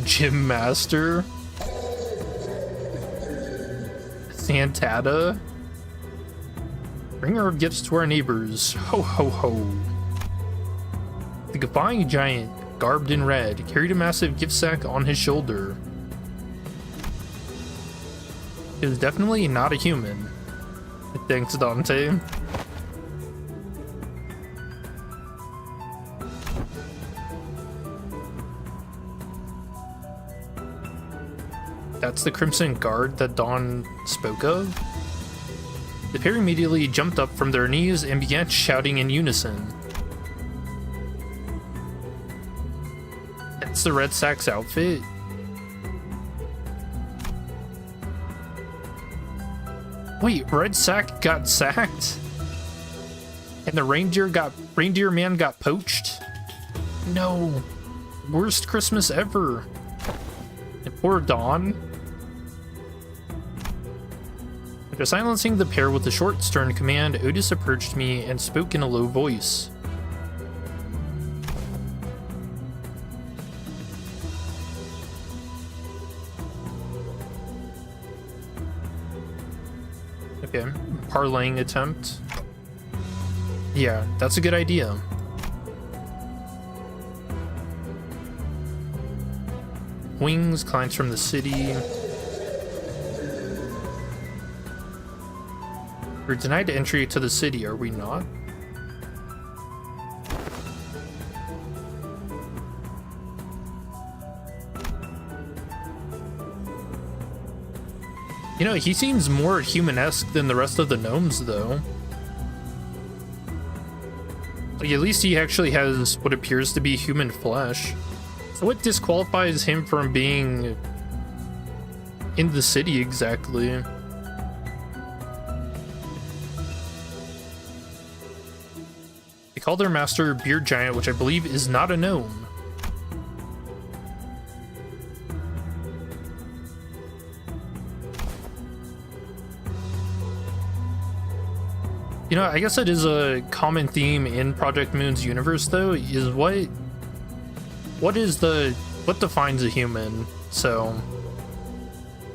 Gym Master. Santata. Bringer of gifts to our neighbors. Ho ho ho. The defying giant, garbed in red, carried a massive gift sack on his shoulder. It was definitely not a human. Thanks, Dante. That's the Crimson Guard that Dawn spoke of? The pair immediately jumped up from their knees and began shouting in unison. That's the Red Sack's outfit? Wait, Red Sack got sacked? And the reindeer man got poached? No. Worst Christmas ever. And poor Dawn. After silencing the pair with a short, stern command, Otis approached me and spoke in a low voice. Okay, parlaying attempt. Yeah, that's a good idea. Wings, clients from the city. We're denied entry to the city, are we not? You know, he seems more human-esque than the rest of the gnomes, though. Like, at least he actually has what appears to be human flesh. So what disqualifies him from being in the city exactly? They call their master Beard Giant, which I believe is not a gnome. You know, I guess it is a common theme in Project Moon's universe, though, is what defines a human? So,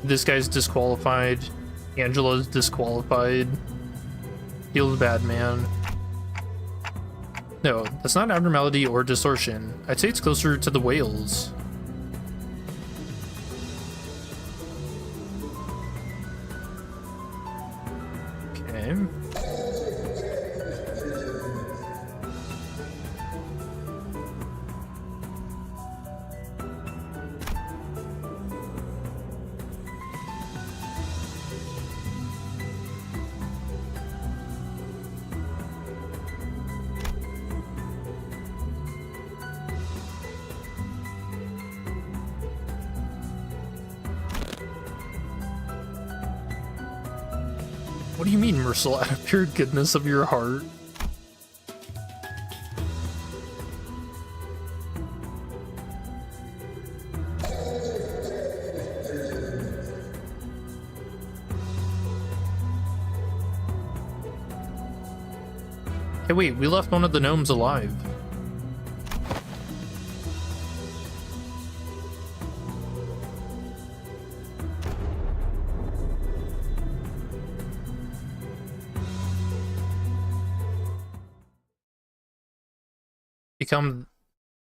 this guy's disqualified, Angela's disqualified, feels bad, man. No, that's not abnormality or distortion. I'd say it's closer to the whales. Okay. What do you mean, Mercil, out of pure goodness of your heart? Hey, wait, we left one of the gnomes alive.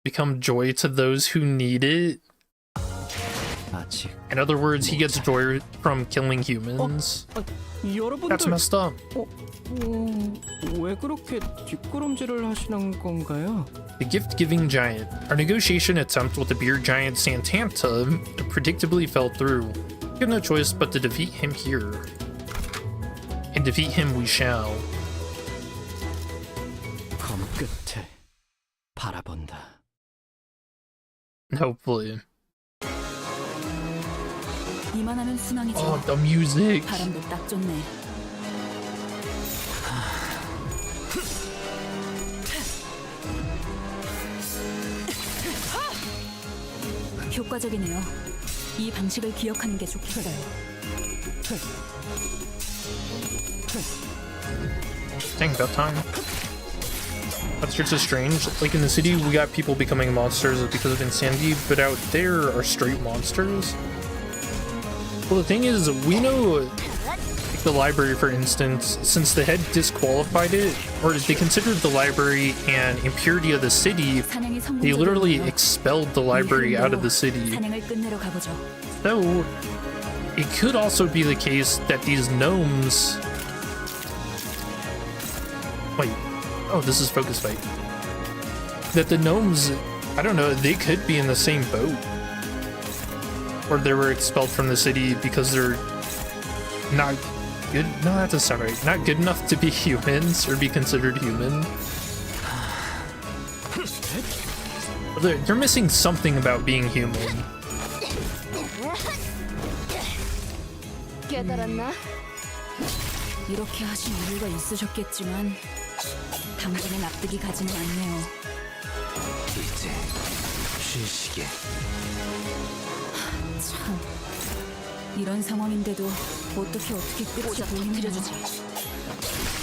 Become joy to those who need it. 아직 In other words, he gets joy from killing humans. That's messed up. 왜 그렇게 뒷걸음질을 하시는 건가요? The gift-giving giant. Our negotiation attempt with the beard giant Santanta predictably fell through. We have no choice but to defeat him here. And defeat him we shall. 검 끝을 바라본다. Hopefully. 이만하면 순항이죠. Oh, the music. 바람도 딱 좋네. 효과적이네요. 이 방식을 기억하는 게 좋겠어요. Dang, about time. That's just so strange. Like in the city, we got people becoming monsters because of insanity, but out there are straight monsters. Well, the thing is, we know, like the library, for instance, since the head disqualified it, or they considered the library an impurity of the city, they literally expelled the library out of the city. 사냥을 끝내러 가보죠. So, it could also be the case that these gnomes... Wait. Oh, this is focus fight. That the gnomes, I don't know, they could be in the same boat. Or they were expelled from the city because they're not good. No, that doesn't sound right. Not good enough to be humans or be considered human. They're missing something about being human. 깨달았나? 이렇게 하신 이유가 있으셨겠지만 당장에 납득이 가지는 않네요. 이제 쉬시게. 참, 이런 상황인데도 어떻게 끝이 보이네요.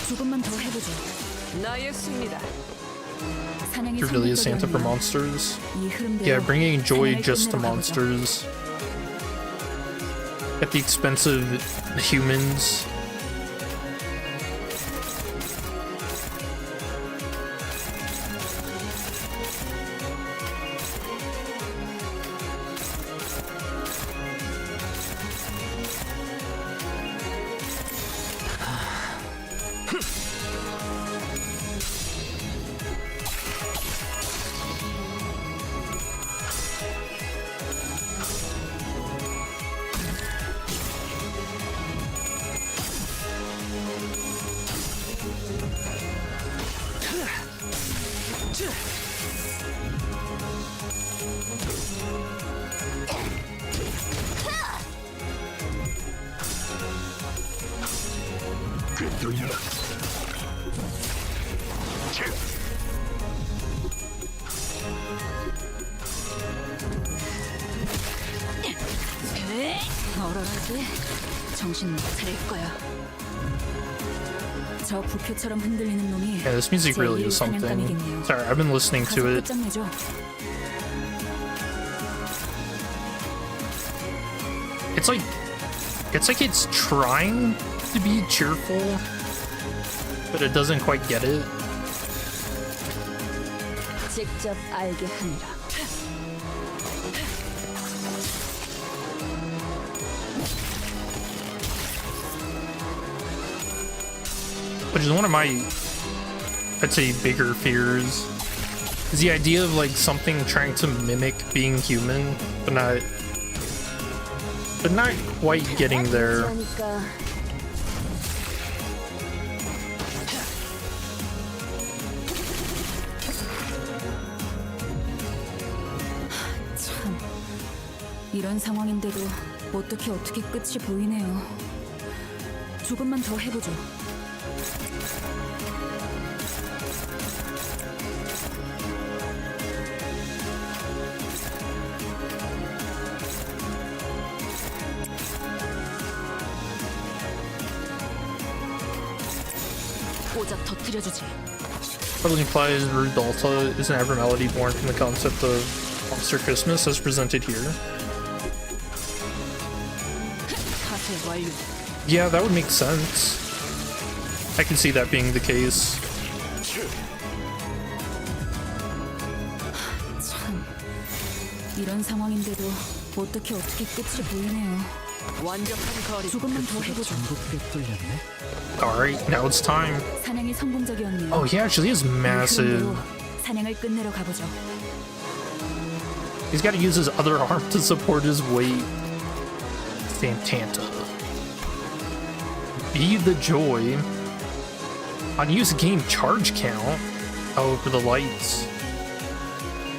조금만 더 해보죠. 나의 승리다. 사냥이 You're really a Santa for 성공적이라면 monsters? 이 흐름대로 Yeah, bringing joy 사냥을 just to 끝내러 가보죠. monsters. At the expense of humans. 보여드린다. 얼얼하지? 정신 못 차릴 거야. 저 부표처럼 흔들리는 놈이 Yeah, this music really is something. 사냥감이겠네요. Sorry, I've been listening 가서 to it. 끝장내죠. It's like it's trying to be cheerful, but it doesn't quite get it. 직접 알게 하니라. Which is one of my, I'd say, bigger fears, is the idea of like something trying to mimic being human, but not quite getting there. 하니까 참, 이런 상황인데도 어떻게 끝이 보이네요. 조금만 더 해보죠. 오작 터뜨려주지. Probably implies Rudolpha is an abnormality born from the concept of Monster Christmas as presented here. 사세 완료. Yeah, that would make sense. I can see that being the case. 참, 이런 상황인데도 어떻게 끝이 보이네요. 완벽한 거리. 조금만 더 해보죠. 전국에 뚫렸네. Alright, now it's time. 사냥이 성공적이었네요. Oh, he actually is massive. 그대로 사냥을 끝내러 가보죠. He's got to use his other arm to support his weight. Santanta. Be the joy. On use gain charge count. Oh, for the lights.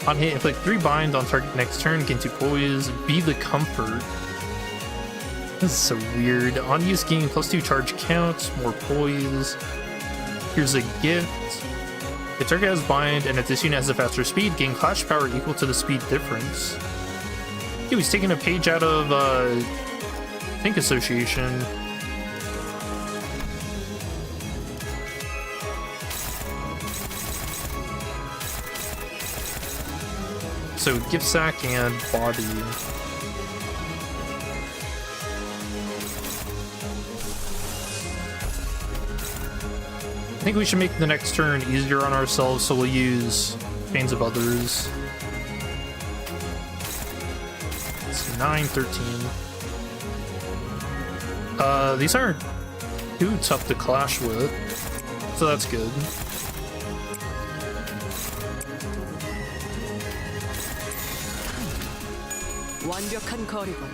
On hit, inflict 3 bind on target next turn, gain 2 poise. Be the comfort. This is so weird. On use gain +2 charge count, more poise. Here's a gift. The target has bind, and if this unit has a faster speed, gain clash power equal to the speed difference. He was taking a page out of Think Association. So gift sack and body. I think we should make the next turn easier on ourselves, so we'll use Chains of Others. It's 9, 13. These aren't too tough to clash with, so that's good. 완벽한 거리군.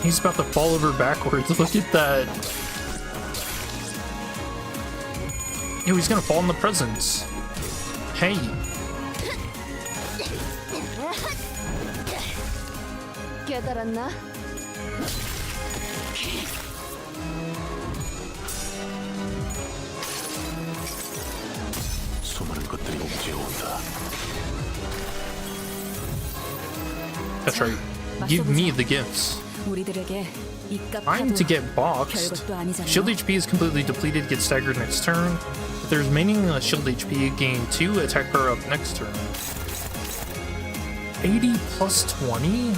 He's about to fall over backwards. Look at that. Ew, he's gonna fall in the presence. Hey. 깨달았나? 수많은 것들이 옥죄어온다. That's right. Give me the gifts. 우리들에게 이깟 I'm to get boxed. 별것도 아니잖아요. Shield HP is completely depleted, gets staggered next turn. If there's remaining shield HP, gain 2 attack power up next turn. 80 plus 20?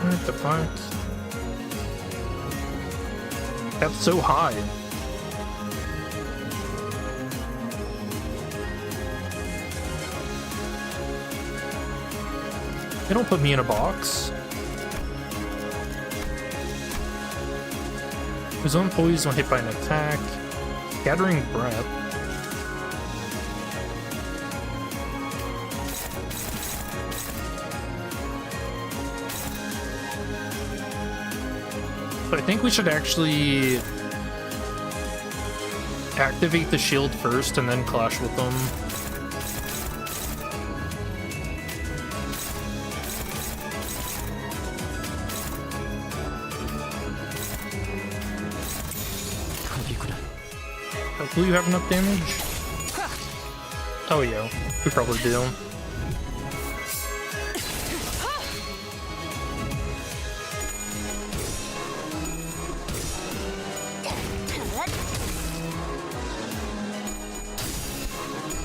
What the fuck? That's so high. They don't put me in a box. His own poise when hit by an attack. Scattering breath. But I think we should actually activate the shield first and then clash with them. 거기구나. Hopefully you have enough damage. Oh yeah, we probably do.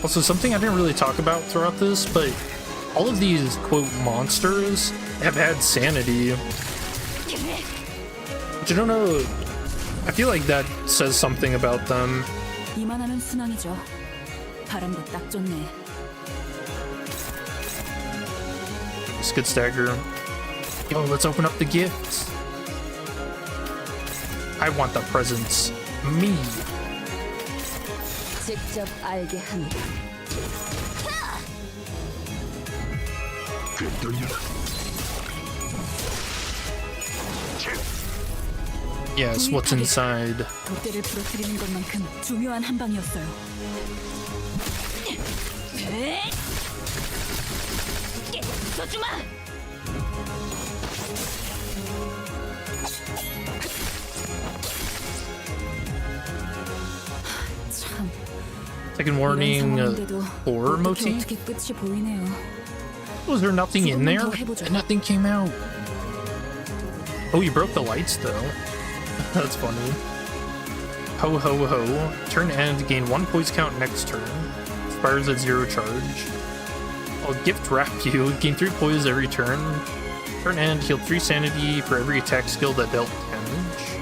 Also, something I didn't really talk about throughout this, but all of these, quote, monsters have had sanity. Which I don't know, I feel like that says something about them. 이만하면 순항이죠. 바람도 딱 좋네. It's a good stagger. Yo, let's open up the gifts. I want the presents. Me. 직접 알게 합니다. Yes, what's inside? 돛대를 부러뜨리는 것만큼 중요한 한 방이었어요. 쏘주마. 참. Second 이런 warning, 상황인데도 horror 어떻게 motif? 어떻게 끝이 보이네요. Was there nothing in there? 조금만 더 해보죠. Nothing came out. Oh, you broke the lights though. That's funny. Ho ho ho. Turn end, gain 1 poise count next turn. Expires at 0 charge. I'll gift wrap you. Gain 3 poise every turn. Turn end, heal 3 sanity for every attack skill that dealt damage.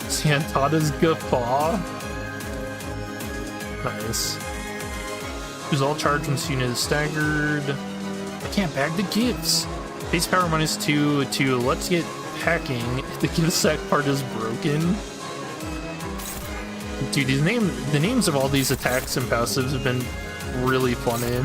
Santata's Guffaw. Nice. Use all charge once unit is staggered. I can't bag the gifts. Base power -2 to let's get hacking. The gift sack part is broken. Dude, the names of all these attacks and passives have been really funny.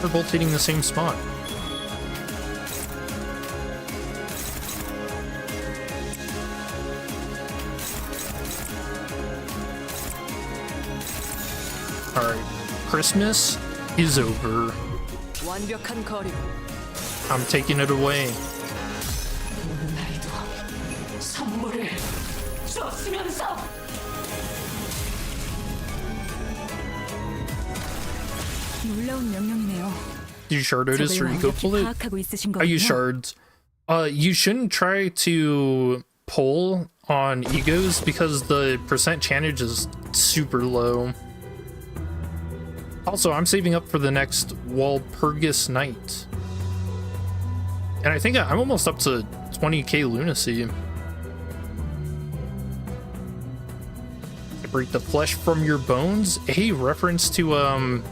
They're both hitting the same spot. Alright, Christmas is over. 완벽한 거리. I'm taking it away. 나이도 선물을 줬으면서. 놀라운 명령이네요. Did you shard Otis or 적을 eco 완벽히 pull it? 파악하고 있으신 I use 거군요. shards. You shouldn't try to pull on egos because the percent chantage is super low. Also, I'm saving up for the next Walpurgis Night. And I think I'm almost up to 20k lunacy. Separate the flesh from your bones. A reference to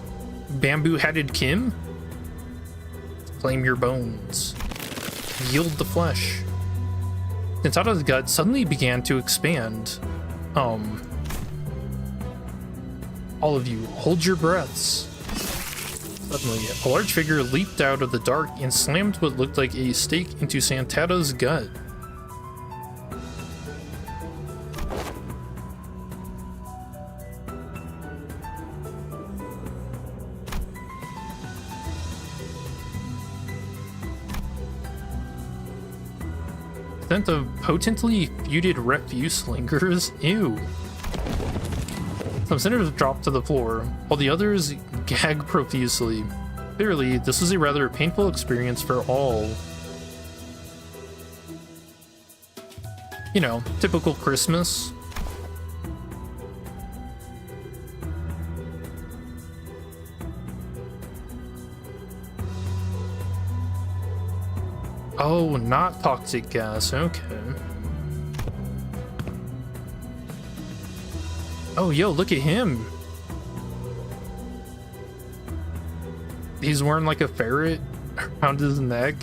bamboo-hatted Kim. Claim your bones. Yield the flesh. Santata's gut suddenly began to expand. All of you, hold your breaths. Suddenly, a large figure leaped out of the dark and slammed what looked like a stake into Santata's gut. Scent of potently feuded refuse lingers. Ew. Some senators dropped to the floor, while the others gagged profusely. Clearly, this was a rather painful experience for all. You know, typical Christmas. Oh, not toxic gas, okay. Oh, yo, look at him. He's wearing like a ferret around his neck.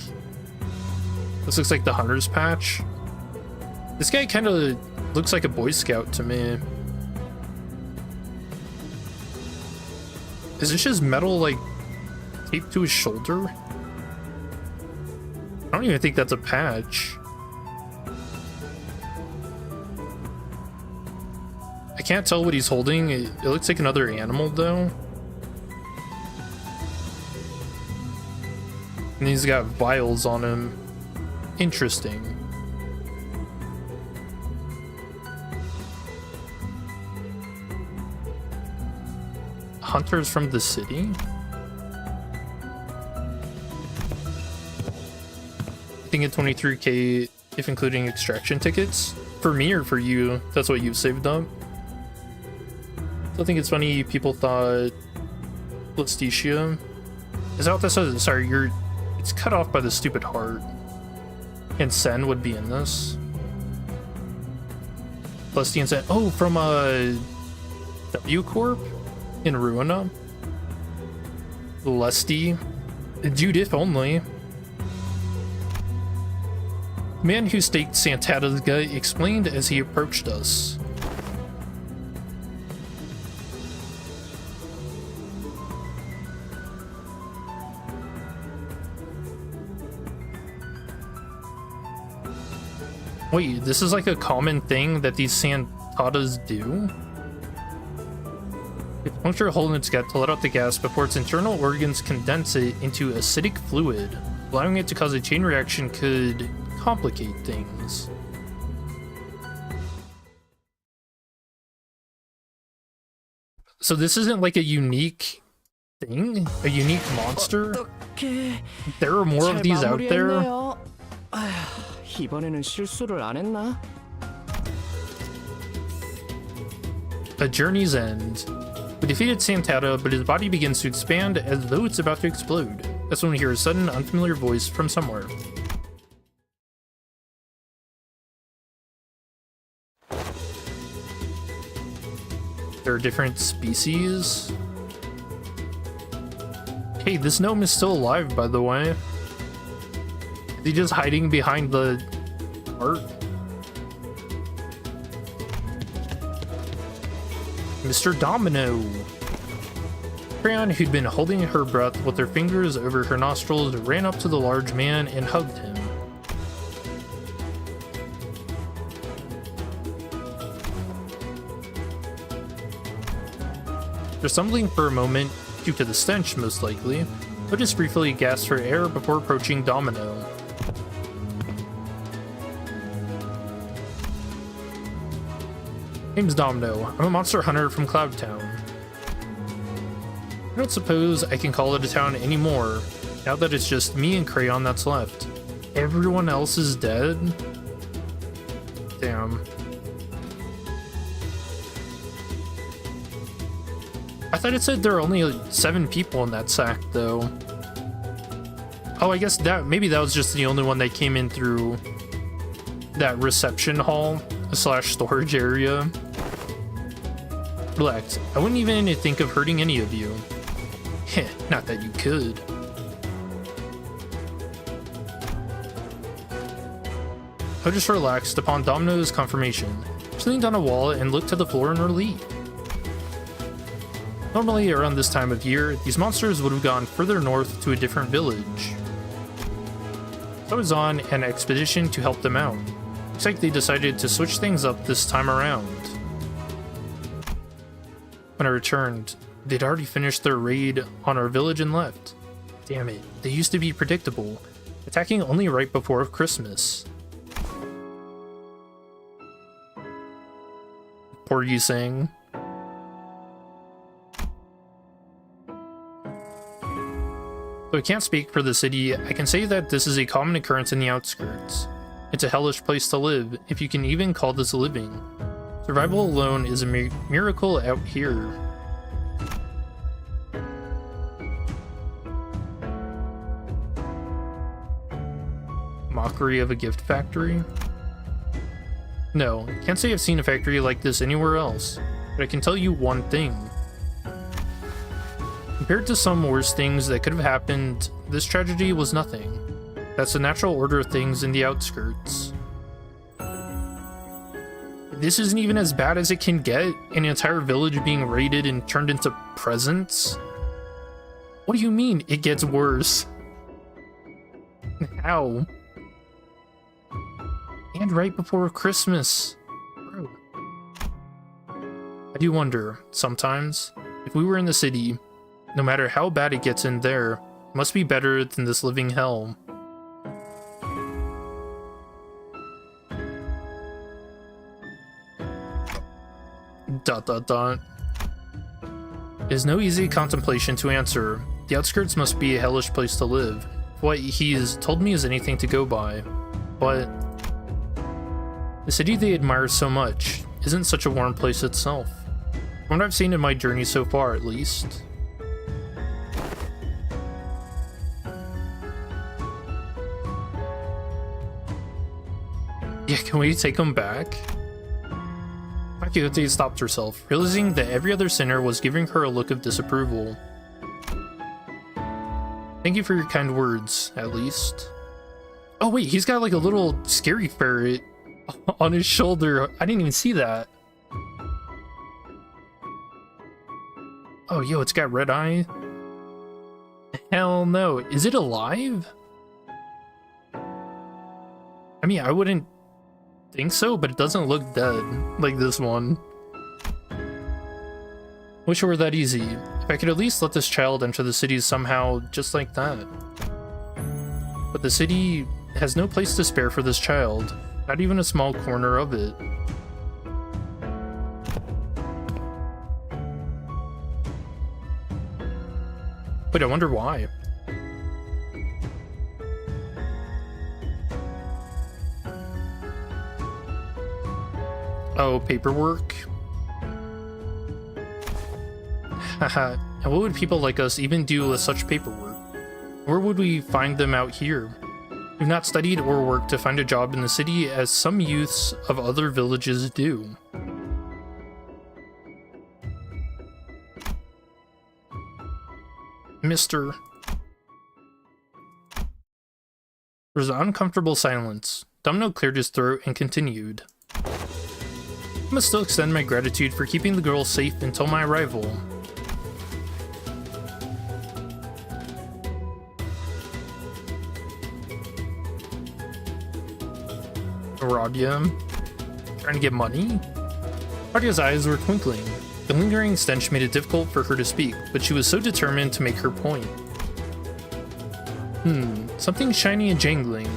This looks like the hunter's patch. This guy kind of looks like a Boy Scout to me. Is this just metal, like, taped to his shoulder? I don't even think that's a patch. I can't tell what he's holding. It looks like another animal, though. And he's got vials on him. Interesting. Hunters from the city? I think at 23k if including extraction tickets. For me or for you, that's what you've saved up. So I think it's funny people thought Plasticia. Is that what this is? Sorry, it's cut off by the stupid heart. And Sen would be in this. Plasti and Sen. Oh, from W Corp in Ruina. Lusty. Dude, if only. Man who staked Santata's gut explained as he approached us. Wait, this is like a common thing that these Santatas do? It punctures a hole in its gut to let out the gas before its internal organs condense it into acidic fluid, allowing it to cause a chain reaction could complicate things. So this isn't like a unique thing? A unique monster? There are more of these out there? 이번에는 실수를 안 했나? A journey's end. We defeated Santata, but his body begins to expand as though it's about to explode. That's when we hear a sudden, unfamiliar voice from somewhere. There are different species. Hey, this gnome is still alive, by the way. Is he just hiding behind the art? Mr. Domino. Crayon, who'd been holding her breath with her fingers over her nostrils, ran up to the large man and hugged him. They're stumbling for a moment, due to the stench most likely, but just briefly gasped for air before approaching Domino. Name's Domino. I'm a monster hunter from Cloud Town. I don't suppose I can call it a town anymore, now that it's just me and Crayon that's left. Everyone else is dead? Damn. I thought it said there are only like 7 people in that sack, though. Oh, I guess maybe that was just the only one that came in through that reception hall / storage area. Relax, I wouldn't even think of hurting any of you. Heh, not that you could. I just relaxed upon Domino's confirmation. She leaned on a wall and looked to the floor in relief. Normally, around this time of year, these monsters would have gone further north to a different village. I was on an expedition to help them out. Looks like they decided to switch things up this time around. When I returned, they'd already finished their raid on our village and left. Damn it, they used to be predictable, attacking only right before Christmas. Poor you saying. Though I can't speak for the city, I can say that this is a common occurrence in the outskirts. It's a hellish place to live, if you can even call this living. Survival alone is a miracle out here. Mockery of a gift factory? No, can't say I've seen a factory like this anywhere else, but I can tell you one thing. Compared to some worse things that could have happened, this tragedy was nothing. That's the natural order of things in the outskirts. This isn't even as bad as it can get, an entire village being raided and turned into presents. What do you mean it gets worse? How? And right before Christmas. Bro. I do wonder, sometimes, if we were in the city, no matter how bad it gets in there, it must be better than this living hell. Dot dot dot. It is no easy contemplation to answer. The outskirts must be a hellish place to live. What he has told me is anything to go by. But the city they admire so much isn't such a warm place itself. From what I've seen in my journey so far, at least. Yeah, can we take him back? Akiyuti stopped herself, realizing that every other sinner was giving her a look of disapproval. Thank you for your kind words, at least. Oh wait, he's got like a little scary ferret on his shoulder. I didn't even see that. Oh, yo, it's got red eye. Hell no. Is it alive? I mean, I wouldn't think so, but it doesn't look dead like this one. Wish it were that easy. If I could at least let this child enter the city somehow, just like that. But the city has no place to spare for this child, not even a small corner of it. Wait, I wonder why. Oh, paperwork? Haha, and what would people like us even do with such paperwork? Where would we find them out here? We've not studied or worked to find a job in the city as some youths of other villages do. Mr. There was an uncomfortable silence. Domino cleared his throat and continued. I must still extend my gratitude for keeping the girl safe until my arrival. Radia? Trying to get money? Radia's eyes were twinkling. The lingering stench made it difficult for her to speak, but she was so determined to make her point. Something shiny and jangling.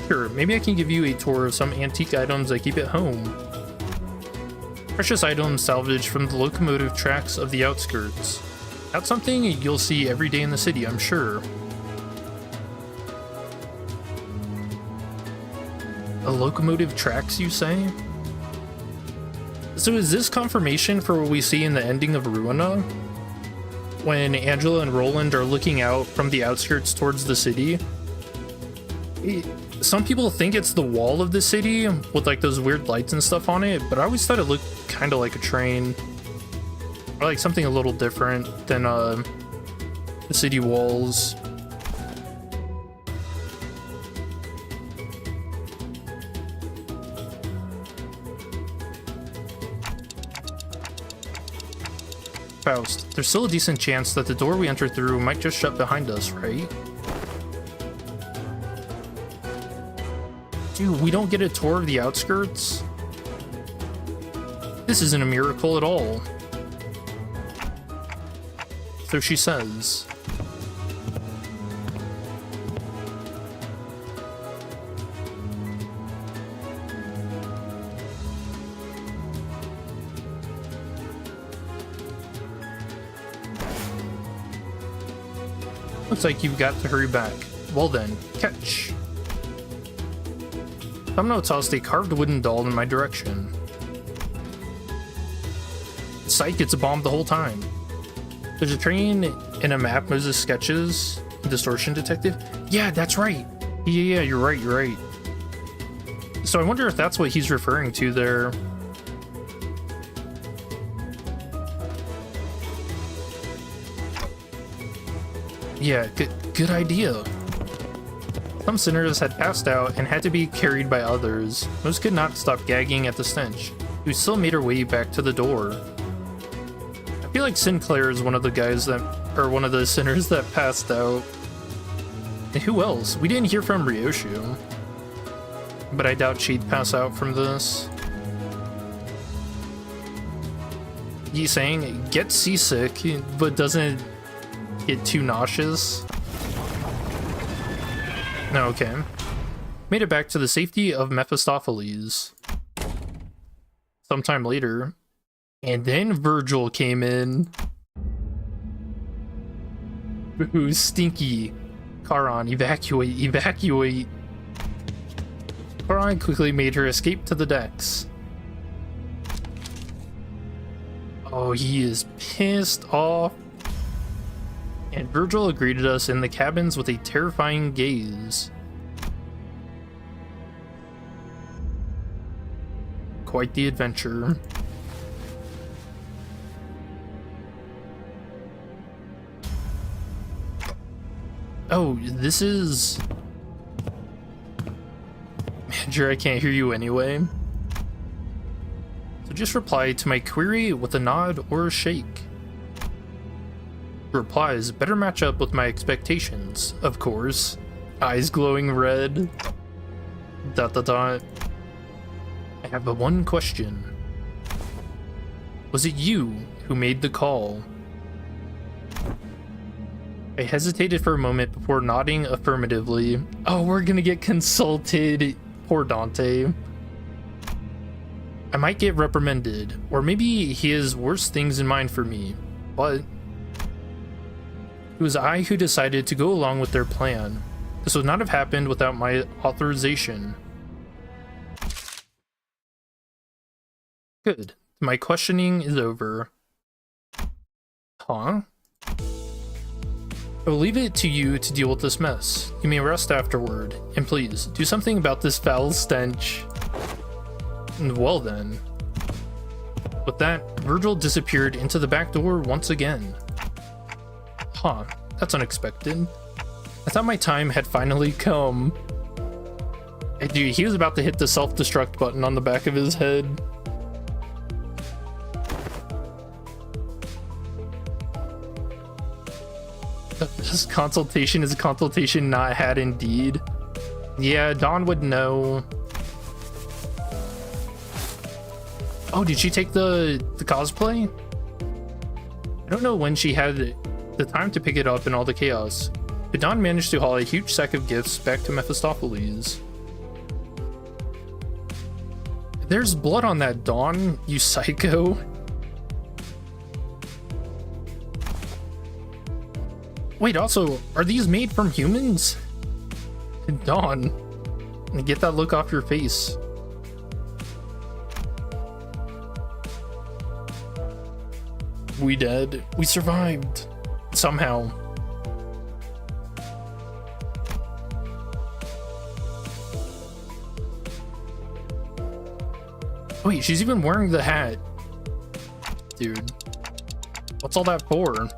Sure, maybe I can give you a tour of some antique items I keep at home. Precious items salvaged from the locomotive tracks of the outskirts. That's something you'll see every day in the city, I'm sure. A locomotive tracks, you say? So is this confirmation for what we see in the ending of Ruina? When Angela and Roland are looking out from the outskirts towards the city? Some people think it's the wall of the city with like those weird lights and stuff on it, but I always thought it looked kind of like a train. Or like something a little different than the city walls. Faust, there's still a decent chance that the door we entered through might just shut behind us, right? Dude, we don't get a tour of the outskirts? This isn't a miracle at all. So she says. Looks like you've got to hurry back. Well then, catch. Domino tossed a carved wooden doll in my direction. Psych, it's a bomb the whole time. There's a train and a map Moses sketches. Distortion detective? Yeah, that's right. Yeah, you're right. So I wonder if that's what he's referring to there. Yeah, good idea. Some sinners had passed out and had to be carried by others. Most could not stop gagging at the stench. We still made our way back to the door. I feel like Sinclair is one of the guys that, or one of the sinners that passed out. And who else? We didn't hear from Ryoshu. But I doubt she'd pass out from this. He's saying, get seasick, but doesn't get too nauseous. No, okay. Made it back to the safety of Mephistopheles. Sometime later. And then Virgil came in. Ooh, stinky. Charon, evacuate, evacuate. Charon quickly made her escape to the decks. Oh, he is pissed off. And Virgil greeted us in the cabins with a terrifying gaze. Quite the adventure. Oh, this is... Manager, I can't hear you anyway. So just reply to my query with a nod or a shake. Replies better match up with my expectations, of course. Eyes glowing red. ... I have but one question. Was it you who made the call? I hesitated for a moment before nodding affirmatively. Oh, we're gonna get consulted. Poor Dante. I might get reprimanded, or maybe he has worse things in mind for me, but it was I who decided to go along with their plan. This would not have happened without my authorization. Good. My questioning is over. Huh? I will leave it to you to deal with this mess. You may rest afterward, and please, do something about this foul stench. Well then. With that, Virgil disappeared into the back door once again. Huh, that's unexpected. I thought my time had finally come. Hey, dude, he was about to hit the self-destruct button on the back of his head. This consultation is a consultation not had indeed. Yeah, Dawn would know. Oh, did she take the cosplay? I don't know when she had the time to pick it up in all the chaos, but Dawn managed to haul a huge sack of gifts back to Mephistopheles. There's blood on that, Dawn, you psycho. Wait, also, are these made from humans? Dawn, get that look off your face. We dead. We survived. Somehow. Wait, she's even wearing the hat. Dude. What's all that for?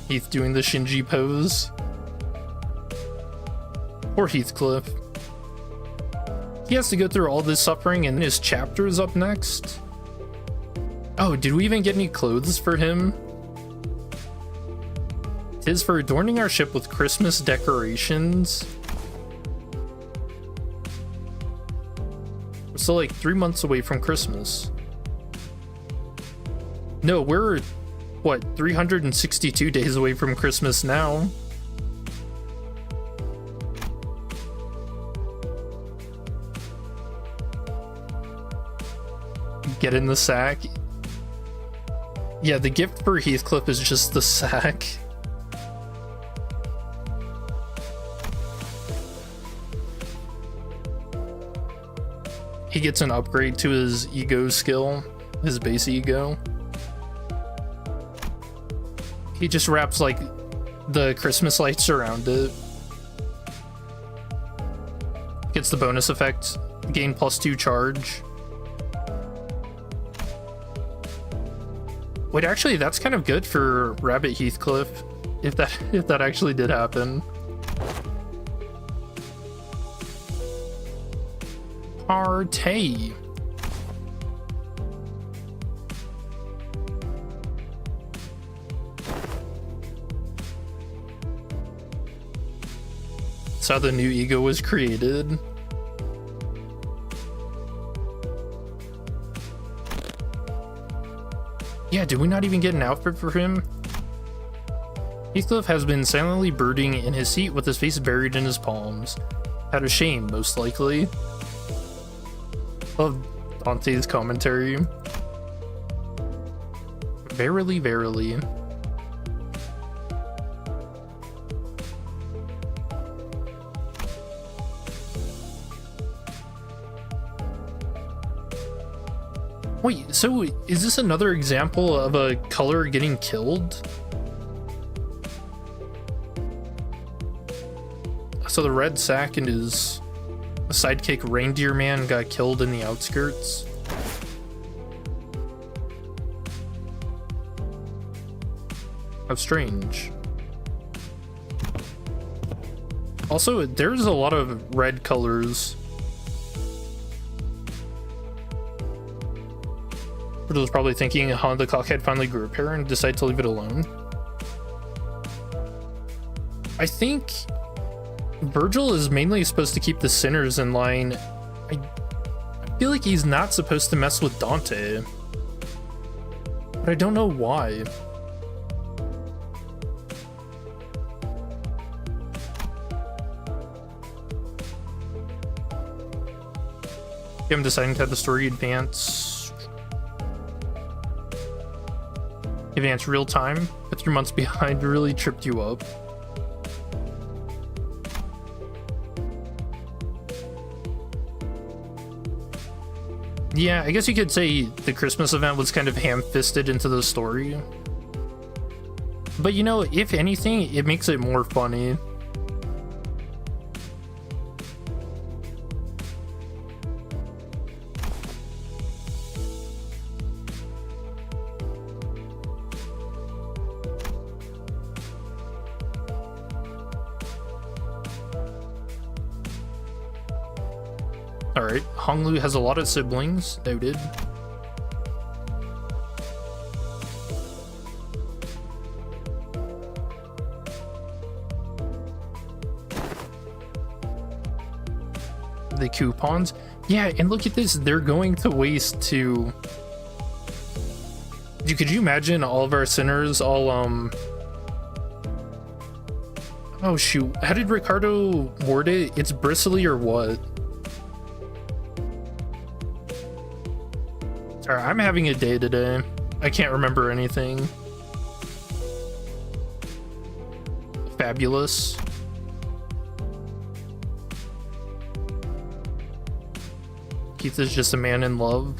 Heath doing the Shinji pose. Poor Heathcliff. He has to go through all this suffering and his chapter is up next. Oh, did we even get any clothes for him? 'Tis for adorning our ship with Christmas decorations. We're still like 3 months away from Christmas. No, we're, what, 362 days away from Christmas now. Get in the sack. Yeah, the gift for Heathcliff is just the sack. He gets an upgrade to his ego skill, his base ego. He just wraps like the Christmas lights around it. Gets the bonus effect, gain +2 charge. Wait, actually, that's kind of good for Rabbit Heathcliff, if that actually did happen. Partay. That's how the new ego was created. Yeah, did we not even get an outfit for him? Heathcliff has been silently brooding in his seat with his face buried in his palms. Out of shame, most likely. Love Dante's commentary. Verily, verily. Wait, so is this another example of a color getting killed? So the red sack and his sidekick reindeer man got killed in the outskirts. How strange. Also, there's a lot of red colors. Virgil was probably thinking, huh, the cockhead finally grew a pair and decided to leave it alone. I think Virgil is mainly supposed to keep the sinners in line. I feel like he's not supposed to mess with Dante, but I don't know why. I'm deciding to have the story advance real time, but 3 months behind really tripped you up. Yeah, I guess you could say the Christmas event was kind of ham-fisted into the story. But you know, if anything, it makes it more funny. Alright, Honglu has a lot of siblings, noted. The coupons. Yeah, and look at this, they're going to waste to... Could you imagine all of our sinners all, Oh shoot, how did Ricardo word it? It's bristly or what? Sorry, I'm having a day today. I can't remember anything. Fabulous. Keith is just a man in love.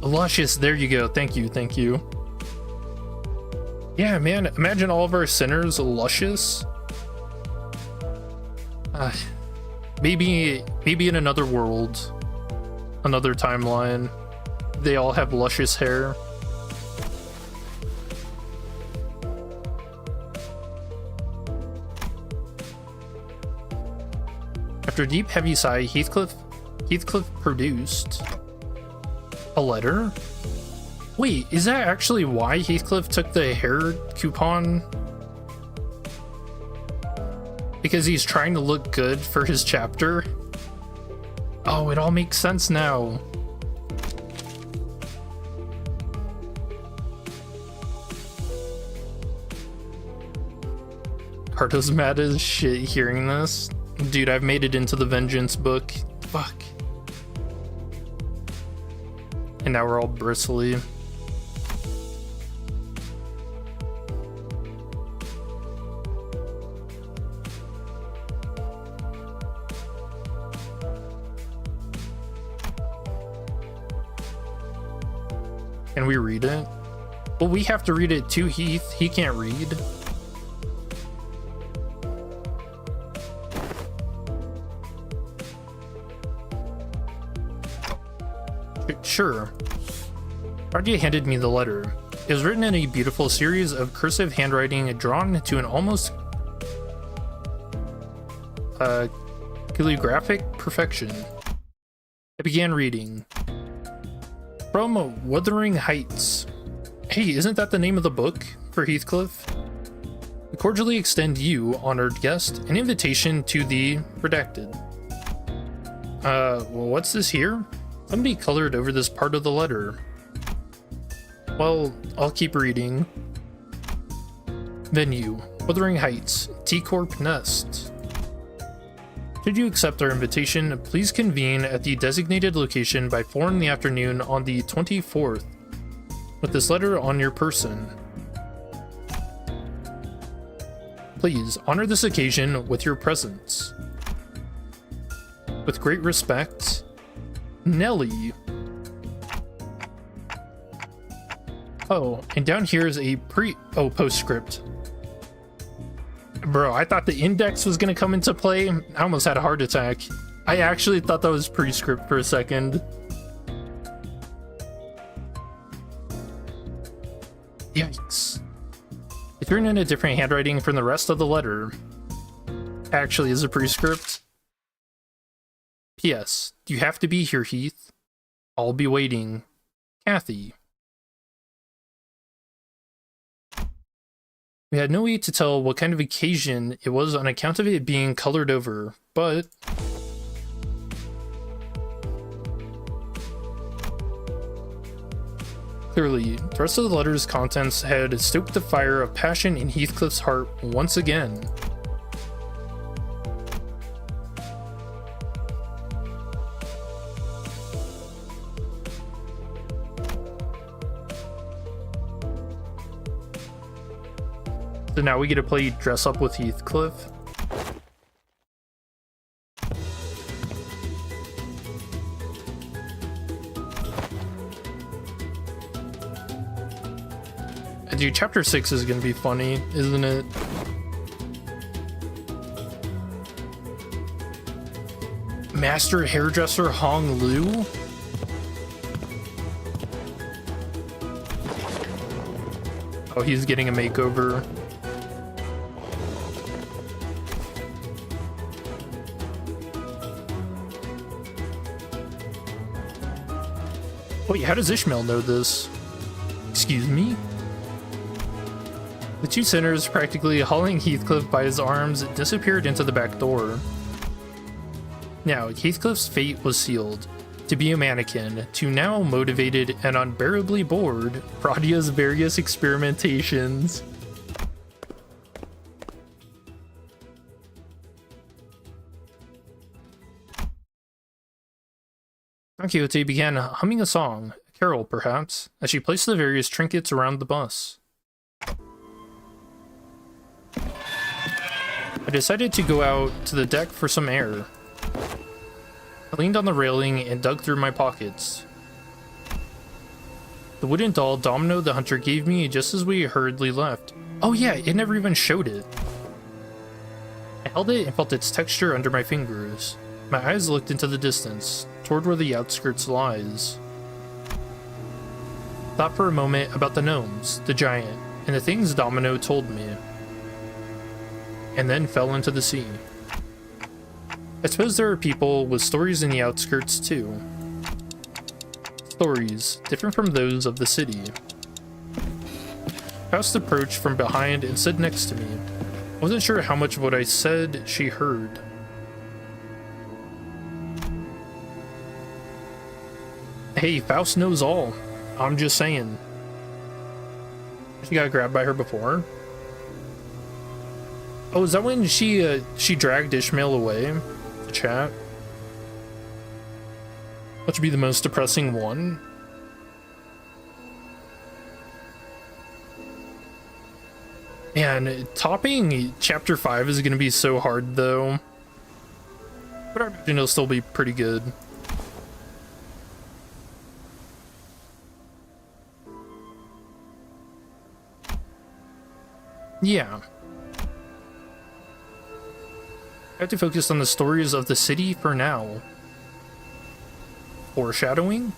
Luscious, there you go. Thank you, thank you. Yeah, man, imagine all of our sinners luscious. Maybe in another world, another timeline, they all have luscious hair. After a deep, heavy sigh, Heathcliff produced a letter. Wait, is that actually why Heathcliff took the hair coupon? Because he's trying to look good for his chapter? Oh, it all makes sense now. Carto's mad as shit hearing this. Dude, I've made it into the Vengeance book. Fuck. And now we're all bristly. Can we read it? Well, we have to read it too, Heath. He can't read. Sure. Ardia handed me the letter. It was written in a beautiful series of cursive handwriting drawn to an almost calligraphic perfection. I began reading. From Wuthering Heights. Hey, isn't that the name of the book for Heathcliff? We cordially extend you, honored guest, an invitation to the redacted. Well, what's this here? Somebody colored over this part of the letter. Well, I'll keep reading. Venue, Wuthering Heights, T-Corp Nest. Should you accept our invitation, please convene at the designated location by 4 in the afternoon on the 24th, with this letter on your person. Please honor this occasion with your presence. With great respect, Nelly. Oh, and down here is a postscript. Bro, I thought the index was gonna come into play. I almost had a heart attack. I actually thought that was prescript for a second. Yikes. It's written in a different handwriting from the rest of the letter. Actually is a prescript. P.S. You have to be here, Heath. I'll be waiting. Kathy. We had no way to tell what kind of occasion it was on account of it being colored over, but... Clearly, the rest of the letter's contents had stoked the fire of passion in Heathcliff's heart once again. So now we get to play dress up with Heathcliff. Dude, chapter 6 is gonna be funny, isn't it? Master hairdresser Hong Lu? Oh, he's getting a makeover. Wait, how does Ishmael know this? Excuse me? The two sinners, practically hauling Heathcliff by his arms, disappeared into the back door. Now, Heathcliff's fate was sealed. To be a mannequin, to now motivated and unbearably bored, Radia's various experimentations. Don Quixote began humming a song, a carol perhaps, as she placed the various trinkets around the bus. I decided to go out to the deck for some air. I leaned on the railing and dug through my pockets. The wooden doll Domino the Hunter gave me just as we hurriedly left. Oh yeah, it never even showed it. I held it and felt its texture under my fingers. My eyes looked into the distance, toward where the outskirts lies. Thought for a moment about the gnomes, the giant, and the things Domino told me. And then fell into the sea. I suppose there are people with stories in the outskirts too. Stories different from those of the city. Faust approached from behind and stood next to me. I wasn't sure how much of what I said she heard. Hey, Faust knows all. I'm just saying. She got grabbed by her before. Oh, is that when she dragged Ishmael away? The chat. Which would be the most depressing one. Man, topping chapter 5 is going to be so hard though. But I imagine it'll still be pretty good. Yeah. I have to focus on the stories of the city for now. Foreshadowing?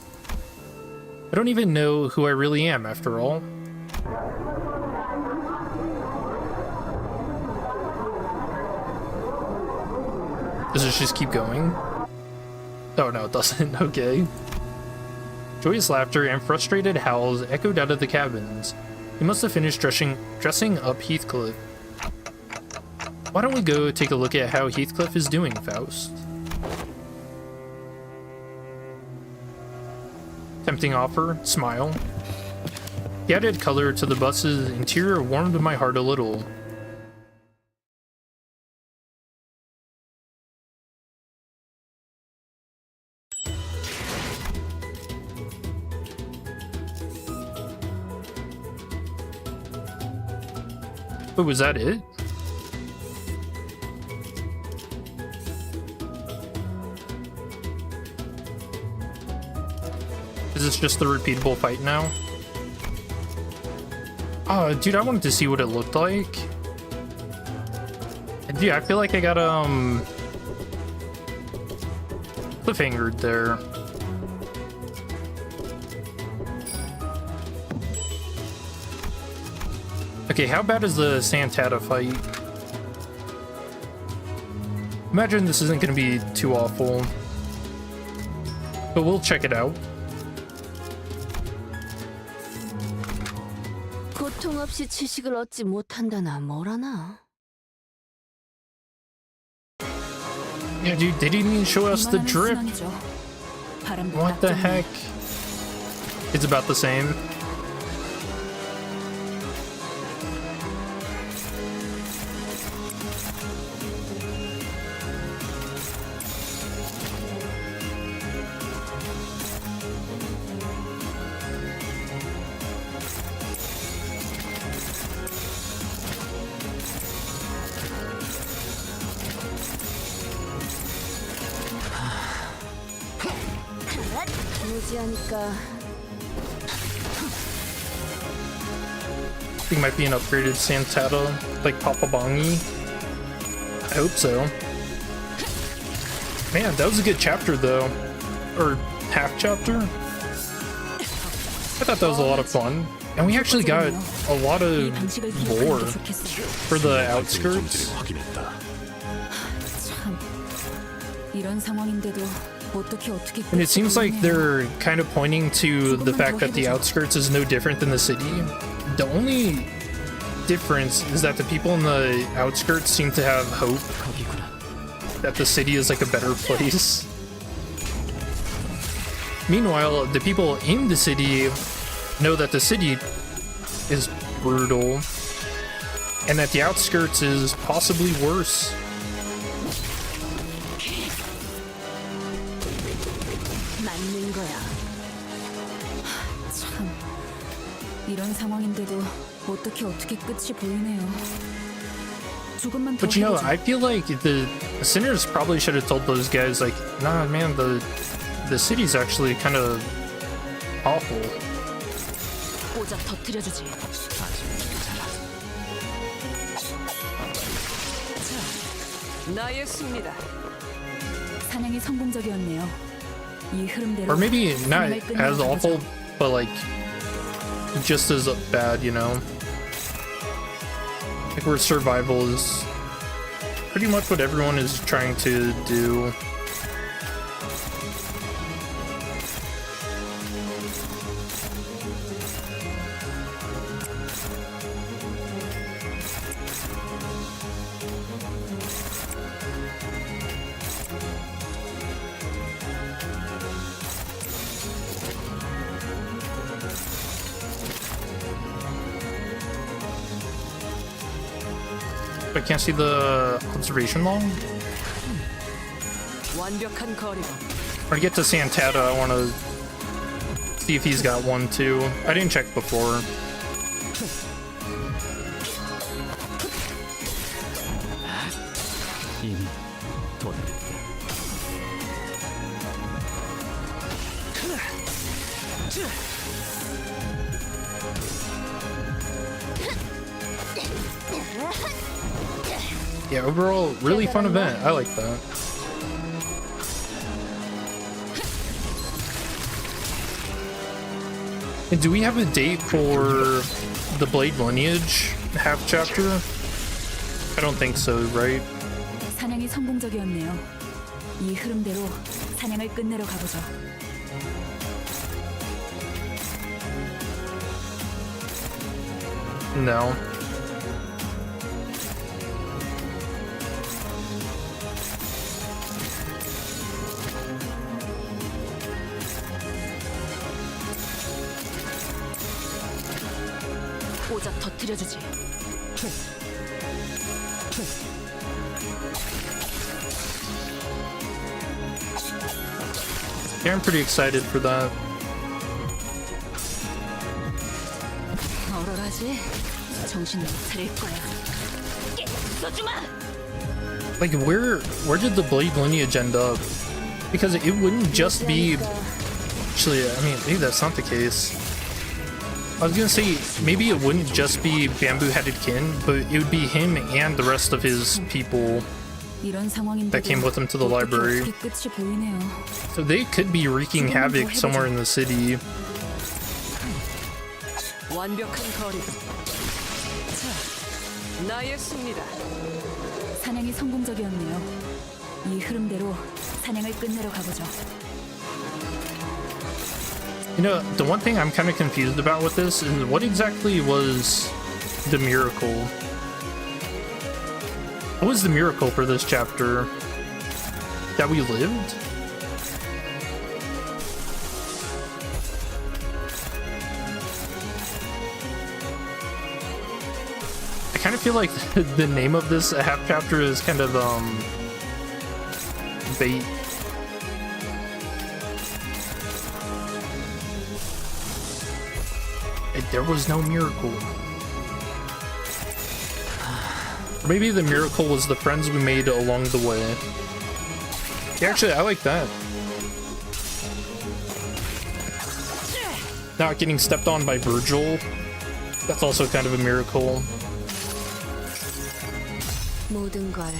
I don't even know who I really am, after all. Does it just keep going? Oh no, it doesn't. Okay. Joyous laughter and frustrated howls echoed out of the cabins. He must have finished dressing up Heathcliff. Why don't we go take a look at how Heathcliff is doing, Faust? Tempting offer, smile. The added color to the bus's interior warmed my heart a little. Oh, was that it? Is this just the repeatable fight now? Oh, dude, I wanted to see what it looked like. Dude, I feel like I got, cliffhangered there. Okay, how bad is the Santata fight? Imagine this isn't going to be too awful. But we'll check it out. 고통 없이 지식을 얻지 못한다나 뭐라나. Yeah, dude, they didn't even show us the drip. What the heck? It's about the same. 무지하니까. I think it might be an upgraded Santata, like Papa Bongi. I hope so. Man, that was a good chapter though. Or half chapter. I thought that was a lot of fun. And we actually got a lot of lore for the outskirts. 확인했다. 참, 이런 상황인데도 어떻게 And it seems like they're kind of pointing to the fact that the outskirts is no different than the city. The only difference is that the people in the outskirts seem to have hope that the city is like a better place. Meanwhile, the people in the city know that the city is brutal and that the outskirts is possibly worse. 맞는 거야. 참, 이런 상황인데도 어떻게 끝이 보이네요. 조금만 더 But you know, 해보자. I feel like the sinners probably should have told those guys, like, nah, man, the city's actually kind of awful. 꽂아 터뜨려주지. 자, 나의 승리다. 사냥이 성공적이었네요. 이 흐름대로 Or maybe not 사냥을 끝내러 as 가보자. awful, but like just as bad, you know? Like where survival is pretty much what everyone is trying to do. I can't see the observation log. 완벽한 거리감. When I get to Santata, I want to see if he's got one too. I didn't check before. 이미 도달했다. Yeah, overall, really fun event. I like that. And do we have a date for the Blade Lineage half chapter? I don't think so, right? 사냥이 성공적이었네요. 이 흐름대로 사냥을 끝내러 가보죠. No. 오자 터뜨려주지. Yeah, I'm pretty excited for that. 얼얼하지? 정신 못 차릴 거야. Like, where did the blade lineage end up? Because it wouldn't just be. Actually, I mean, maybe that's not the case. I was gonna say maybe it wouldn't just be bamboo-headed kin, but it would be him and the rest of his people 이런 상황인데도 that came with him to the library. 어떻게 끝이 보이네요. So they could be wreaking havoc somewhere in the city. 완벽한 거리. 자, 나의 승리다. 사냥이 성공적이었네요. 이 흐름대로 사냥을 끝내러 가보죠. You know, the one thing I'm kind of confused about with this is what exactly was the miracle? What was the miracle for this chapter? That we lived? I kind of feel like the name of this half chapter is kind of bait. There was no miracle. Maybe the miracle was the friends we made along the way. Yeah, actually, I like that. Not getting stepped on by Virgil. That's also kind of a miracle. 모든 걸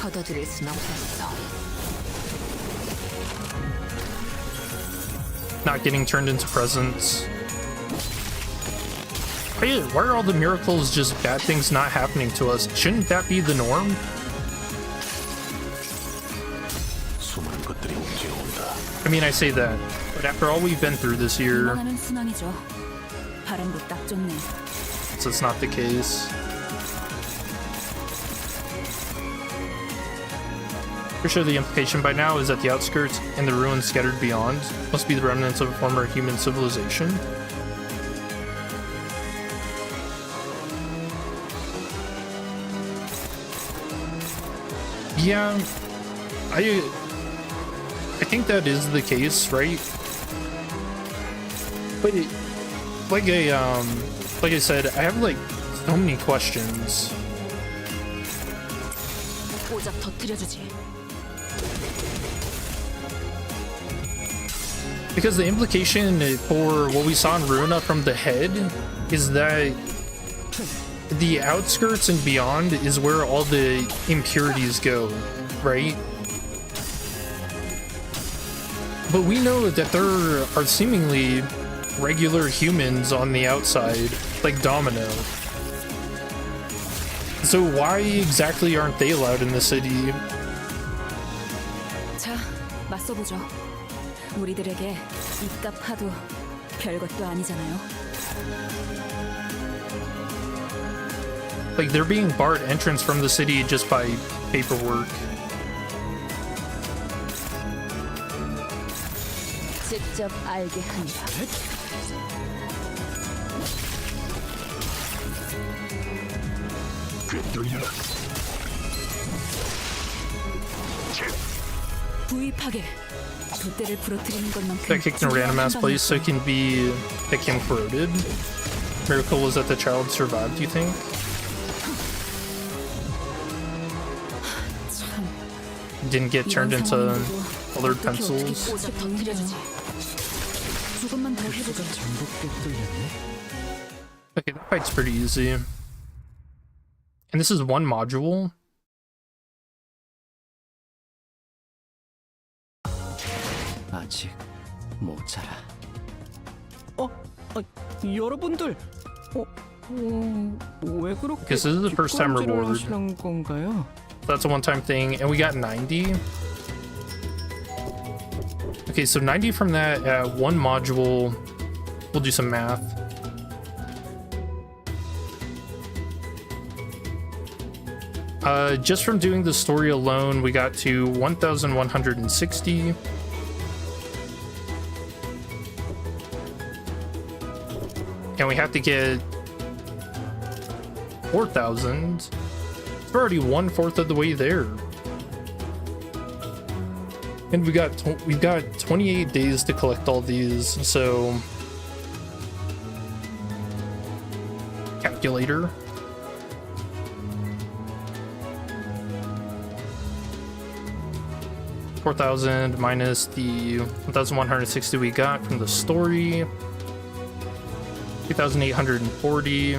거둬들일 순 없었어. Not getting turned into presents. Hey, why are all the miracles just bad things not happening to us? Shouldn't that be the norm? 수많은 것들이 옮겨온다. I mean, I say that, but after all we've been through this year, 희망하는 순환이죠. 바람도 딱 좋네. so it's not the case. For sure, the implication by now is that the outskirts and the ruins scattered beyond must be the remnants of a former human civilization. Yeah, I think that is the case, right? But like I said, I have like so many questions. 오자 터뜨려주지. Because the implication for what we saw in Runa from the head is that the outskirts and beyond is where all the impurities go, right? But we know that there are seemingly regular humans on the outside, like Domino. So why exactly aren't they allowed in the city? 자, 맞서보죠. 우리들에게 입값 하도 별것도 아니잖아요. Like, they're being barred entrance from the city just by paperwork. 직접 알게 한다. 부위 파괴. 돛대를 부러뜨리는 것만큼 That kicked in a random ass place so it can be that can corroded. Miracle was that the child survived, do you think? Didn't get turned into colored pencils. 오자 터뜨려주지. 조금만 더 해보죠. Okay, that fight's pretty easy. And this is one module. 아직 못 자라. 여러분들, 왜 그렇게 This is the first time 뒷걸음질을 reward. 하시는 건가요? That's a one-time thing, and we got 90. Okay, so 90 from that one module. We'll do some math. Just from doing the story alone, we got to 1,160. And we have to get 4,000. We're already 1/4 of the way there. And we've got 28 days to collect all these, so calculator. $4,000 minus the 1,160 we got from the story. 2,840.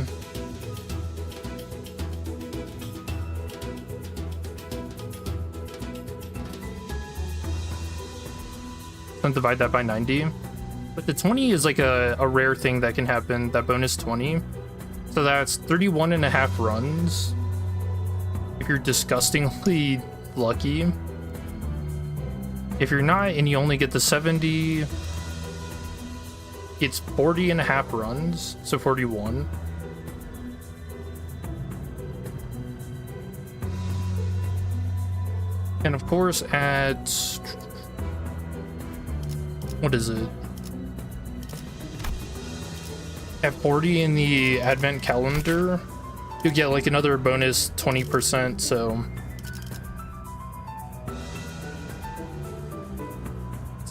Then divide that by 90. But the 20 is like a rare thing that can happen, that bonus 20. So that's 31.5 runs. If you're disgustingly lucky. If you're not and you only get the 70, it's 40.5 runs, so 41. And of course at, what is it? At 40 in the advent calendar, you get like another bonus 20%, so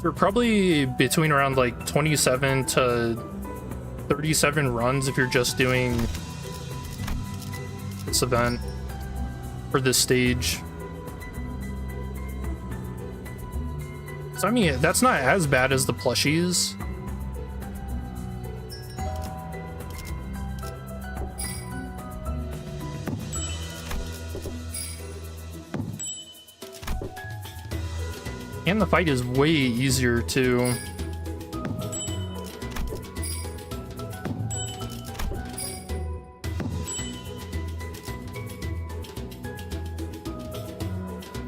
we're probably between around like 27 to 37 runs if you're just doing this event for this stage. So I mean, that's not as bad as the plushies. And the fight is way easier too.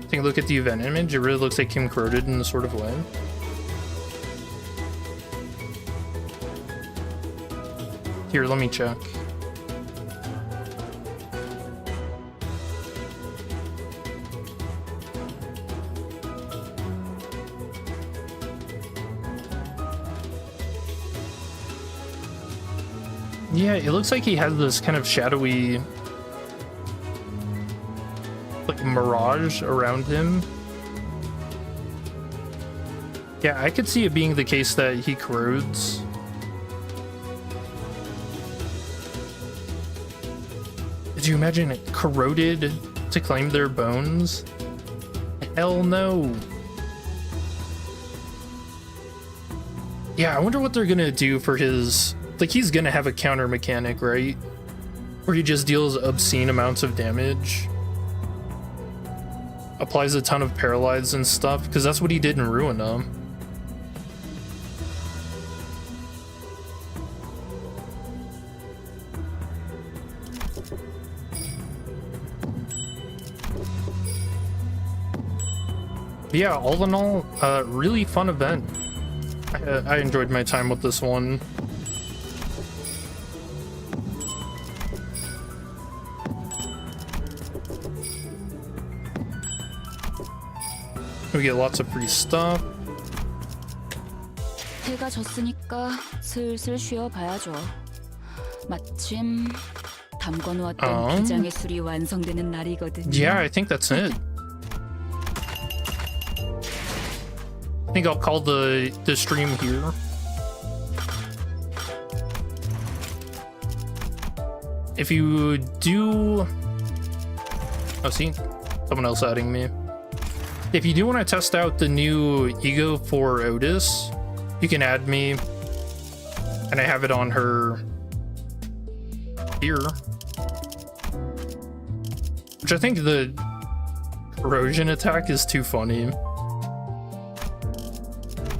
Take a look at the event image. It really looks like Kim corroded in a sort of way. Here, let me check. Yeah, it looks like he has this kind of shadowy, like, mirage around him. Yeah, I could see it being the case that he corrodes. Did you imagine it corroded to claim their bones? Hell no. Yeah, I wonder what they're gonna do for his... Like, he's gonna have a counter mechanic, right? Where he just deals obscene amounts of damage. Applies a ton of paralyze and stuff, because that's what he did in Ruina. But yeah, all in all, really fun event. I enjoyed my time with this one. We get lots of free stuff. 해가 졌으니까 슬슬 쉬어봐야죠. 마침 담궈놓았던 기장의 술이 완성되는 날이거든요. Yeah, I think that's it. I think I'll call the stream here. If you do... Oh, see? Someone else adding me. If you do want to test out the new ego for Otis, you can add me. And I have it on her here. Which I think the corrosion attack is too funny.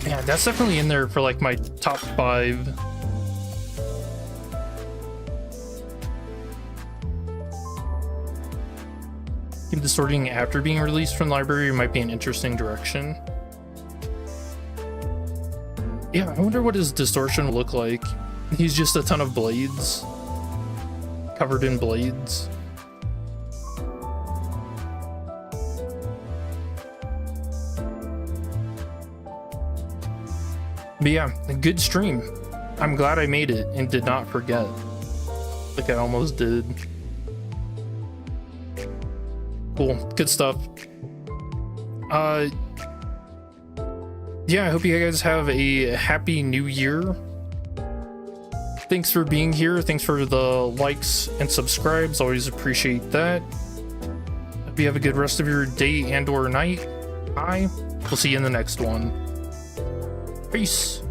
Yeah, that's definitely in there for like my top 5. Distorting after being released from the library might be an interesting direction. Yeah, I wonder what his distortion will look like. He's just a ton of blades. Covered in blades. But yeah, a good stream. I'm glad I made it and did not forget. Like I almost did. Cool. Good stuff. Yeah, I hope you guys have a happy new year. Thanks for being here. Thanks for the likes and subscribes. Always appreciate that. Hope you have a good rest of your day and or night. Bye. We'll see you in the next one. Peace.